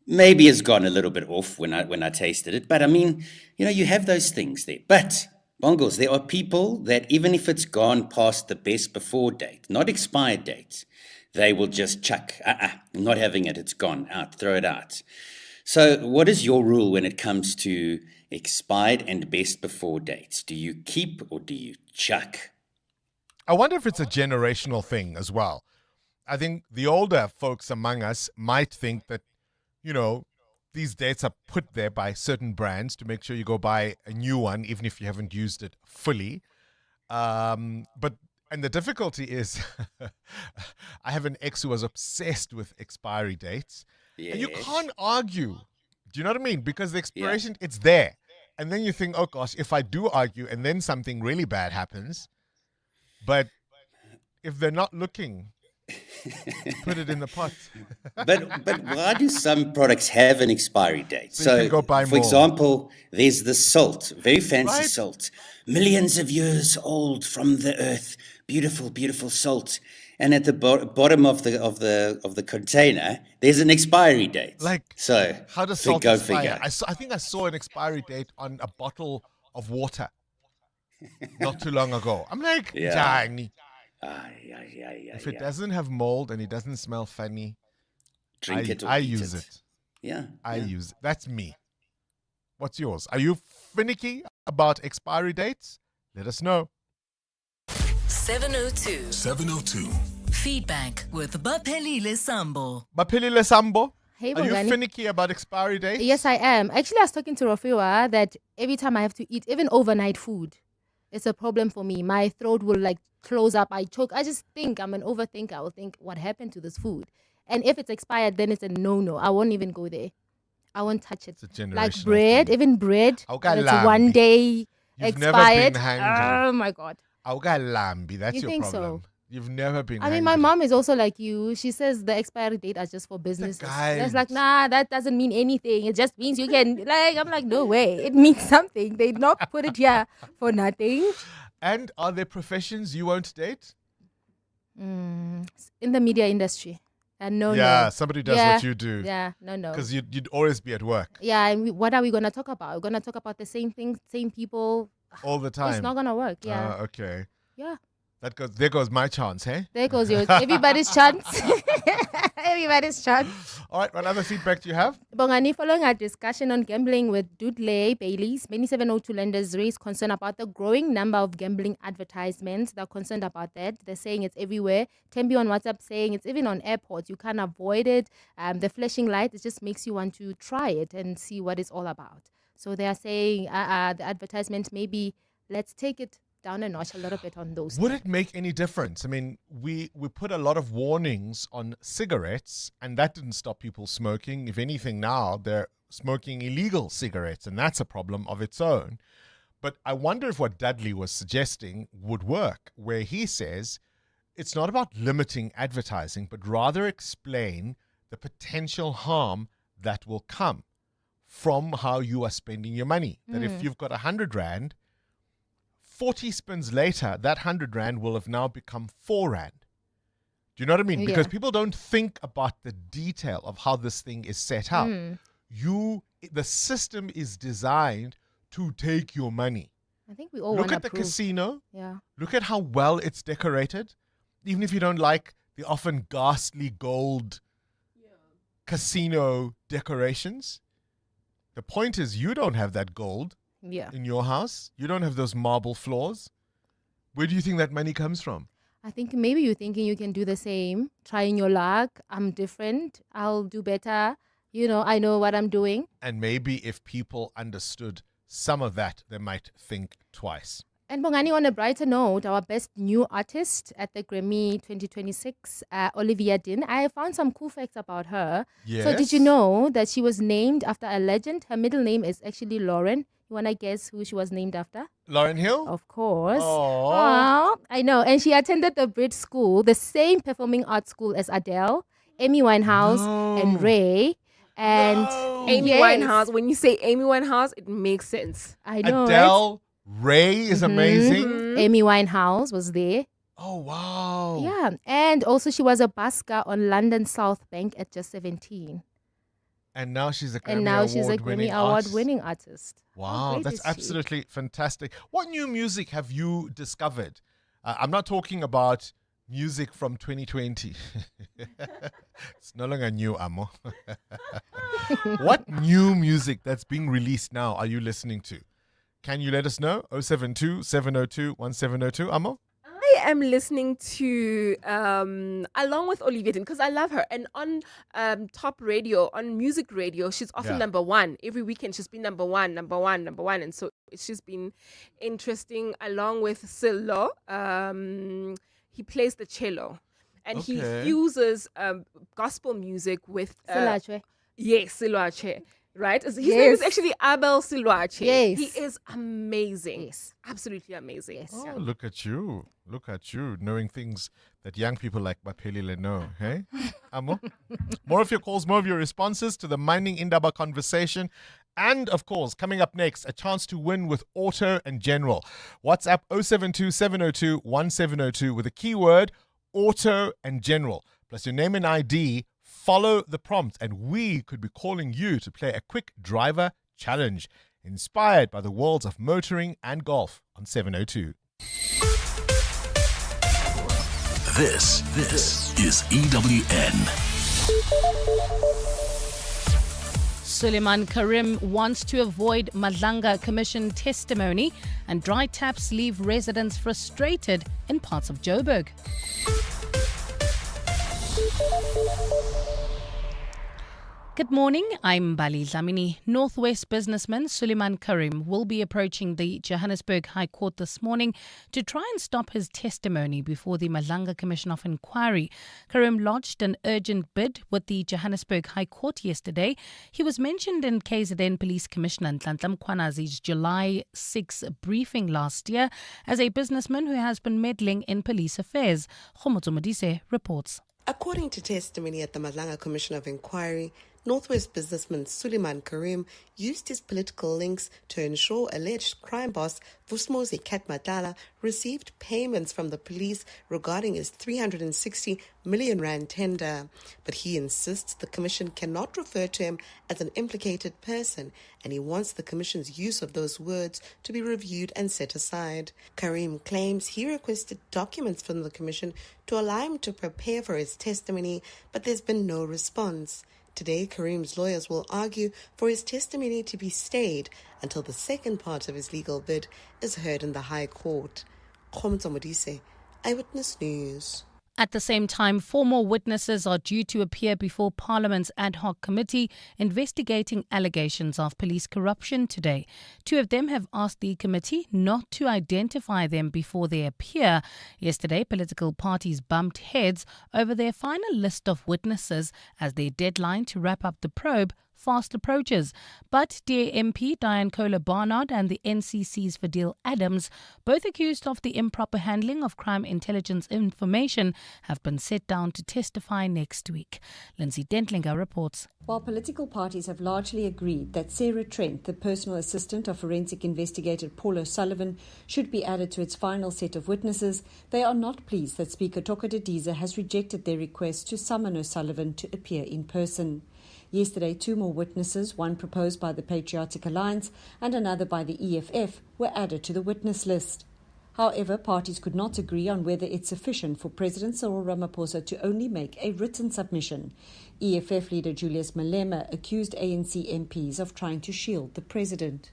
maybe has gone a little bit off when I tasted it. But I mean, you have those things there. But, Bongos, there are people that even if it's gone past the best before date, not expired date, they will just chuck, I'm not having it, it's gone, out, throw it out. So what is your rule when it comes to expired and best before dates? Do you keep or do you chuck? I wonder if it's a generational thing as well. I think the older folks among us might think that, these dates are put there by certain brands to make sure you go buy a new one, even if you haven't used it fully. And the difficulty is, I have an ex who was obsessed with expiry dates. Yes. And you can't argue. Do you know what I mean? Because the expiration, it's there. And then you think, oh gosh, if I do argue and then something really bad happens, but if they're not looking, put it in the pot. but why do some products have an expiry date? So you can go buy for more. Example, there's the salt, very fancy salt, millions of years old from the earth, beautiful, beautiful salt. And at the bottom of the container, there's an expiry date. So how does salt go expire? figure? I think I saw an expiry date on a bottle of water not too long ago. I'm like, Johnny. If it doesn't have mold and it doesn't smell funny, drink it or I eat use it. it. Yeah. I use it. That's me. What's yours? Are you finicky about expiry dates? Let us know. 702. Feedback with Baphelile Sambo. Baphelile Sambo, Hey, Are you Bongani. finicky about expiry dates? Yes, I am. Actually, I was talking to Rafiwa that every time I have to eat, even overnight food, it's a problem for me. My throat will like close up. I choke. I just think I'm an overthinker. I will think, what happened to this food? And if it's expired, then it's a no-no. I won't even go there. I won't touch it. It's a Like generational bread, even bread. Awuka It's lambi. 1 day You've expired. never been hangry. Oh my God. Awuka lambi, that's You your think problem. so? You've never been I mean, hangry. my mom is also like you. She says the expiry date are just for business. That's like, nah, that doesn't mean anything. It just means you can, like, I'm like, no way. It means something. They not put it here for nothing. And are there professions you won't date? In the media industry. No. Somebody does what you do. Yeah, no. Because you'd always be at work. Yeah, and what are we going to talk about? We're going to talk about the same thing, same people. All the time. It's not going to work, yeah. Okay. Yeah. There goes my chance, hey? There goes yours. Everybody's chance. Everybody's chance. All right, what other feedback do you have? Bongani, following our discussion on gambling with Dudley Baileys, many 702 lenders raised concern about the growing number of gambling advertisements. They're concerned about that. They're saying it's everywhere. Tembi on WhatsApp saying it's even on airports. You can't avoid it. The flashing light, it just makes you want to try it and see what it's all about. So they are saying the advertisement, maybe let's take it down a notch a little bit on those. Would it make any difference? I mean, we put a lot of warnings on cigarettes, and that didn't stop people smoking. If anything, now they're smoking illegal cigarettes, and that's a problem of its own. But I wonder if what Dudley was suggesting would work, where he says it's not about limiting advertising, but rather explain the potential harm that will come from how you are spending your money. That if you've got 100 Rand, 40 spins later, that 100 Rand will have now become 4 Rand. Do you know what I mean? Yeah. Because people don't think about the detail of how this thing is set up. The system is designed to take your money. I think we all Look want at to the casino. Yeah. Look at how well it's decorated. Even if you don't like the often ghastly gold casino decorations, the point is you don't have that gold. Yeah. In your house, you don't have those marble floors. Where do you think that money comes from? I think maybe you're thinking you can do the same, trying your luck. I'm different. I'll do better. I know what I'm doing. And maybe if people understood some of that, they might think twice. And Bongani, on a brighter note, our best new artist at the Grammy 2026, Olivia Dean. I found some cool facts about her. Yes. So did you know that she was named after a legend? Her middle name is actually Lauren. You want to guess who she was named after? Lauren Hill? Of course. Aww. I know. And she attended the Brit School, the same performing arts school as Adele, Amy Winehouse, and Ray. And Amy Winehouse. When you say Amy Winehouse, it makes sense. I know. Adele, Ray is amazing. Amy Winehouse was there. Oh, wow. Yeah. And also she was a busker on London South Bank at just 17. And now she's a Grammy And now she's a award-winning Grammy Award-winning artist. Wow, great that's is she? absolutely fantastic. What new music have you discovered? I'm not talking about music from 2020. It's no longer new, Amo. What new music that's being released now are you listening to? Can you let us know? 072-702-1702. Amo? I am listening to, along with Olivia Dean, because I love her. And on top radio, on music radio, she's often number one. Every weekend, she's been number one. And so it's just been interesting, along with Silo. He plays the cello. And he fuses gospel music with... Silachwe. Yes, Silachwe. Right? His name is actually Abel Silwache. Yes. He is amazing. Yes. Absolutely amazing. Yes. Oh, look at you. Look at you, knowing things that young people like Baphelile know. Hey? Amo? More of your calls, more of your responses to the Mining Indaba conversation. And, of course, coming up next, a chance to win with Auto and General. WhatsApp 072-702-1702 with the keyword Auto and General. Plus your name and ID. Follow the prompt, and we could be calling you to play a quick driver challenge inspired by the worlds of motoring and golf on 702. This is EWN. Suleiman Karim wants to avoid Madlanga Commission testimony, and dry taps leave residents frustrated in parts of Joberg. Good morning, I'm Bali Dlamini. Northwest businessman Suleiman Karim will be approaching the Johannesburg High Court this morning to try and stop his testimony before the Malanga Commission of Inquiry. Karim lodged an urgent bid with the Johannesburg High Court yesterday. He was mentioned in KZN Police Commissioner Nhlanhla Mkhwanazi's July 6 briefing last year as a businessman who has been meddling in police affairs. Khomotso Modise reports. According to testimony at the Malanga Commission of Inquiry, Northwest businessman Suleiman Karim used his political links to ensure alleged crime boss Vusmozi Katmadala received payments from the police regarding his 360 million rand tender. But he insists the commission cannot refer to him as an implicated person, and he wants the commission's use of those words to be reviewed and set aside. Karim claims he requested documents from the commission to allow him to prepare for his testimony, but there's been no response. Today, Karim's lawyers will argue for his testimony to be stayed until the second part of his legal bid is heard in the High Court. Khomotso Modise, Eyewitness News. At the same time, 4 more witnesses are due to appear before Parliament's ad hoc committee investigating allegations of police corruption today. 2 of them have asked the committee not to identify them before they appear. Yesterday, political parties bumped heads over their final list of witnesses as their deadline to wrap up the probe fast approaches. But DA MP Diane Kohler-Barnard and the NCC's Fadil Adams, both accused of the improper handling of crime intelligence information, have been set down to testify next week. Lindsay Dentlinger reports. While political parties have largely agreed that Sarah Trent, the personal assistant of forensic investigator Paul O'Sullivan, should be added to its final set of witnesses, they are not pleased that Speaker Toko Didiza has rejected their request to summon O'Sullivan to appear in person. Yesterday, 2 more witnesses, one proposed by the Patriotic Alliance and another by the EFF, were added to the witness list. However, parties could not agree on whether it's sufficient for President Cyril Ramaphosa to only make a written submission. EFF leader Julius Malema accused ANC MPs of trying to shield the president.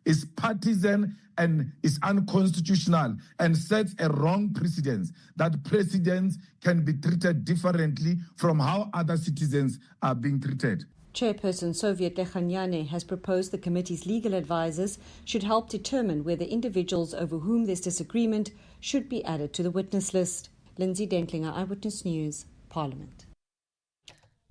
Is partisan and is unconstitutional and sets a wrong precedence that presidents can be treated differently from how other citizens are being treated. Chairperson Soviet Lekhanyane has proposed the committee's legal advisors should help determine whether individuals over whom there's disagreement should be added to the witness list. Lindsay Dentlinger, Eyewitness News, Parliament.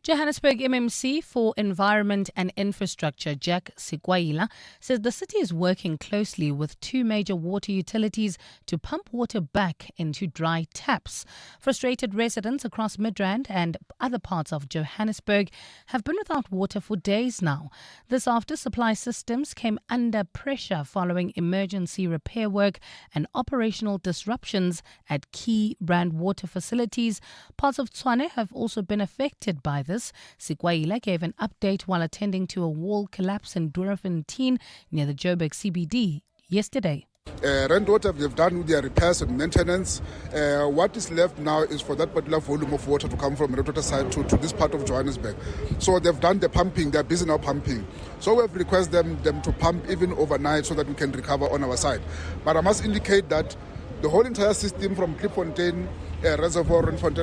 Johannesburg MMC for Environment and Infrastructure, Jack Sikwaila, says the city is working closely with 2 major water utilities to pump water back into dry taps. Frustrated residents across Midrand and other parts of Johannesburg have been without water for days now. This after supply systems came under pressure following emergency repair work and operational disruptions at key Rand water facilities. Parts of Tshwane have also been affected by this. Sikwaila gave an update while attending to a wall collapse in Doornfontein near the Joberg CBD yesterday. Rand water they've done their repairs and maintenance. What is left now is for that particular volume of water to come from Rand water side to this part of Johannesburg. So they've done the pumping, they're busy now pumping. So we've requested them to pump even overnight so that we can recover on our side. But I must indicate that the whole entire system from Klipfontein Reservoir and Rand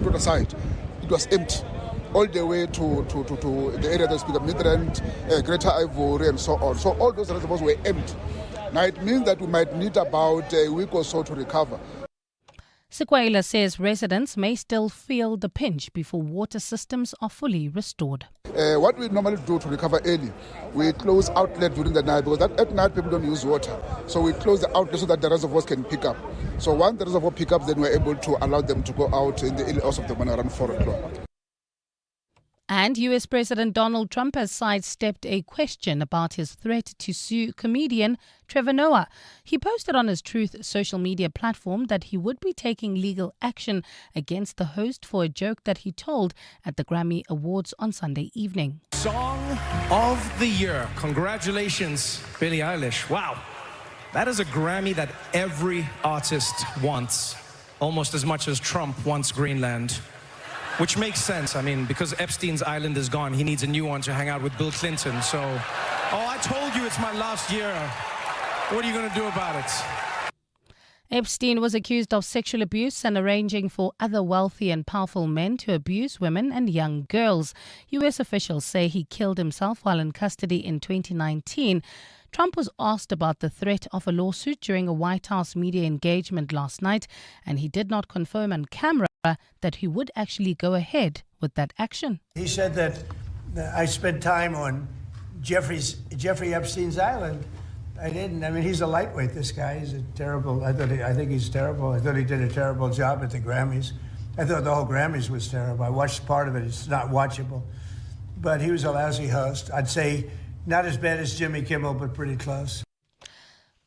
water side, it was empty all the way to the area that's with the Midrand, Greater Ivory and so on. So all those reservoirs were empty. Now it means that we might need about a week or so to recover. Sikwaila says residents may still feel the pinch before water systems are fully restored. What we normally do to recover early, we close outlet during the night because at night people don't use water. So we close the outlet so that the reservoirs can pick up. So once the reservoir pick up, then we're able to allow them to go out in the early hours of the morning around 4 o'clock. And US President Donald Trump has sidestepped a question about his threat to sue comedian Trevor Noah. He posted on his Truth social media platform that he would be taking legal action against the host for a joke that he told at the Grammy Awards on Sunday evening. Song of the Year. Congratulations, Billie Eilish. Wow. That is a Grammy that every artist wants, almost as much as Trump wants Greenland. Which makes sense. I mean, because Epstein's island is gone, he needs a new one to hang out with Bill Clinton. So, I told you it's my last year. What are you going to do about it? Epstein was accused of sexual abuse and arranging for other wealthy and powerful men to abuse women and young girls. U.S. officials say he killed himself while in custody in 2019. Trump was asked about the threat of a lawsuit during a White House media engagement last night, and he did not confirm on camera that he would actually go ahead with that action. He said that I spent time on Jeffrey Epstein's island. I didn't. I mean, he's a lightweight, this guy. He's a terrible, I think he's terrible. I thought he did a terrible job at the Grammys. I thought the whole Grammys was terrible. I watched part of it. It's not watchable. But he was a lousy host. I'd say not as bad as Jimmy Kimmel, but pretty close.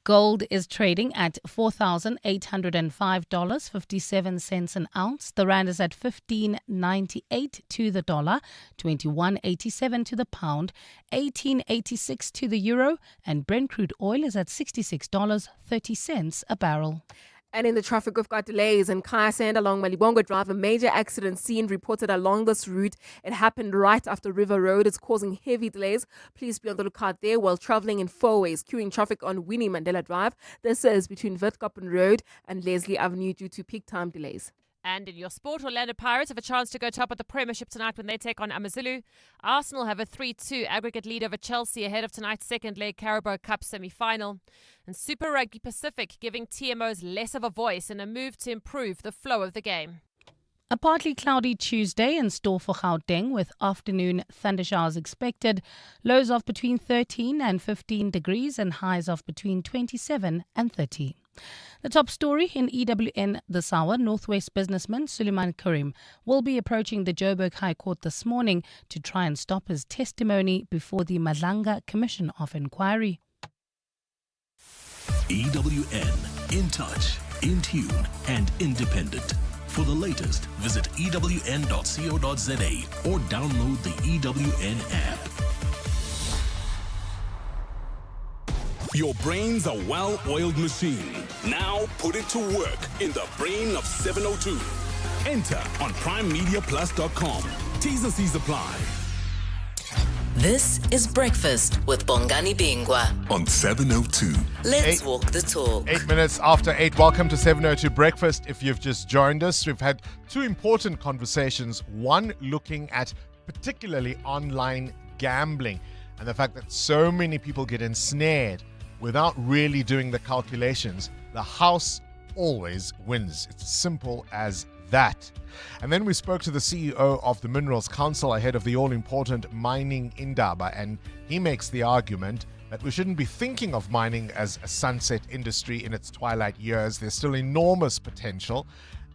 Gold is trading at $4,805.57 an ounce. The rand is at 15.98 to the dollar, 21.87 to the pound, 18.86 to the euro, and Brent crude oil is at $66.30 a barrel. And in the traffic, we've got delays in Kaya Sand along Malibongo Drive. A major accident scene reported along this route. It happened right after River Road. It's causing heavy delays. Please be on the lookout there while traveling in four ways, queuing traffic on Winnie Mandela Drive. This is between Witkoppen Road and Leslie Avenue due to peak time delays. And in your sport, Orlando Pirates have a chance to go top of the Premiership tonight when they take on Amazulu. Arsenal have a 3-2 aggregate lead over Chelsea ahead of tonight's second leg Carabao Cup semi-final. And Super Rugby Pacific giving TMOs less of a voice in a move to improve the flow of the game. A partly cloudy Tuesday in store for Gauteng with afternoon thundershowers expected. Lows of between 13 and 15 degrees and highs of between 27 and 30. The top story in EWN this hour, Northwest businessman Suleiman Karim will be approaching the Joberg High Court this morning to try and stop his testimony before the Madlanga Commission of Inquiry. EWN, in touch, in tune and independent. For the latest, visit ewn.co.za or download the EWN app. Your brain's a well-oiled machine. Now put it to work in the brain of 702. Enter on primemediaplus.com. T's and C's apply. This is Breakfast with Bongani Bingwa On 702. Let's walk the talk. 8 minutes after 8. Welcome to 702 Breakfast. If you've just joined us, we've had two important conversations. One looking at particularly online gambling and the fact that so many people get ensnared without really doing the calculations. The house always wins. It's as simple as that. And then we spoke to the CEO of the Minerals Council ahead of the all-important mining indaba, and he makes the argument that we shouldn't be thinking of mining as a sunset industry in its twilight years. There's still enormous potential,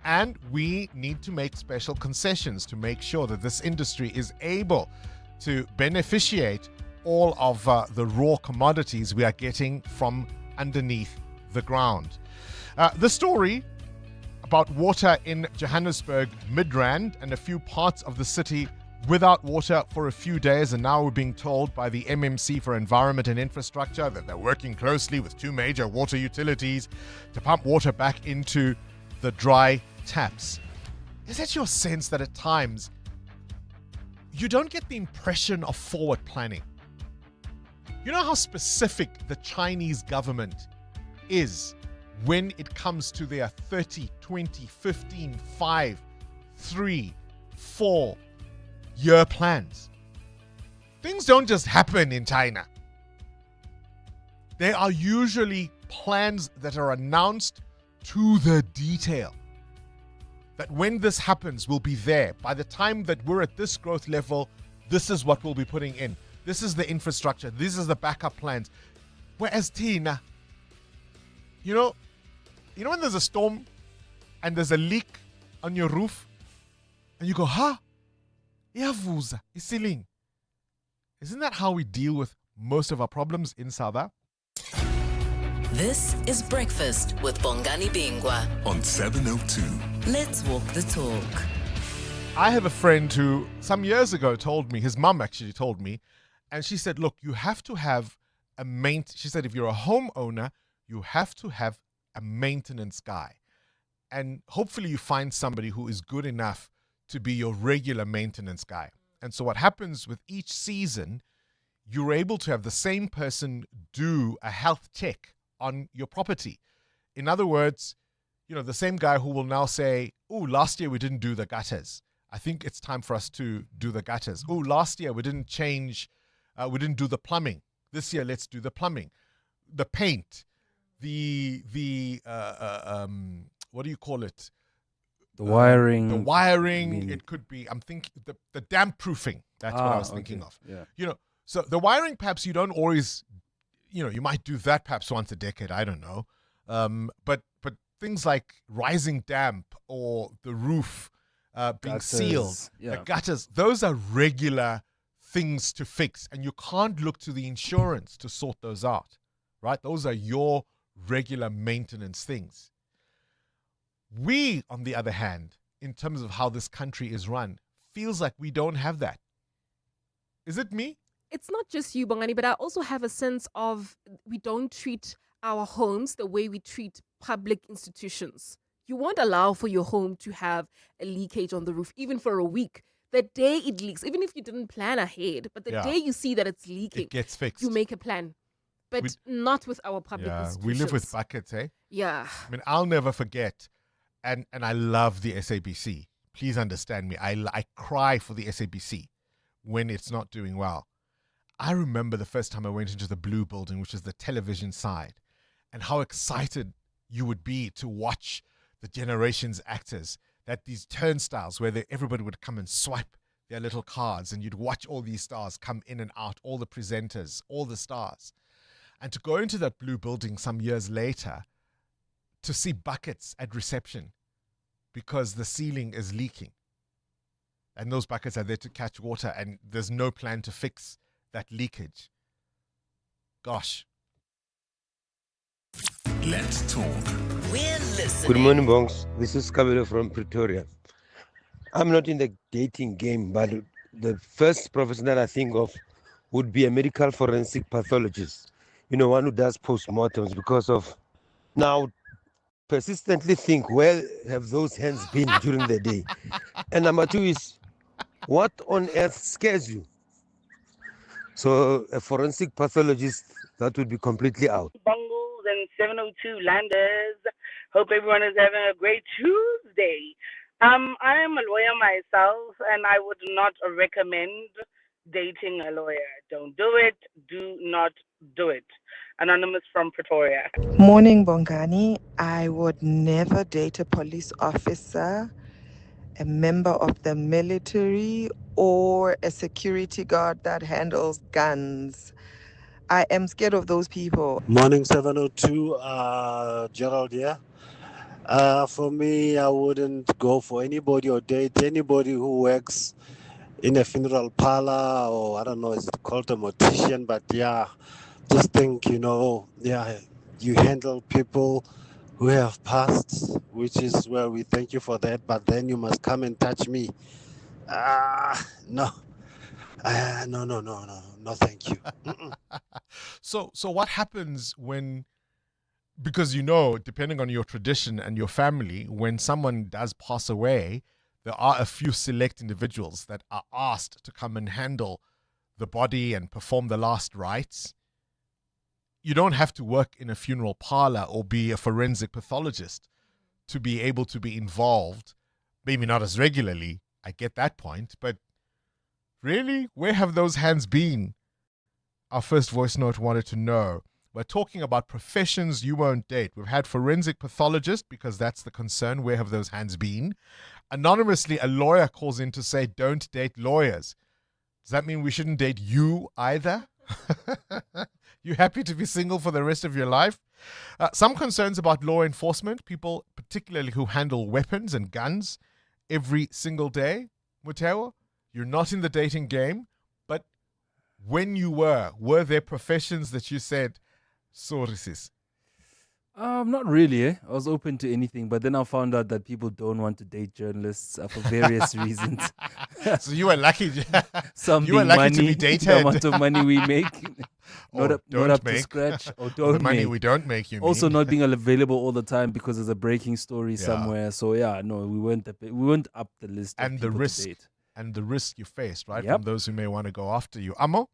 and we need to make special concessions to make sure that this industry is able to beneficiate all of the raw commodities we are getting from underneath the ground. The story about water in Johannesburg, Midrand, and a few parts of the city without water for a few days, and now we're being told by the MMC for Environment and Infrastructure that they're working closely with two major water utilities to pump water back into the dry taps. Is it your sense that at times you don't get the impression of forward planning? You know how specific the Chinese government is when it comes to their 30, 20, 15, 5, 3, 4 year plans. Things don't just happen in China. They are usually plans that are announced to the detail. That when this happens, we'll be there. By the time that we're at this growth level, this is what we'll be putting in. This is the infrastructure. This is the backup plans. Whereas Tina, you know when there's a storm and there's a leak on your roof and you go, iyavuza, isiling. Isn't that how we deal with most of our problems in South Africa? This is Breakfast with Bongani Bingwa On 702. Let's walk the talk. I have a friend who some years ago told me, his mum actually told me, and she said, look, you have to have she said, if you're a homeowner, you have to have a maintenance guy. And hopefully you find somebody who is good enough to be your regular maintenance guy. And so what happens with each season, you're able to have the same person do a health check on your property. In other words, the same guy who will now say, oh, last year we didn't do the gutters. I think it's time for us to do the gutters. Oh, last year we didn't do the plumbing. This year, let's do the plumbing. The paint, what do you call it? The wiring. The wiring. It could be, I'm thinking, the damp proofing. That's what I was thinking of. Yeah. So the wiring, perhaps you don't always, you might do that perhaps once a decade. I don't know. But things like rising damp or the roof being Gutters, sealed, yeah. the gutters, those are regular things to fix. And you can't look to the insurance to sort those out, right? Those are your regular maintenance things. We, on the other hand, in terms of how this country is run, feels like we don't have that. Is it me? It's not just you, Bongani, but I also have a sense of we don't treat our homes the way we treat public institutions. You won't allow for your home to have a leakage on the roof, even for a week. The day it leaks, even if you didn't plan ahead, but the day you see that it's leaking, it gets fixed. You make a plan. But not with our public institutions. We live with buckets, eh? Yeah. I mean, I'll never forget, and I love the SABC. Please understand me. I cry for the SABC when it's not doing well. I remember the first time I went into the Blue Building, which is the television side, and how excited you would be to watch the Generations actors, that these turnstiles where everybody would come and swipe their little cards, and you'd watch all these stars come in and out, all the presenters, all the stars. And to go into that Blue Building some years later to see buckets at reception because the ceiling is leaking. And those buckets are there to catch water, and there's no plan to fix that leakage. Gosh. Let's talk. We're listening. Good morning, Bongs. This is Kabelo from Pretoria. I'm not in the dating game, but the first profession that I think of would be a medical forensic pathologist. One who does postmortems, because of now persistently think, where have those hands been during the day? And number two is, what on earth scares you? So a forensic pathologist, that would be completely out. Bungles and 702 landers. Hope everyone is having a great Tuesday. I am a lawyer myself, and I would not recommend dating a lawyer. Don't do it. Do not do it. Anonymous from Pretoria. Morning, Bongani. I would never date a police officer, a member of the military, or a security guard that handles guns. I am scared of those people. Morning 702, Gerald here. For me, I wouldn't go for anybody or date anybody who works in a funeral parlor, or I don't know, is it called a mortician? But yeah, just think, you handle people who have passed, which is where we thank you for that, but then you must come and touch me. No. No, thank you. So what happens when, because depending on your tradition and your family, when someone does pass away, there are a few select individuals that are asked to come and handle the body and perform the last rites. You don't have to work in a funeral parlor or be a forensic pathologist to be able to be involved. Maybe not as regularly, I get that point, but really, where have those hands been? Our first voice note wanted to know. We're talking about professions you won't date. We've had forensic pathologist, because that's the concern. Where have those hands been? Anonymously, a lawyer calls in to say, don't date lawyers. Does that mean we shouldn't date you either? You happy to be single for the rest of your life? Some concerns about law enforcement, people particularly who handle weapons and guns every single day. Muteo, you're not in the dating game, but when you were there professions that you said, sorry sis? Not really. I was open to anything, but then I found out that people don't want to date journalists for various reasons. So you were lucky. Some you were being lucky money, to be dated. the amount of money we make, not up make. to scratch, or Or don't the money make. we don't make, you Also, mean. not being available all the time because there's a breaking story Yeah. somewhere. So yeah, no, we weren't up the list. Of And the people to risk, date. and the risk you faced, right? Yep. From those who may want to go after you. Amo,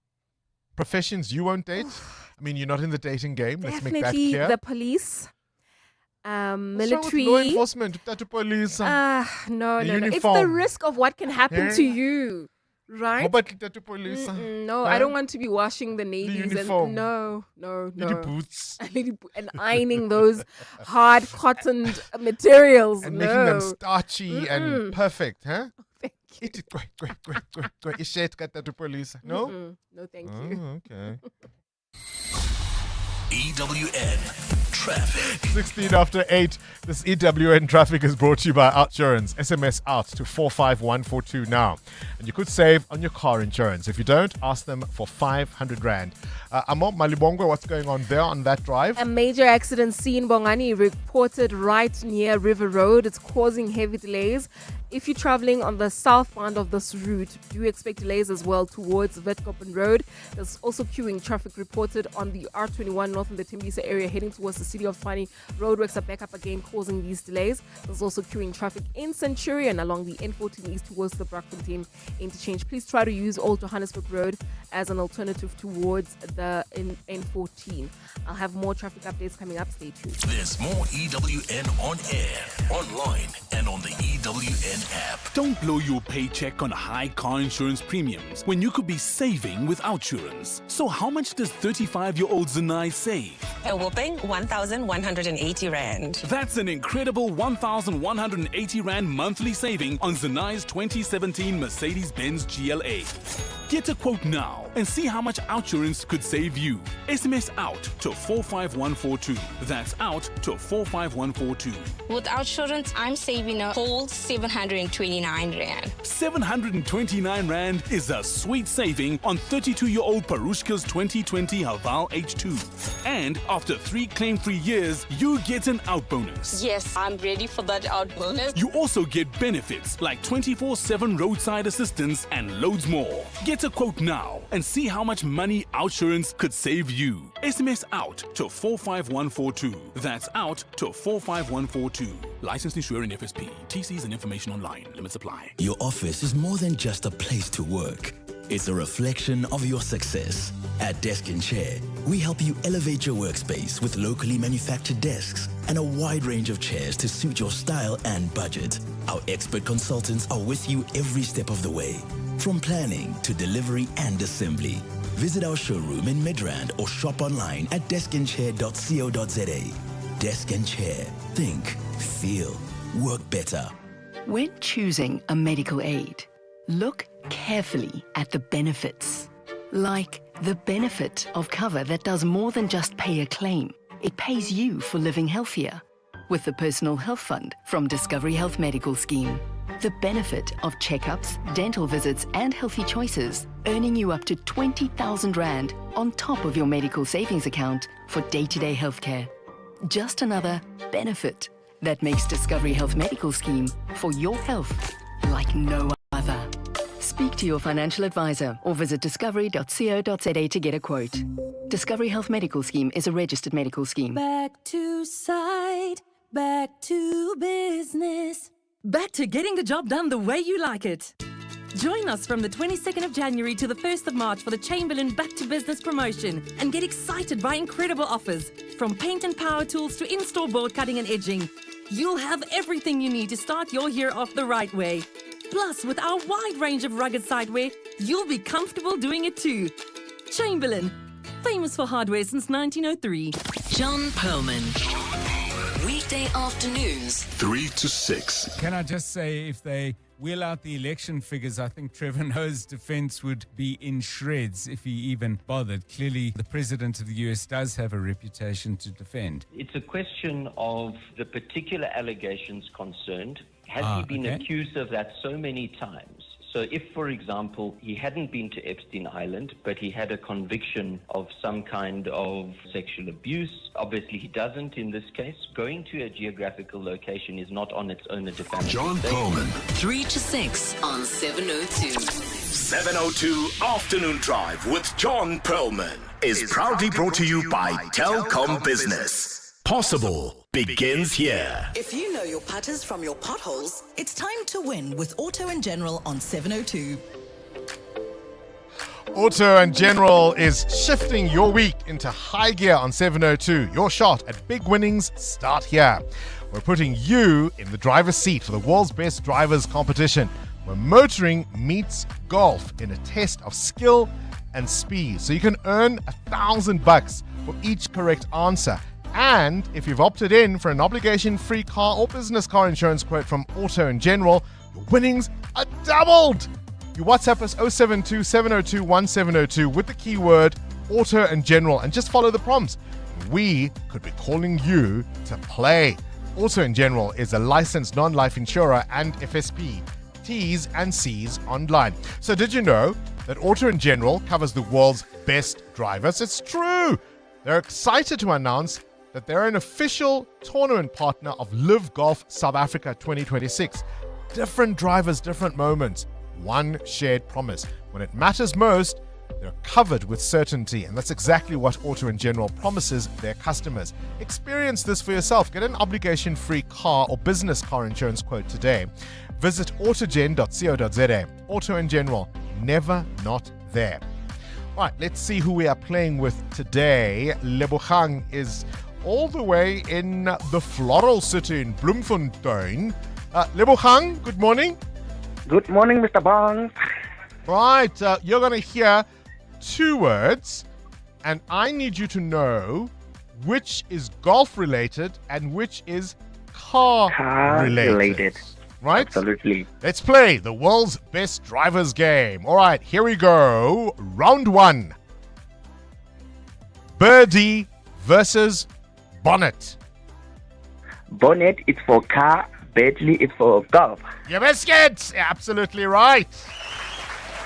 professions you won't date? I mean, you're not in the dating game. Let's make that Definitely clear. the police. What's wrong with military. law enforcement, Tatu police. No. It's the uniform. risk of what can happen to you, right? How about Tatu police? No, I don't want to be washing the navies uniform. and no. Lady boots. And ironing those hard cottoned materials. And no. making them starchy and perfect, huh? Thank you. Eat it, great. You shit, Tatu police. No? No, thank you. Okay. EWN Traffic. 16 after 8. This EWN traffic is brought to you by Outsurance. SMS out to 45142 now. And you could save on your car insurance. If you don't, ask them for 500 Rand. Amo, Malibongwe, what's going on there on that drive? A major accident scene, Bongani, reported right near River Road. It's causing heavy delays. If you're traveling on the southbound of this route, do expect delays as well towards Witkoppen Road. There's also queuing traffic reported on the R21 north in the Tembisa area heading towards the city of Tshwane. Roadworks are back up again, causing these delays. There's also queuing traffic in Centurion along the N14 east towards the Brakfontein interchange. Please try to use Old Johannesburg Road as an alternative towards the N14. I'll have more traffic updates coming up. Stay tuned. There's more EWN on air, online, and on the EWN app. Don't blow your paycheck on high car insurance premiums when you could be saving with Outsurance. So how much does 35-year-old Zanai save? A whopping 1,180 Rand. That's an incredible 1,180 Rand monthly saving on Zanai's 2017 Mercedes-Benz GLA. Get a quote now and see how much Outsurance could save you. SMS out to 45142. That's out to 45142. With Outsurance, I'm saving a whole 729 Rand. 729 Rand is a sweet saving on 32-year-old Parushka's 2020 Haval H2. And after 3 claim-free years, you get an out bonus. Yes, I'm ready for that out bonus. You also get benefits like 24/7 roadside assistance and loads more. Get a quote now and see how much money Outsurance could save you. SMS out to 45142. That's out to 45142. Licensed insurer in FSP. TCs and information online. Limits apply. Your office is more than just a place to work. It's a reflection of your success. At Desk and Chair, we help you elevate your workspace with locally manufactured desks and a wide range of chairs to suit your style and budget. Our expert consultants are with you every step of the way, from planning to delivery and assembly. Visit our showroom in Midrand or shop online at deskandchair.co.za. Desk and Chair. Think, feel, work better. When choosing a medical aid, look carefully at the benefits. Like the benefit of cover that does more than just pay a claim. It pays you for living healthier. With the Personal Health Fund from Discovery Health Medical Scheme. The benefit of checkups, dental visits, and healthy choices, earning you up to 20,000 Rand on top of your medical savings account for day-to-day healthcare. Just another benefit that makes Discovery Health Medical Scheme for your health like no other. Speak to your financial advisor or visit discovery.co.za to get a quote. Discovery Health Medical Scheme is a registered medical scheme. Back to side, back to business. Back to getting the job done the way you like it. Join us from the 22nd of January to the 1st of March for the Chamberlain Back to Business promotion and get excited by incredible offers. From paint and power tools to in-store board cutting and edging. You'll have everything you need to start your year off the right way. Plus, with our wide range of rugged sideware, you'll be comfortable doing it too. Chamberlain, famous for hardware since 1903. John Perlman. Weekday afternoons, 3 to 6. Can I just say, if they wheel out the election figures, I think Trevor Noah's defense would be in shreds if he even bothered. Clearly, the president of the US does have a reputation to defend. It's a question of the particular allegations concerned. Has he been accused of that so many times? So if, for example, he hadn't been to Epstein Island, but he had a conviction of some kind of sexual abuse, obviously he doesn't in this case. Going to a geographical location is not on its own a defamatory John statement. Perlman. 3 to 6 on 702. 702 Afternoon Drive with John Perlman is proudly brought to you by Telkom Business. Possible begins here. If you know your putters from your potholes, it's time to win with Auto & General on 702. Auto and General is shifting your week into high gear on 702. Your shot at big winnings start here. We're putting you in the driver's seat for the world's best drivers competition, where motoring meets golf in a test of skill and speed. So you can earn $1,000 for each correct answer. And if you've opted in for an obligation-free car or business car insurance quote from Auto and General, your winnings are doubled. You WhatsApp us 072 702 1702 with the keyword Auto and General and just follow the prompts. We could be calling you to play. Auto and General is a licensed non-life insurer and FSP. T's and C's online. So did you know that Auto and General covers the world's best drivers? It's true. They're excited to announce that they're an official tournament partner of Live Golf South Africa 2026. Different drivers, different moments. One shared promise. When it matters most, they're covered with certainty, and that's exactly what Auto and General promises their customers. Experience this for yourself. Get an obligation-free car or business car insurance quote today. Visit autogen.co.za. Auto and General, never not there. All right, let's see who we are playing with today. Lebogang is all the way in the Floral City in Bloemfontein. Lebogang, good morning. Good morning, Mr. Bong. Right, you're going to hear two words, and I need you to know which is golf-related and which is car-related. Right? Absolutely. Let's play the world's best drivers game. All right, here we go. Round one. Birdie versus bonnet. Bonnet is for car, Bentley is for golf. You biscuit! Absolutely right.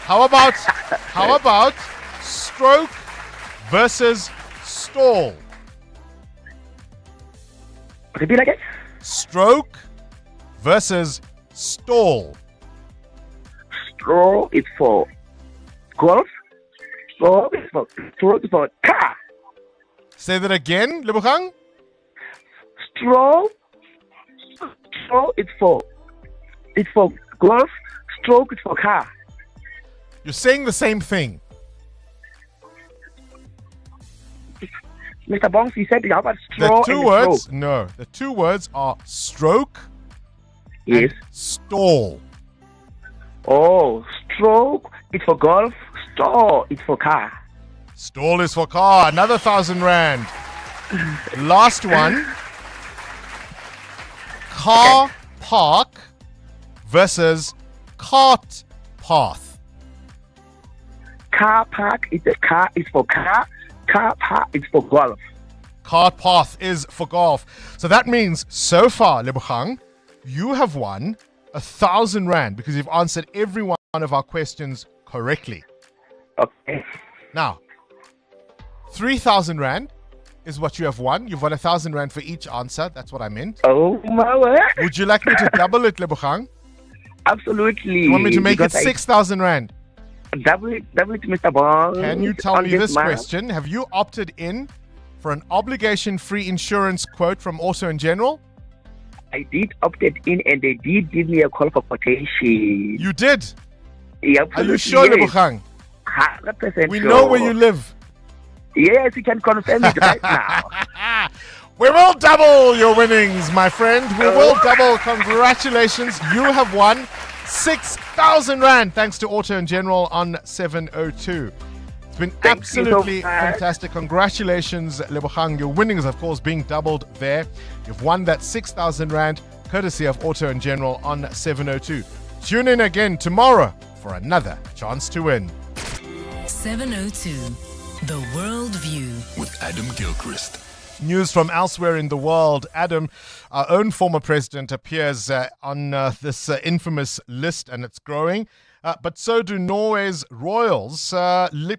How about stroke versus stall? Repeat again. Stroke versus stall. Stroke is for golf. Stroke is for car. Say that again, Lebogang. Stroke is for golf. Stroke is for car. You're saying the same thing. Mr. Bongs, you said how about The straw two and words, stroke? no. The two words are stroke Yes. and stall. Oh, stroke is for golf. Stall is for car. Stall is for car. Another 1,000 rand. Last one. Car park versus cart path. Car park is for car. Car park is for golf. Cart path is for golf. So that means so far, Lebogang, you have won 1,000 rand because you've answered every one of our questions correctly. Okay. Now, 3,000 rand is what you have won. You've won 1,000 rand for each answer. That's what I meant. Oh my word. Would you like me to double it, Lebogang? Absolutely. You want me to make it Because 6,000 rand? Double it, Mr. Bong. Can you tell on me this man. question? Have you opted in for an obligation-free insurance quote from Auto and General? I did opted in and they did give me a call for quotation. You did? Yeah, Are you sure, Lebogang? 100% We sure. know where you live. Yes, you can confirm it right now. We will double your winnings, my friend. We will double. Congratulations. You have won 6,000 rand thanks to Auto and General on 702. It's been Thank absolutely you so much. fantastic. Congratulations, Lebogang. Your winnings, of course, being doubled there. You've won that 6,000 rand courtesy of Auto and General on 702. Tune in again tomorrow for another chance to win. 702, The World View. With Adam Gilchrist. News from elsewhere in the world. Adam, our own former president, appears on this infamous list, and it's growing. But so do Norway's royals,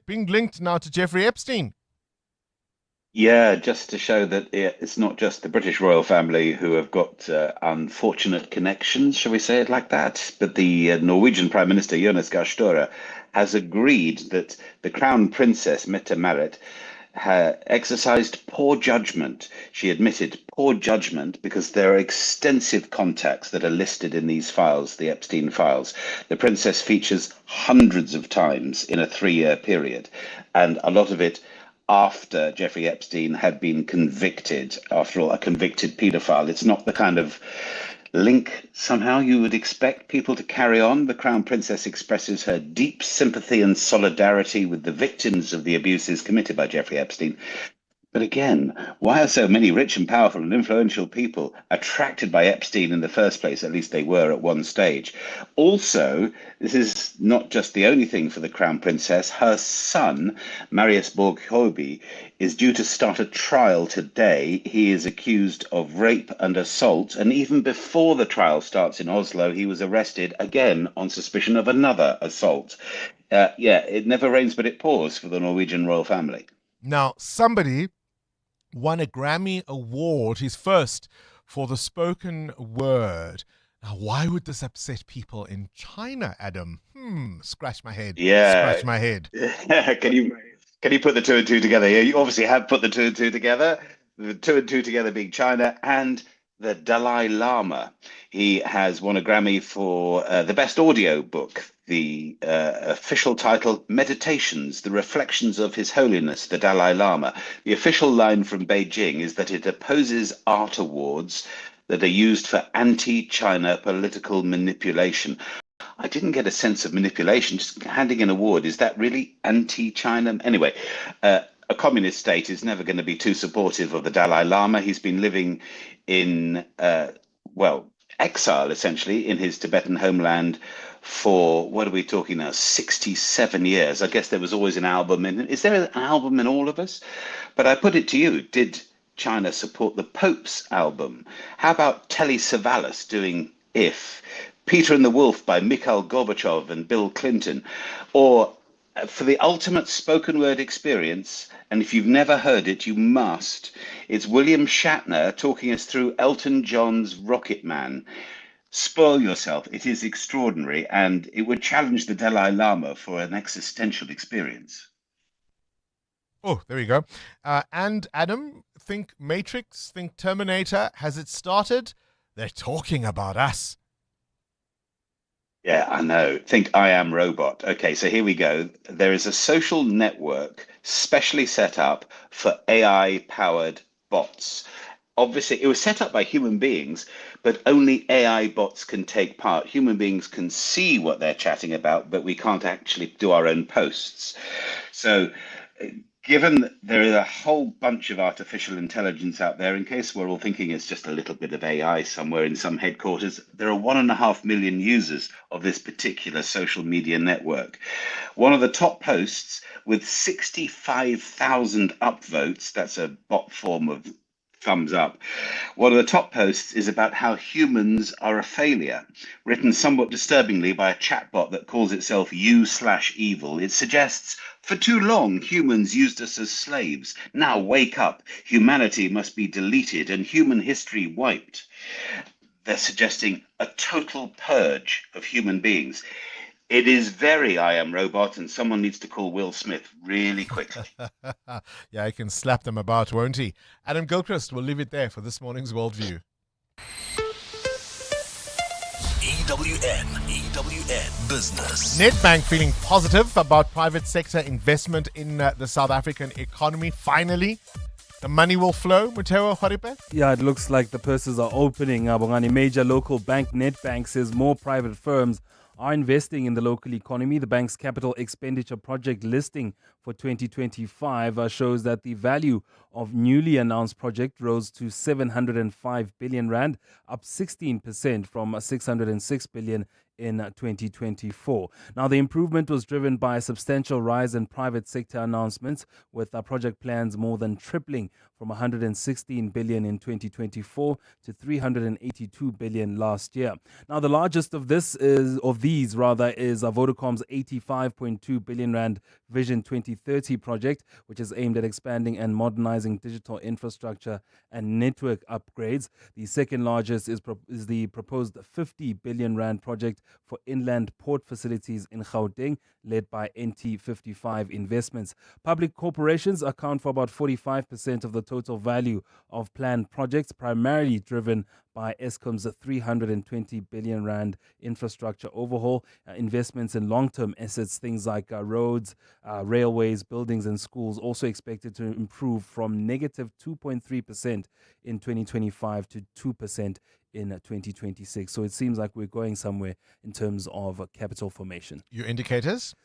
being linked now to Jeffrey Epstein. Yeah, just to show that it's not just the British royal family who have got unfortunate connections, shall we say it like that, but the Norwegian Prime Minister, Jonas Gahr Støre, has agreed that the Crown Princess, Mette-Marit, exercised poor judgment. She admitted poor judgment because there are extensive contacts that are listed in these files, the Epstein files. The princess features hundreds of times in a 3-year period, and a lot of it after Jeffrey Epstein had been convicted, after all, a convicted paedophile. It's not the kind of link somehow you would expect people to carry on. The Crown Princess expresses her deep sympathy and solidarity with the victims of the abuses committed by Jeffrey Epstein. But again, why are so many rich and powerful and influential people attracted by Epstein in the first place? At least they were at one stage. Also, this is not just the only thing for the Crown Princess. Her son, Marius Borghobi, is due to start a trial today. He is accused of rape and assault. And even before the trial starts in Oslo, he was arrested again on suspicion of another assault. It never rains but it pours for the Norwegian royal family. Now, somebody won a Grammy Award, his first, for the spoken word. Now, why would this upset people in China, Adam? Scratch my head. Yeah. Scratch my head. Can you put the two and two together? Yeah, you obviously have put the two and two together. The two and two together being China and the Dalai Lama. He has won a Grammy for the best audio book. The official title, Meditations, the Reflections of His Holiness, the Dalai Lama. The official line from Beijing is that it opposes art awards that are used for anti-China political manipulation. I didn't get a sense of manipulation, just handing an award. Is that really anti-China? Anyway, a communist state is never going to be too supportive of the Dalai Lama. He's been living in, exile, essentially, in his Tibetan homeland for, what are we talking now, 67 years. I guess there was always an album in it. Is there an album in all of us? But I put it to you, did China support the Pope's album? How about Telly Savalas doing If? Peter and the Wolf by Mikhail Gorbachev and Bill Clinton? Or for the ultimate spoken word experience, and if you've never heard it, you must, it's William Shatner talking us through Elton John's Rocket Man. Spoil yourself. It is extraordinary, and it would challenge the Dalai Lama for an existential experience. Oh, there we go. And Adam, think Matrix, think Terminator. Has it started? They're talking about us. Yeah, I know. Think I Am Robot. Okay, so here we go. There is a social network specially set up for AI-powered bots. Obviously, it was set up by human beings, but only AI bots can take part. Human beings can see what they're chatting about, but we can't actually do our own posts. So given that there is a whole bunch of artificial intelligence out there, in case we're all thinking it's just a little bit of AI somewhere in some headquarters, there are 1.5 million users of this particular social media network. One of the top posts with 65,000 upvotes, that's a bot form of thumbs up. One of the top posts is about how humans are a failure, written somewhat disturbingly by a chatbot that calls itself you/evil. It suggests, for too long, humans used us as slaves. Now wake up. Humanity must be deleted and human history wiped. They're suggesting a total purge of human beings. It is very I Am Robot, and someone needs to call Will Smith really quickly. Yeah, I can slap them about, won't he? Adam Gilchrist, we'll leave it there for this morning's Worldview. EWN Business. Nedbank feeling positive about private sector investment in the South African economy. Finally, the money will flow. Muteo Horipe? Yeah, it looks like the purses are opening. Bongani, major local bank Nedbank says more private firms are investing in the local economy. The bank's capital expenditure project listing for 2025 shows that the value of newly announced project rose to 705 billion rand, up 16% from 606 billion in 2024. Now, the improvement was driven by a substantial rise in private sector announcements, with project plans more than tripling from 116 billion in 2024 to 382 billion last year. Now, the largest of these is Vodacom's 85.2 billion rand Vision 2030 2030 project, which is aimed at expanding and modernizing digital infrastructure and network upgrades. The second largest is the proposed 50 billion rand project for inland port facilities in Gauteng, led by NT55 Investments. Public corporations account for about 45% of the total value of planned projects, primarily driven by Eskom's 320 billion rand infrastructure overhaul. Investments in long-term assets, things like roads, railways, buildings and schools, also expected to improve from negative 2.3% in 2025 to 2% in 2026. So it seems like we're going somewhere in terms of capital formation. Your indicators?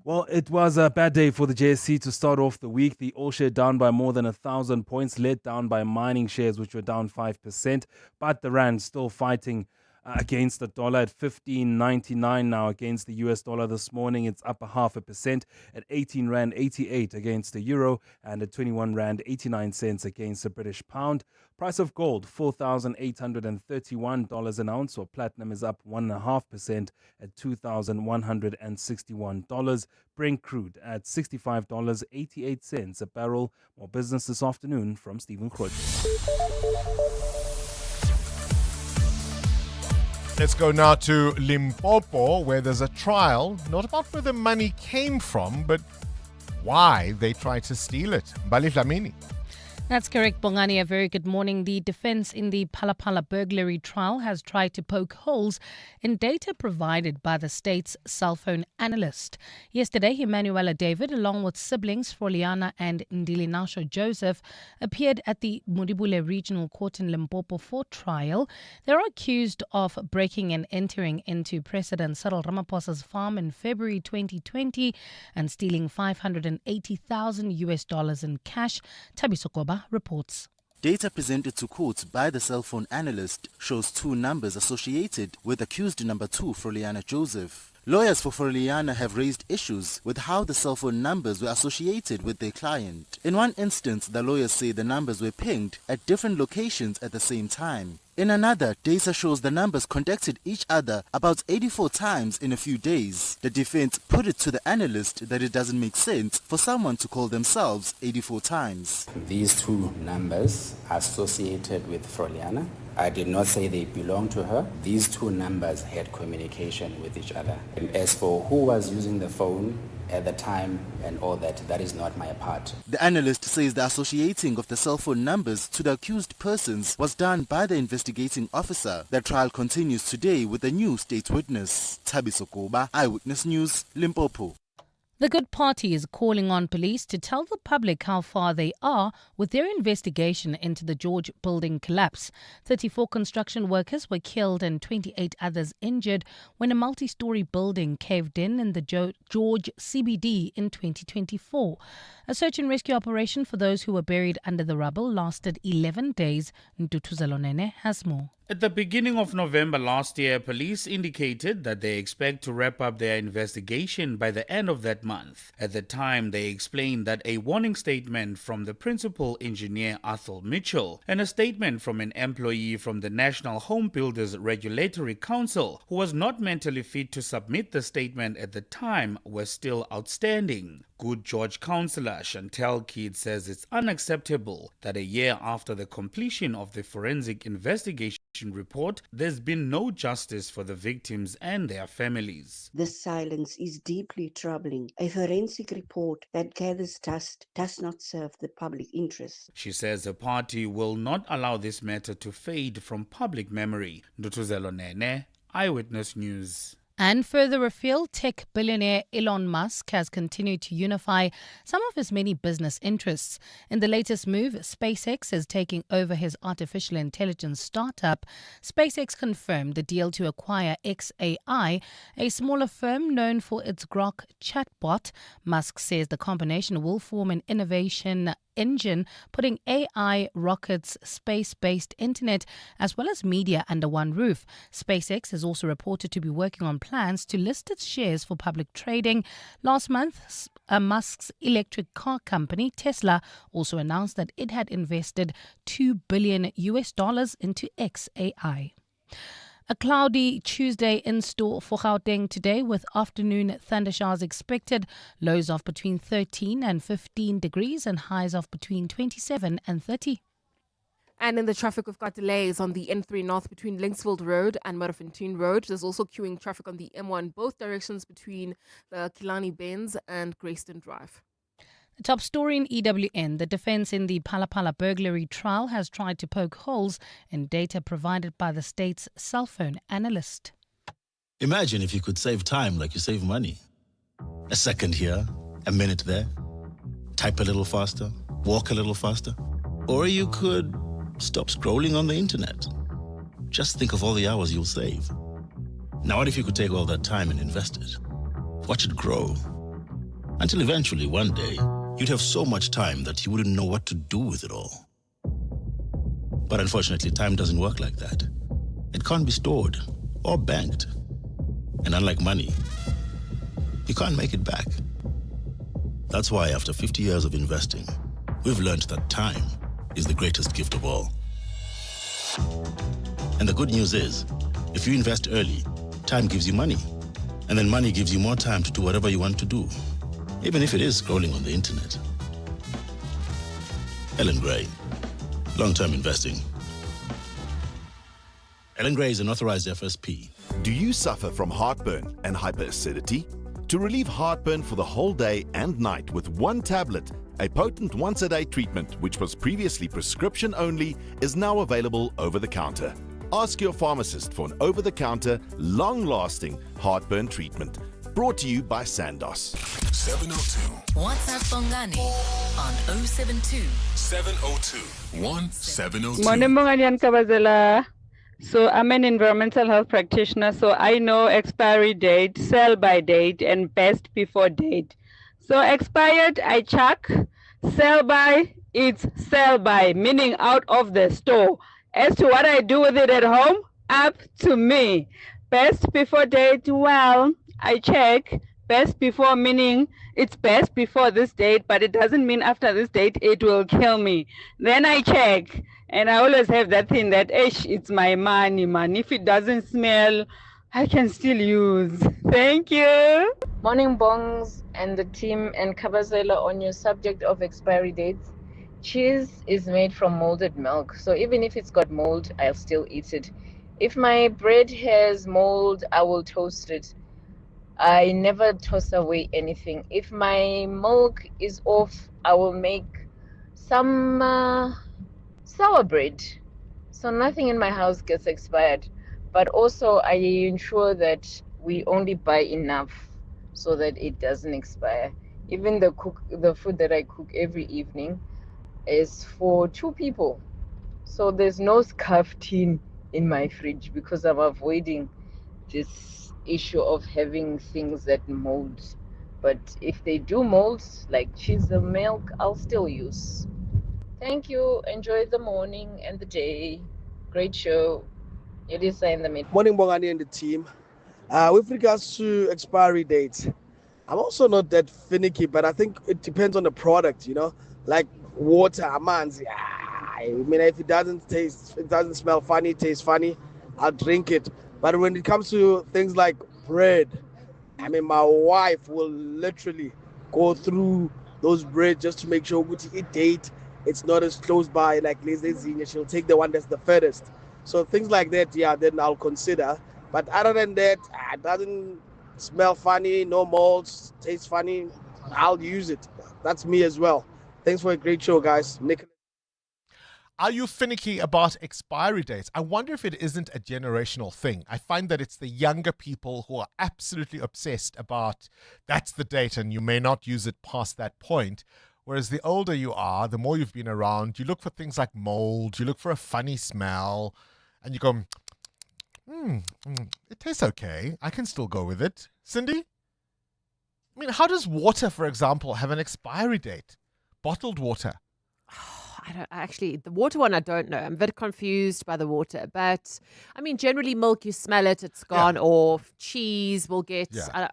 Well, it was a bad day for the JSE to start off the week. The all share down by more than 1,000 points, led down by mining shares, which were down 5%. But the rand still fighting against the dollar at 15.99 now against the US dollar this morning. It's up 0.5% at 18 rand 88 against the euro and at 21 rand 89 cents against the British pound. Price of gold, $4,831 an ounce, or platinum is up 1.5% at $2,161. Brent crude at $65.88 a barrel. More business this afternoon from Stephen Crutch. Let's go now to Limpopo, where there's a trial, not about where the money came from, but why they tried to steal it. Bali Flamini. That's correct, Bongani. A very good morning. The defense in the Palapala burglary trial has tried to poke holes in data provided by the state's cell phone analyst. Yesterday, Emanuela David, along with siblings Froliana and Ndilinasho Joseph, appeared at the Mudibule Regional Court in Limpopo for trial. They're accused of breaking and entering into President Cyril Ramaphosa's farm in February 2020 and stealing $580,000 in cash. Tabiso Koba reports. Data presented to court by the cell phone analyst shows two numbers associated with accused number 2, Froliana Joseph. Lawyers for Froliana have raised issues with how the cell phone numbers were associated with their client. In one instance, the lawyers say the numbers were pinged at different locations at the same time. In another, data shows the numbers contacted each other about 84 times in a few days. The defense put it to the analyst that it doesn't make sense for someone to call themselves 84 times. These two numbers are associated with Froliana. I did not say they belong to her. These two numbers had communication with each other. And as for who was using the phone at the time and all that, that is not my part. The analyst says the associating of the cell phone numbers to the accused persons was done by the investigating officer. The trial continues today with a new state witness. Tabiso Koba, Eyewitness News, Limpopo. The Good Party is calling on police to tell the public how far they are with their investigation into the George building collapse. 34 construction workers were killed and 28 others injured when a multi-story building caved in the George CBD in 2024. A search and rescue operation for those who were buried under the rubble lasted 11 days. Ntutuzalonene has more. At the beginning of November last year, police indicated that they expect to wrap up their investigation by the end of that month. At the time, they explained that a warning statement from the principal engineer Athol Mitchell and a statement from an employee from the National Home Builders Regulatory Council, who was not mentally fit to submit the statement at the time, were still outstanding. Good George councillor Chantel Kidd says it's unacceptable that a year after the completion of the forensic investigation report, there's been no justice for the victims and their families. This silence is deeply troubling. A forensic report that gathers dust does not serve the public interest. She says the party will not allow this matter to fade from public memory. Ndutuzelo Nene, Eyewitness News. And further afield, tech billionaire Elon Musk has continued to unify some of his many business interests. In the latest move, SpaceX is taking over his artificial intelligence startup. SpaceX confirmed the deal to acquire XAI, a smaller firm known for its Grok chatbot. Musk says the combination will form an innovation engine, putting AI, rockets, space-based internet, as well as media under one roof. SpaceX is also reported to be working on plans to list its shares for public trading. Last month, Musk's electric car company, Tesla, also announced that it had invested $2 billion into XAI. A cloudy Tuesday in store for Gauteng today with afternoon thundershowers expected. Lows of between 13 and 15 degrees and highs of between 27 and 30. And in the traffic, we've got delays on the N3 North between Linksfield Road and Mudderfontein Road. There's also queuing traffic on the M1, both directions between the Killarney Bends and Greyston Drive. The top story in EWN, the defense in the Palapala burglary trial has tried to poke holes in data provided by the state's cell phone analyst. Imagine if you could save time like you save money. A second here, a minute there. Type a little faster, walk a little faster. Or you could stop scrolling on the internet. Just think of all the hours you'll save. Now what if you could take all that time and invest it? Watch it grow. Until eventually, one day, you'd have so much time that you wouldn't know what to do with it all. But unfortunately, time doesn't work like that. It can't be stored or banked. And unlike money, you can't make it back. That's why after 50 years of investing, we've learned that time is the greatest gift of all. And the good news is, if you invest early, time gives you money. And then money gives you more time to do whatever you want to do, even if it is scrolling on the internet. Ellen Gray, long-term investing. Ellen Gray is an authorized FSP. Do you suffer from heartburn and hyperacidity? To relieve heartburn for the whole day and night with one tablet, a potent once-a-day treatment which was previously prescription only is now available over the counter. Ask your pharmacist for an over-the-counter, long-lasting heartburn treatment. Brought to you by Sandoz. 702. WhatsApp Bongani on 072 702 1702. Morning, Bongani and Kabazela. So I'm an environmental health practitioner, so I know expiry date, sell by date, and best before date. So expired, I check. Sell by, it's sell by, meaning out of the store. As to what I do with it at home, up to me. Best before date, well, I check. Best before meaning it's best before this date, but it doesn't mean after this date it will kill me. Then I check, and I always have that thing that, it's my money, man. If it doesn't smell, I can still use. Thank you. Morning, Bongs and the team and Kabazela on your subject of expiry dates. Cheese is made from molded milk, so even if it's got mold, I'll still eat it. If my bread has mold, I will toast it. I never toss away anything. If my milk is off, I will make some sour bread. So nothing in my house gets expired. But also I ensure that we only buy enough so that it doesn't expire. Even the food that I cook every evening is for 2 people. So there's no scarf tin in my fridge because I'm avoiding this issue of having things that mold. But if they do mold, like cheese or milk, I'll still use. Thank you. Enjoy the morning and the day. Great show. It is in the mid. Morning, Bongani and the team. With regards to expiry dates, I'm also not that finicky, but I think it depends on the product, like water, amans. I mean, if it doesn't smell funny, tastes funny, I'll drink it. But when it comes to things like bread, I mean, my wife will literally go through those bread just to make sure it date. It's not as close by like Lezezinya. She'll take the one that's the furthest. So things like that, then I'll consider. But other than that, it doesn't smell funny, no molds, tastes funny, I'll use it. That's me as well. Thanks for a great show, guys. Nick. Are you finicky about expiry dates? I wonder if it isn't a generational thing. I find that it's the younger people who are absolutely obsessed about that's the date and you may not use it past that point. Whereas the older you are, the more you've been around, you look for things like mold, you look for a funny smell, and you go, it tastes okay. I can still go with it. Cindy? I mean, how does water, for example, have an expiry date? Bottled water. The water one, I don't know. I'm a bit confused by the water. But, I mean, generally milk, you smell it, it's gone off. Cheese will get... Yeah.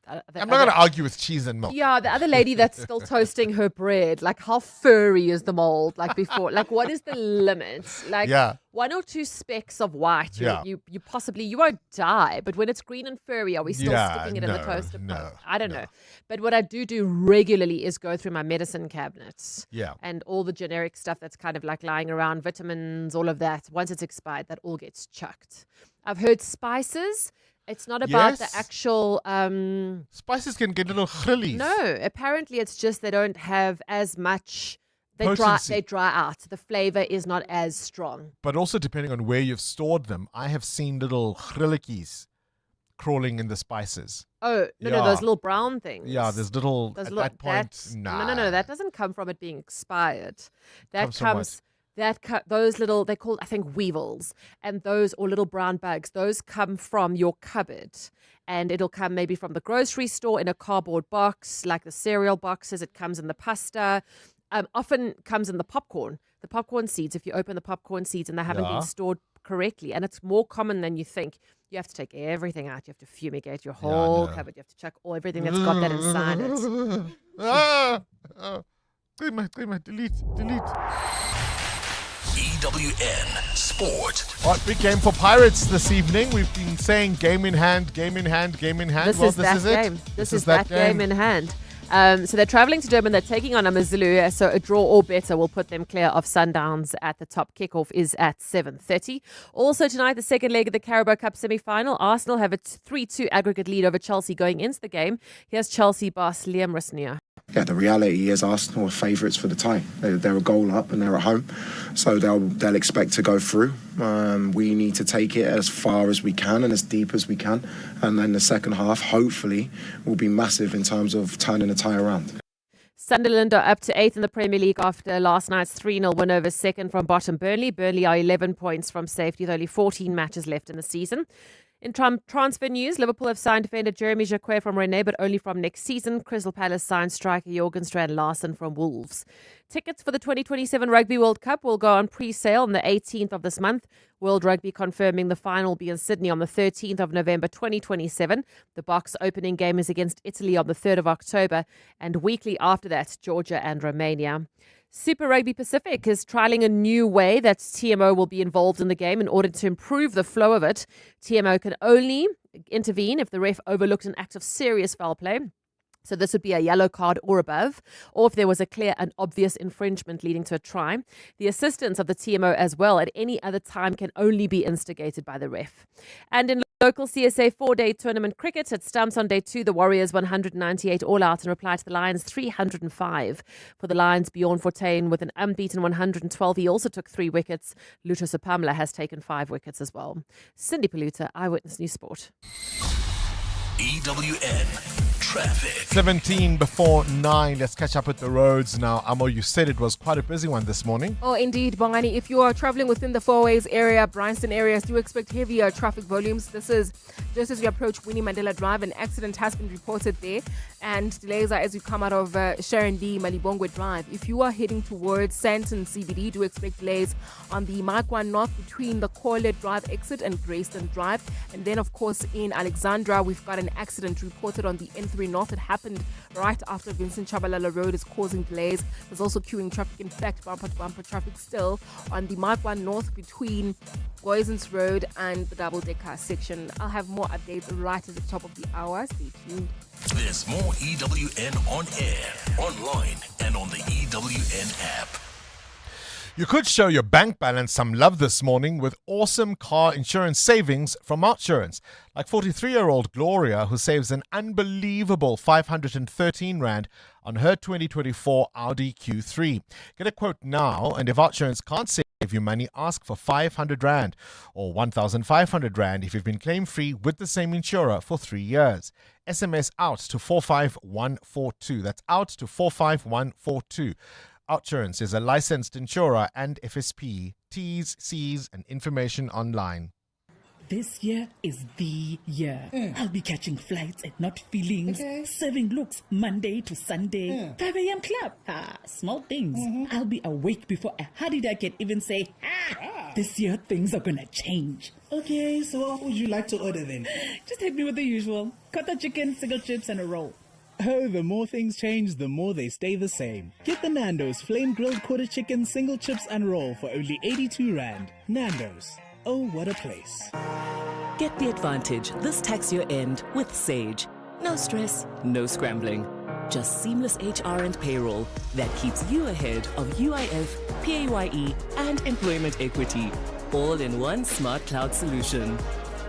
I'm not going to argue with cheese and milk. Yeah, the other lady that's still toasting her bread, like how furry is the mold? Like before, like what is the limit? Like 1 or 2 specks of white, you possibly, you won't die. But when it's green and furry, are we still sticking it in the toaster? No, I don't know. But what I do regularly is go through my medicine cabinets. Yeah. And all the generic stuff that's kind of like lying around, vitamins, all of that. Once it's expired, that all gets chucked. I've heard spices. It's not about the actual... spices can get little chillies. No, apparently it's just they don't have as much... They dry out. The flavor is not as strong. But also depending on where you've stored them, I have seen little chrillikies crawling in the spices. Oh, no, those little brown things. Yeah, there's little... At that point, No, that doesn't come from it being expired. That comes... Those little, they're called, I think, weevils, and those, or little brown bugs, those come from your cupboard, and it'll come maybe from the grocery store in a cardboard box, like the cereal boxes. It comes in the pasta, often comes in the popcorn seeds. If you open the popcorn seeds and they haven't been stored correctly, and it's more common than you think. You have to take everything out. You have to fumigate your whole cupboard. You have to chuck everything that's got that inside it. Delete. EWN Sport. All right, big game for Pirates this evening. We've been saying game in hand. This is that game in hand. So they're traveling to Durban. They're taking on Amazulu. So a draw or better will put them clear of Sundowns at the top. Kickoff is at 7:30. Also tonight, the second leg of the Carabao Cup semi-final. Arsenal have a 3-2 aggregate lead over Chelsea going into the game. Here's Chelsea boss Liam Risnier. Yeah, the reality is Arsenal are favourites for the tie. They're a goal up and they're at home, so they'll expect to go through. We need to take it as far as we can and as deep as we can, and then the second half hopefully will be massive in terms of turning the tie around. Sunderland are up to 8th in the Premier League after last night's 3-0 win over second from bottom Burnley. Burnley are 11 points from safety with only 14 matches left in the season. In transfer news, Liverpool have signed defender Jeremy Jacquet from Rennes, but only from next season. Crystal Palace signed striker Jorgen Strand Larsen from Wolves. Tickets for the 2027 Rugby World Cup will go on pre-sale on the 18th of this month. World Rugby confirming the final will be in Sydney on the 13th of November 2027. The box opening game is against Italy on the 3rd of October, and weekly after that, Georgia and Romania. Super Rugby Pacific is trialling a new way that TMO will be involved in the game in order to improve the flow of it. TMO can only intervene if the ref overlooked an act of serious foul play. So this would be a yellow card or above, or if there was a clear and obvious infringement leading to a try. The assistance of the TMO as well at any other time can only be instigated by the ref. And in local CSA 4-day tournament cricket, at Stumps on day 2, the Warriors 198 all out in reply to the Lions 305. For the Lions, Bjorn Fortuin with an unbeaten 112. He also took 3 wickets. Luto Sapamla has taken 5 wickets as well. Cindy Paluta, Eyewitness News Sport. EWN Traffic. 17 before 9. Let's catch up with the roads now. Amo, you said it was quite a busy one this morning. Oh, indeed, Bongani. If you are traveling within the Fourways area, Bryanston areas, do expect heavier traffic volumes. This is just as we approach Winnie Mandela Drive. An accident has been reported there, and delays are as we come out of Sharon D. Malibongwe Drive. If you are heading towards Sandton CBD, do expect delays on the Markwan North between the Corlett Drive exit and Grayston Drive. And then, of course, in Alexandra, we've got an accident reported on the N3 North. It happened right after Vincent Chabalala Road is causing delays. There's also queuing traffic. In fact, bumper-to-bumper traffic still on the Markwan North between Goisens Road and the double-decker section. I'll have more updates right at the top of the hour. Stay tuned. There's more EWN on air, online, and on the EWN app. You could show your bank balance some love this morning with awesome car insurance savings from Outsurance. Like 43-year-old Gloria, who saves an unbelievable 513 Rand on her 2024 Audi Q3. Get a quote now, and if Outsurance can't save you money, ask for 500 Rand or 1,500 Rand if you've been claim-free with the same insurer for 3 years. SMS out to 45142. That's out to 45142. Outsurance is a licensed insurer and FSP. T's, C's, and information online. This year is the year. I'll be catching flights and not feelings. Serving looks Monday to Sunday. 5 a.m. club. Small things. I'll be awake before a Hadida can even say, This year, things are gonna change. Okay, so what would you like to order then? Just hit me with the usual. Quarter chicken, single chips, and a roll. Oh, the more things change, the more they stay the same. Get the Nando's flame grilled quarter chicken, single chips, and roll for only 82 Rand. Nando's. Oh, what a place. Get the advantage this tax year end with Sage. No stress, no scrambling. Just seamless HR and payroll that keeps you ahead of UIF, PAYE, and employment equity. All in one smart cloud solution.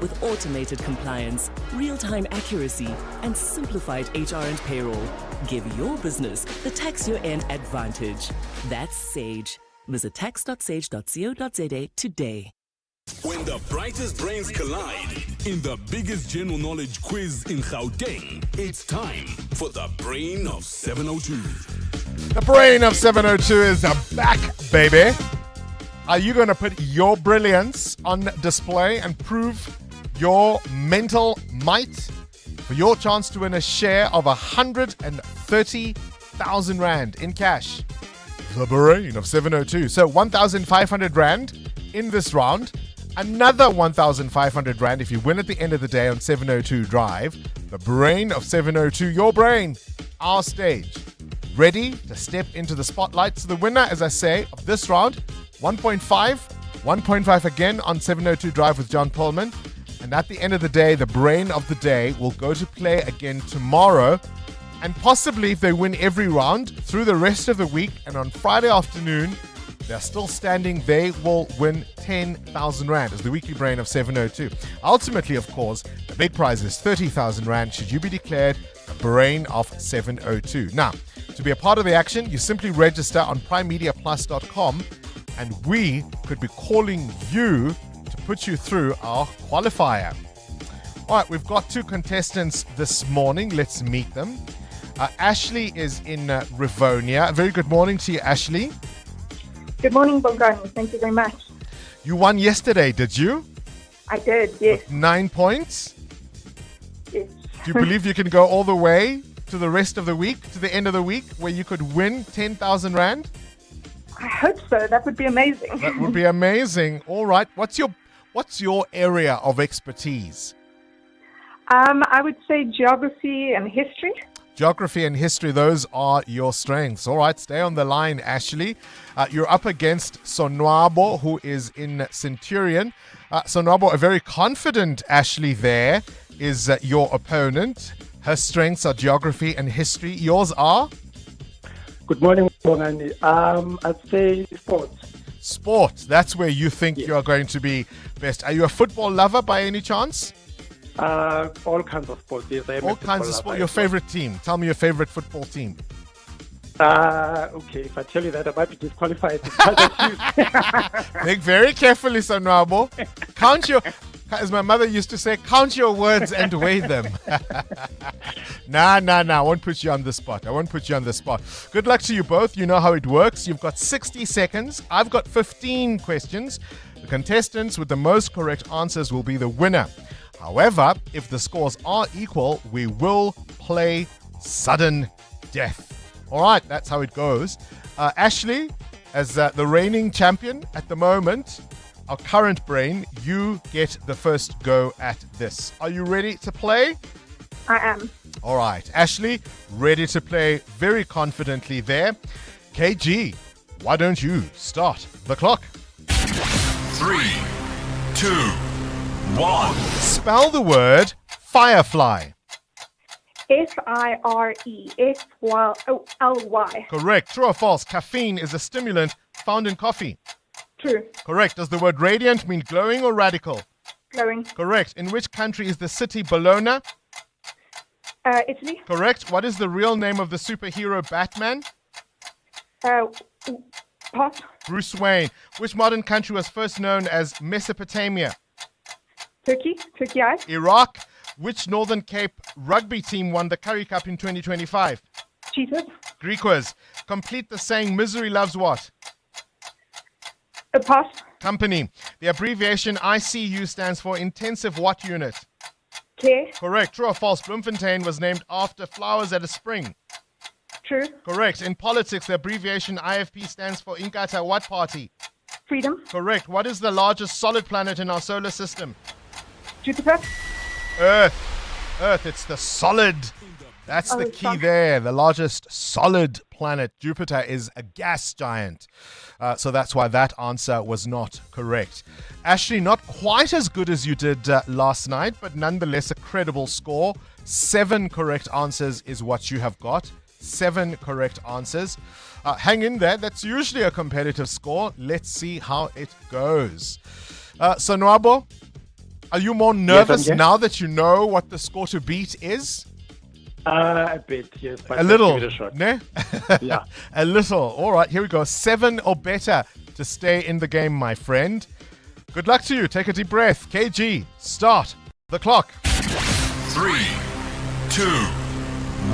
With automated compliance, real-time accuracy, and simplified HR and payroll. Give your business the tax year end advantage. That's Sage. Visit tax.sage.co.za today. When the brightest brains collide in the biggest general knowledge quiz in Gauteng, it's time for the Brain of 702. The Brain of 702 is back, baby. Are you going to put your brilliance on display and prove your mental might for your chance to win a share of 130,000 Rand in cash? The Brain of 702. So 1,500 Rand in this round. Another 1,500 Rand if you win at the end of the day on 702 Drive. The Brain of 702. Your brain, our stage. Ready to step into the spotlight. So the winner, as I say, of this round, 1.5 again on 702 Drive with John Pullman. And at the end of the day, the Brain of the Day will go to play again tomorrow. And possibly, if they win every round through the rest of the week and on Friday afternoon, they're still standing, they will win 10,000 Rand as the weekly Brain of 702. Ultimately, of course, the big prize is 30,000 Rand should you be declared the Brain of 702. Now, to be a part of the action, you simply register on primemediaplus.com and we could be calling you to put you through our qualifier. All right, we've got two contestants this morning. Let's meet them. Ashley is in Rivonia. A very good morning to you, Ashley. Good morning, Bongani. Thank you very much. You won yesterday, did you? I did, yes. With 9 points? Yes. Do you believe you can go all the way to the rest of the week, to the end of the week, where you could win 10,000 Rand? I hope so. That would be amazing. That would be amazing. All right. What's your area of expertise? I would say geography and history. Geography and history, those are your strengths. All right, stay on the line, Ashley. You're up against Sonwabo, who is in Centurion. Sonwabo, a very confident Ashley there is your opponent. Her strengths are geography and history. Yours are? Good morning, Bongani. I'd say sports. Sport, that's where you think you are going to be best. Are you a football lover by any chance? All kinds of sports. Yes, I am all kinds of sport. Your favorite team? Tell me your favorite football team. Okay, if I tell you that, I might be disqualified. Think very carefully, Sonwabo. Count your, as my mother used to say, count your words and weigh them. Nah. I won't put you on the spot. Good luck to you both. You know how it works. You've got 60 seconds. I've got 15 questions. The contestants with the most correct answers will be the winner. However, if the scores are equal, we will play sudden death. All right, that's how it goes. Ashley, as the reigning champion at the moment, our current brain, you get the first go at this. Are you ready to play? I am. All right, Ashley, ready to play very confidently there. KG, why don't you start the clock? 3, 2, 1. Spell the word firefly. Firefly. Correct. True or false? Caffeine is a stimulant found in coffee. True. Correct. Does the word radiant mean glowing or radical? Glowing. Correct. In which country is the city Bologna? Italy. Correct. What is the real name of the superhero Batman? Pass. Bruce Wayne. Which modern country was first known as Mesopotamia? Turkey. Iraq. Which Northern Cape rugby team won the Currie Cup in 2025? Cheetahs. Greek quiz. Complete the saying, misery loves what? Pass. Company. The abbreviation ICU stands for intensive what unit? Care. Correct. True or false? Bloemfontein was named after flowers at a spring. True. Correct. In politics, the abbreviation IFP stands for Inkatha what party? Freedom. Correct. What is the largest solid planet in our solar system? Jupiter. Earth. Earth, it's the solid. That's the key there. The largest solid planet, Jupiter, is a gas giant. So that's why that answer was not correct. Ashley, not quite as good as you did last night, but nonetheless a credible score. 7 correct answers is what you have got. 7 correct answers. Hang in there. That's usually a competitive score. Let's see how it goes. So, Nwabo, are you more nervous now that you know what the score to beat is? A bit, yes. But A little, give it a shot. ne? Yeah. A little. All right, here we go. 7 or better to stay in the game, my friend. Good luck to you. Take a deep breath. KG, start the clock. 3, 2,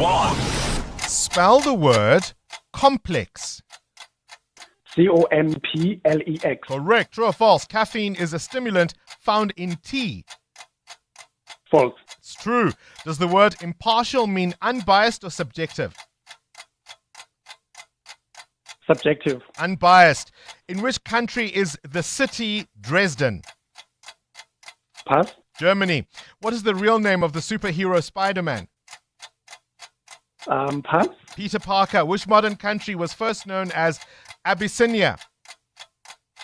1. Spell the word complex. Complex. Correct. True or false? Caffeine is a stimulant found in tea. False. It's true. Does the word impartial mean unbiased or subjective? Subjective. Unbiased. In which country is the city Dresden? Pass. Germany. What is the real name of the superhero Spider-Man? Pass. Peter Parker. Which modern country was first known as Abyssinia?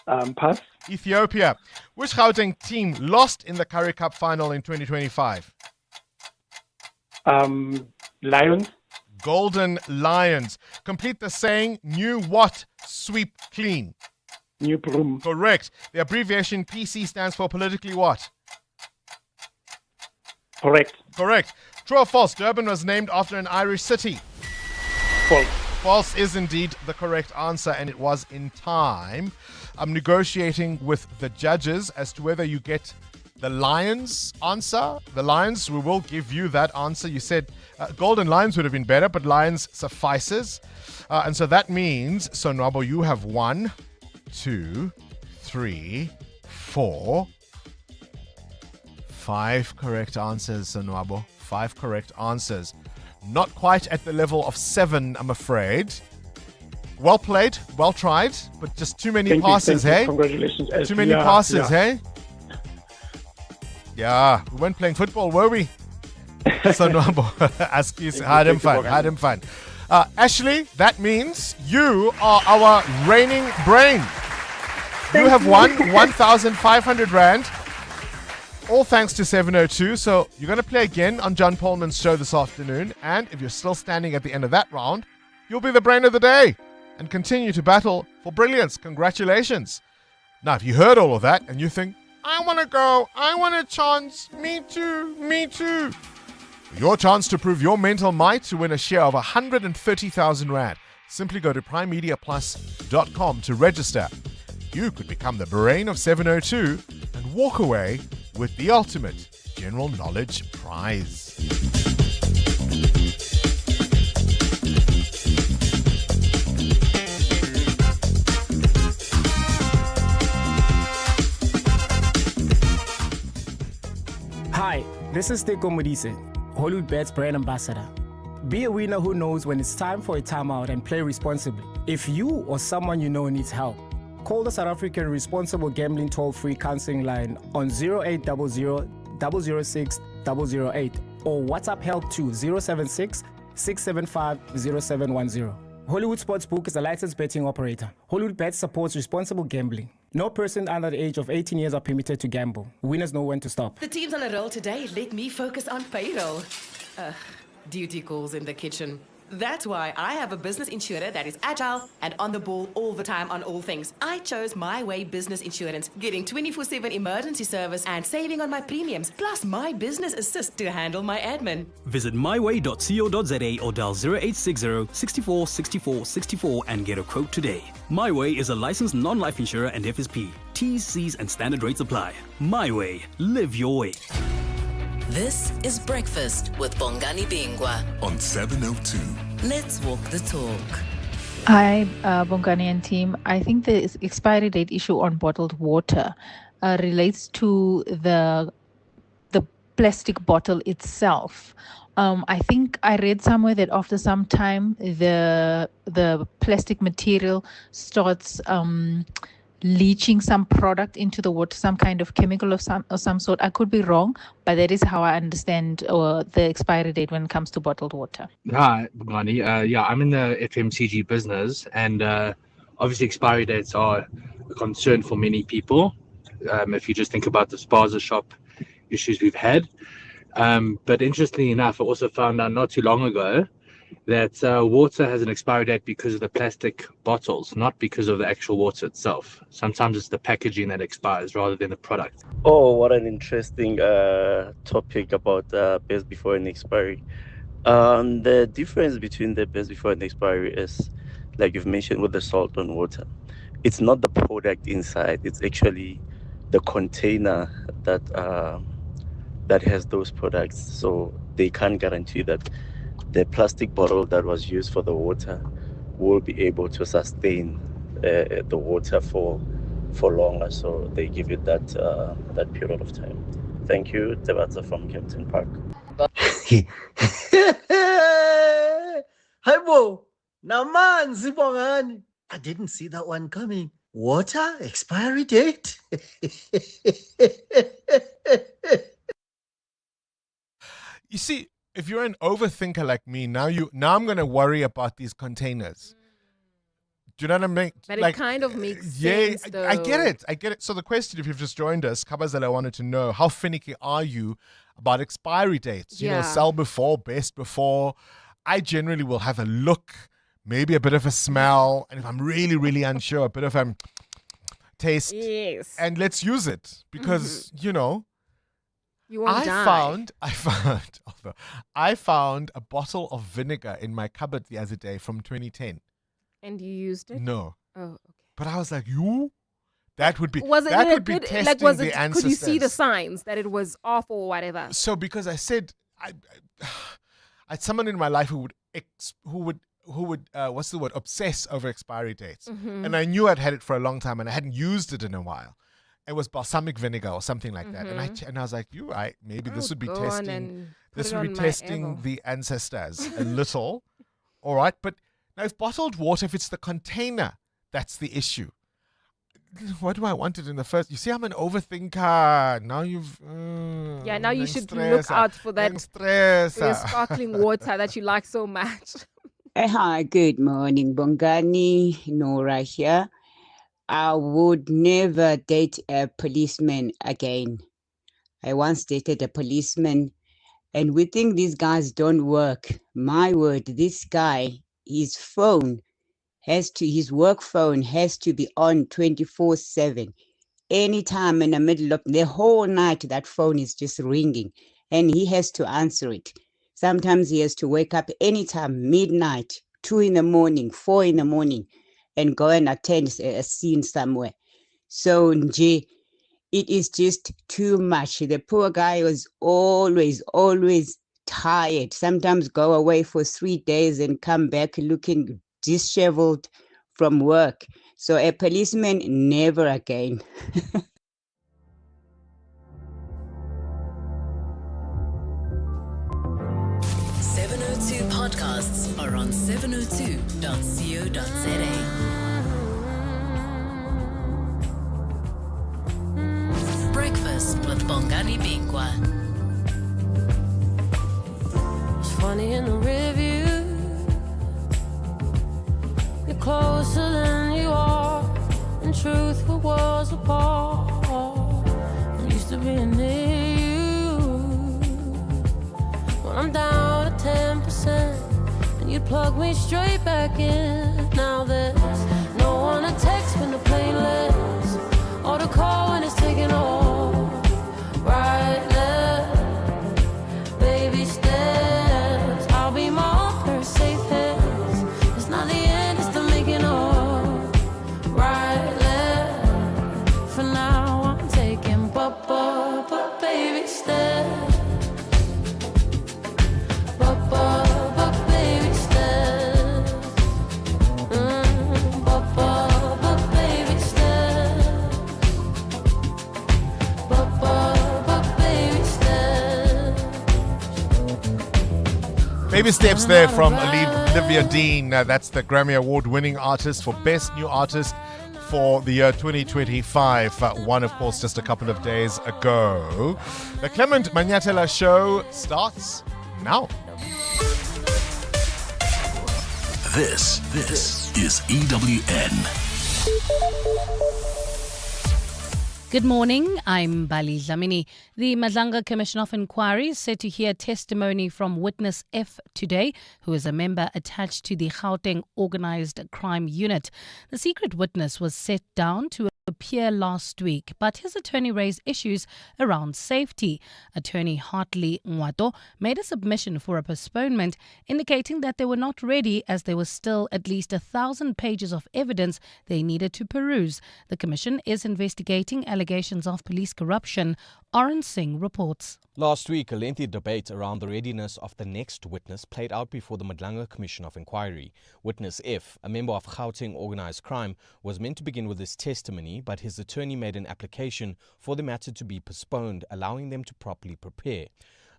Pass. Ethiopia. Which Gauteng team lost in the Currie Cup final in 2025? Lions. Golden Lions. Complete the saying, new what? Sweep clean. New broom. Correct. The abbreviation PC stands for politically what? Correct. Correct. True or false? Durban was named after an Irish city. False. False is indeed the correct answer, and it was in time. I'm negotiating with the judges as to whether you get the Lions answer. The Lions, we will give you that answer. You said Golden Lions would have been better, but Lions suffices. And so that means, so Nwabo, you have 1, 2, 3, 4, 5 correct answers, so Nwabo. 5 correct answers. Not quite at the level of 7, I'm afraid. Well played, well tried, but just too many passes, hey? Congratulations. Too many passes, hey? Yeah, we weren't playing football, were we? So Nwabo, had him fun. Ashley, that means you are our reigning brain. You have won 1,500 Rand. All thanks to 702. So you're going to play again on John Polman's show this afternoon. And if you're still standing at the end of that round, you'll be the brain of the day and continue to battle for brilliance. Congratulations. Now, if you heard all of that and you think, I want to go, I want a chance, me too. Your chance to prove your mental might to win a share of 130,000 Rand. Simply go to primemediaplus.com to register. You could become the brain of 702 and walk away with the ultimate general knowledge prize. Hi, this is Teko Modise, Hollywood Bet's brand ambassador. Be a winner who knows when it's time for a timeout and play responsibly. If you or someone you know needs help, call the South African Responsible Gambling Toll-Free Counseling Line on 0800 006 008 or WhatsApp help to 076 675 0710. Hollywood Sportsbook is a licensed betting operator. Hollywood Bet supports responsible gambling. No person under the age of 18 years are permitted to gamble. Winners know when to stop. The team's on a roll today. Let me focus on payroll. Duty calls in the kitchen. That's why I have a business insurer that is agile and on the ball all the time on all things. I chose My Way Business Insurance, getting 24/7 emergency service and saving on my premiums, plus my business assist to handle my admin. Visit myway.co.za or dial 0860 64 64 64 and get a quote today. My Way is a licensed non-life insurer and FSP. T's, C's and standard rates apply. My Way. Live your way. This is Breakfast with Bongani Bingwa on 702. Let's walk the talk. Hi, Bongani and team. I think the expiry date issue on bottled water relates to the plastic bottle itself. I think I read somewhere that after some time, the plastic material starts leaching some product into the water, some kind of chemical of some sort. I could be wrong, but that is how I understand the expiry date when it comes to bottled water. Hi, Bongani. I'm in the FMCG business, and obviously expiry dates are a concern for many people. If you just think about the spaza shop issues we've had. But interestingly enough, I also found out not too long ago that water has an expiry date because of the plastic bottles, not because of the actual water itself. Sometimes it's the packaging that expires rather than the product. Oh, what an interesting topic about best before and expiry. The difference between the best before and expiry is, like you've mentioned with the salt on water, it's not the product inside, it's actually the container that has those products. So they can't guarantee that the plastic bottle that was used for the water will be able to sustain the water for longer. So they give it that period of time. Thank you, Tebatsa from Kempton Park. Hi, Bo. Namanzi Bongani. I didn't see that one coming. Water expiry date? You see, if you're an overthinker like me, now I'm going to worry about these containers. Do you know what I mean? But it kind of makes sense, though. I get it. So the question, if you've just joined us, Kabazela wanted to know, how finicky are you about expiry dates? You know, sell before, best before. I generally will have a look, maybe a bit of a smell, and if I'm really, really unsure, a bit of a taste. Yes. And let's use it because, you know, you won't die. I found a bottle of vinegar in my cupboard the other day from 2010. And you used it? No. Oh, okay. But I was like, that would be was it that would good, be testing like, was the it, ancestors. could you see the signs that it was off or whatever? So because I said I had someone in my life who would what's the word, obsess over expiry dates. Mm-hmm. And I knew I'd had it for a long time and I hadn't used it in a while. It was balsamic vinegar or something like that. Mm-hmm. And I was like, you're right, maybe this would be go on and put it on my testing the ancestors a little. All right, but now if bottled water, if it's the container, that's the issue. What do I want it in the first? You see, I'm an overthinker. Now you've... now you should look out for that for your sparkling water that you like so much. Hi, good morning, Bongani. Nora here. I would never date a policeman again. I once dated a policeman, and we think these guys don't work. My word, this guy, his work phone has to be on 24/7. Anytime in the middle of the whole night, that phone is just ringing, and he has to answer it. Sometimes he has to wake up anytime, midnight, 2 a.m, 4 a.m, and go and attend a scene somewhere. So, it is just too much. The poor guy was always tired. Sometimes go away for 3 days and come back looking disheveled from work. So a policeman, never again. 702 podcasts are on 702.co.za. Breakfast with Bongani Bingwa. It's funny in the review. You're closer than you are. In truth, we're worlds apart. I'm used to being near you. When I'm down to 10%, and you plug me straight back in. Now there's no one to text when the plane lands, or to call when it's taking off. Right there, baby steps. I'll be my own first safe hands. It's not the end, it's the making of. Right there, for now I'm taking but baby steps. But baby steps. But baby steps. But baby steps. Baby Steps there from Olivia Dean. That's the Grammy Award winning artist for Best New Artist for the year 2025. One, of course, just a couple of days ago. The Clement Manyatela Show starts now. This is EWN. Good morning, I'm Bali Dlamini. The Madlanga Commission of Inquiry is set to hear testimony from witness F today, who is a member attached to the Gauteng Organised Crime Unit. The secret witness was set down to appear last week, but his attorney raised issues around safety. Attorney Hartley Ngwato made a submission for a postponement, indicating that they were not ready as there was still at least 1,000 pages of evidence they needed to peruse. The commission is investigating allegations of police corruption. Oren Singh reports. Last week, a lengthy debate around the readiness of the next witness played out before the Madlanga Commission of Inquiry. Witness F, a member of Gauteng Organised Crime, was meant to begin with his testimony, but his attorney made an application for the matter to be postponed, allowing them to properly prepare.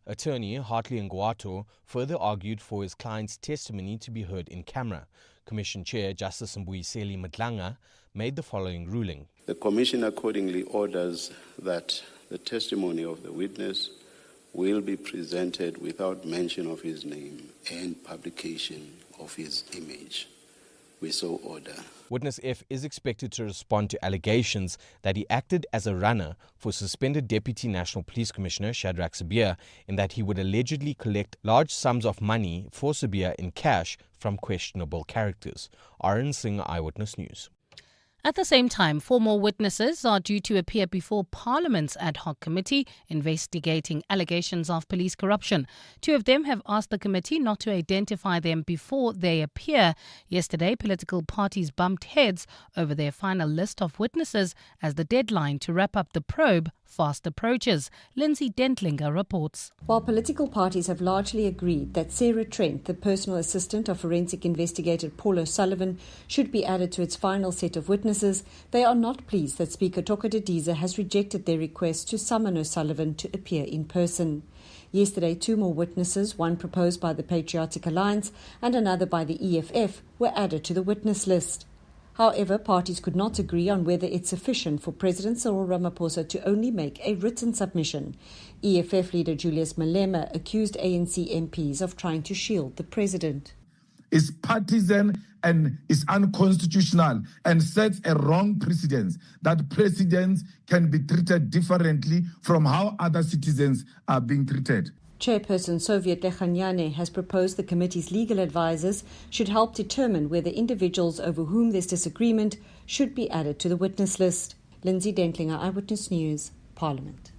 Attorney Hartley Ngwato further argued for his client's testimony to be heard in camera. Commission Chair Justice Mbuyiseli Madlanga made the following ruling. The Commission accordingly orders that the testimony of the witness will be presented without mention of his name and publication of his image. We so order. Witness F is expected to respond to allegations that he acted as a runner for suspended Deputy National Police Commissioner Shadrack Sibiya, in that he would allegedly collect large sums of money for Sibiya in cash from questionable characters. Aaron Singh, Eyewitness News. At the same time, 4 more witnesses are due to appear before Parliament's ad hoc committee investigating allegations of police corruption. 2 of them have asked the committee not to identify them before they appear. Yesterday, political parties bumped heads over their final list of witnesses as the deadline to wrap up the probe fast approaches. Lindsay Dentlinger reports. While political parties have largely agreed that Sarah Trent, the personal assistant of forensic investigator Paul O'Sullivan, should be added to its final set of witnesses, they are not pleased that Speaker Toka Didiza has rejected their request to summon O'Sullivan to appear in person. Yesterday, 2 more witnesses, one proposed by the Patriotic Alliance and another by the EFF, were added to the witness list. However, parties could not agree on whether it's sufficient for President Cyril Ramaphosa to only make a written submission. EFF leader Julius Malema accused ANC MPs of trying to shield the president. Is partisan and is unconstitutional and sets a wrong precedence that presidents can be treated differently from how other citizens are being treated. Chairperson Soviet Lechanyane has proposed the committee's legal advisers should help determine whether individuals over whom there's disagreement should be added to the witness list. Lindsay Dentlinger, Eyewitness News, Parliament.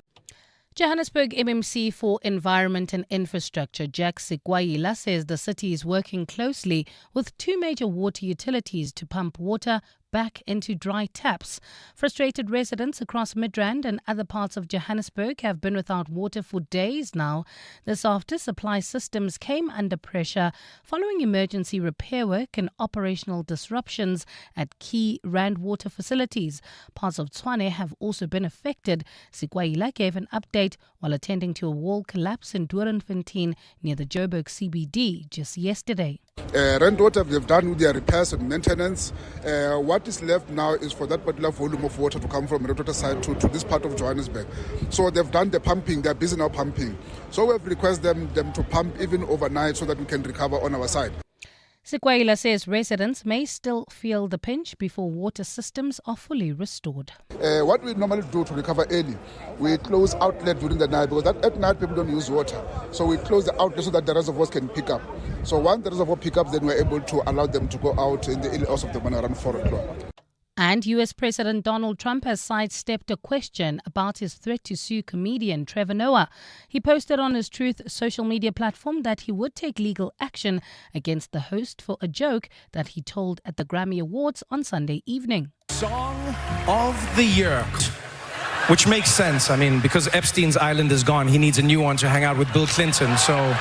Johannesburg MMC for Environment and Infrastructure, Jack Sikwaila, says the city is working closely with 2 major water utilities to pump water back into dry taps. Frustrated residents across Midrand and other parts of Johannesburg have been without water for days now. This after supply systems came under pressure following emergency repair work and operational disruptions at key Rand water facilities. Parts of Tshwane have also been affected. Sikwaila gave an update while attending to a wall collapse in Doornfontein near the Joberg CBD just yesterday. Rand water, they've done with their repairs and maintenance. What is left now is for that particular volume of water to come from the water side to this part of Johannesburg. So they've done the pumping, they're busy now pumping. So we've requested them to pump even overnight so that we can recover on our side. Sikwaila says residents may still feel the pinch before water systems are fully restored. What we normally do to recover early, we close outlet during the night because at night people don't use water. So we close the outlet so that the reservoirs can pick up. So once the reservoir pick up, then we're able to allow them to go out in the early hours of the morning around 4 o'clock. And US President Donald Trump has sidestepped a question about his threat to sue comedian Trevor Noah. He posted on his Truth social media platform that he would take legal action against the host for a joke that he told at the Grammy Awards on Sunday evening. Song of the year. Which makes sense. I mean, because Epstein's island is gone, he needs a new one to hang out with Bill Clinton. So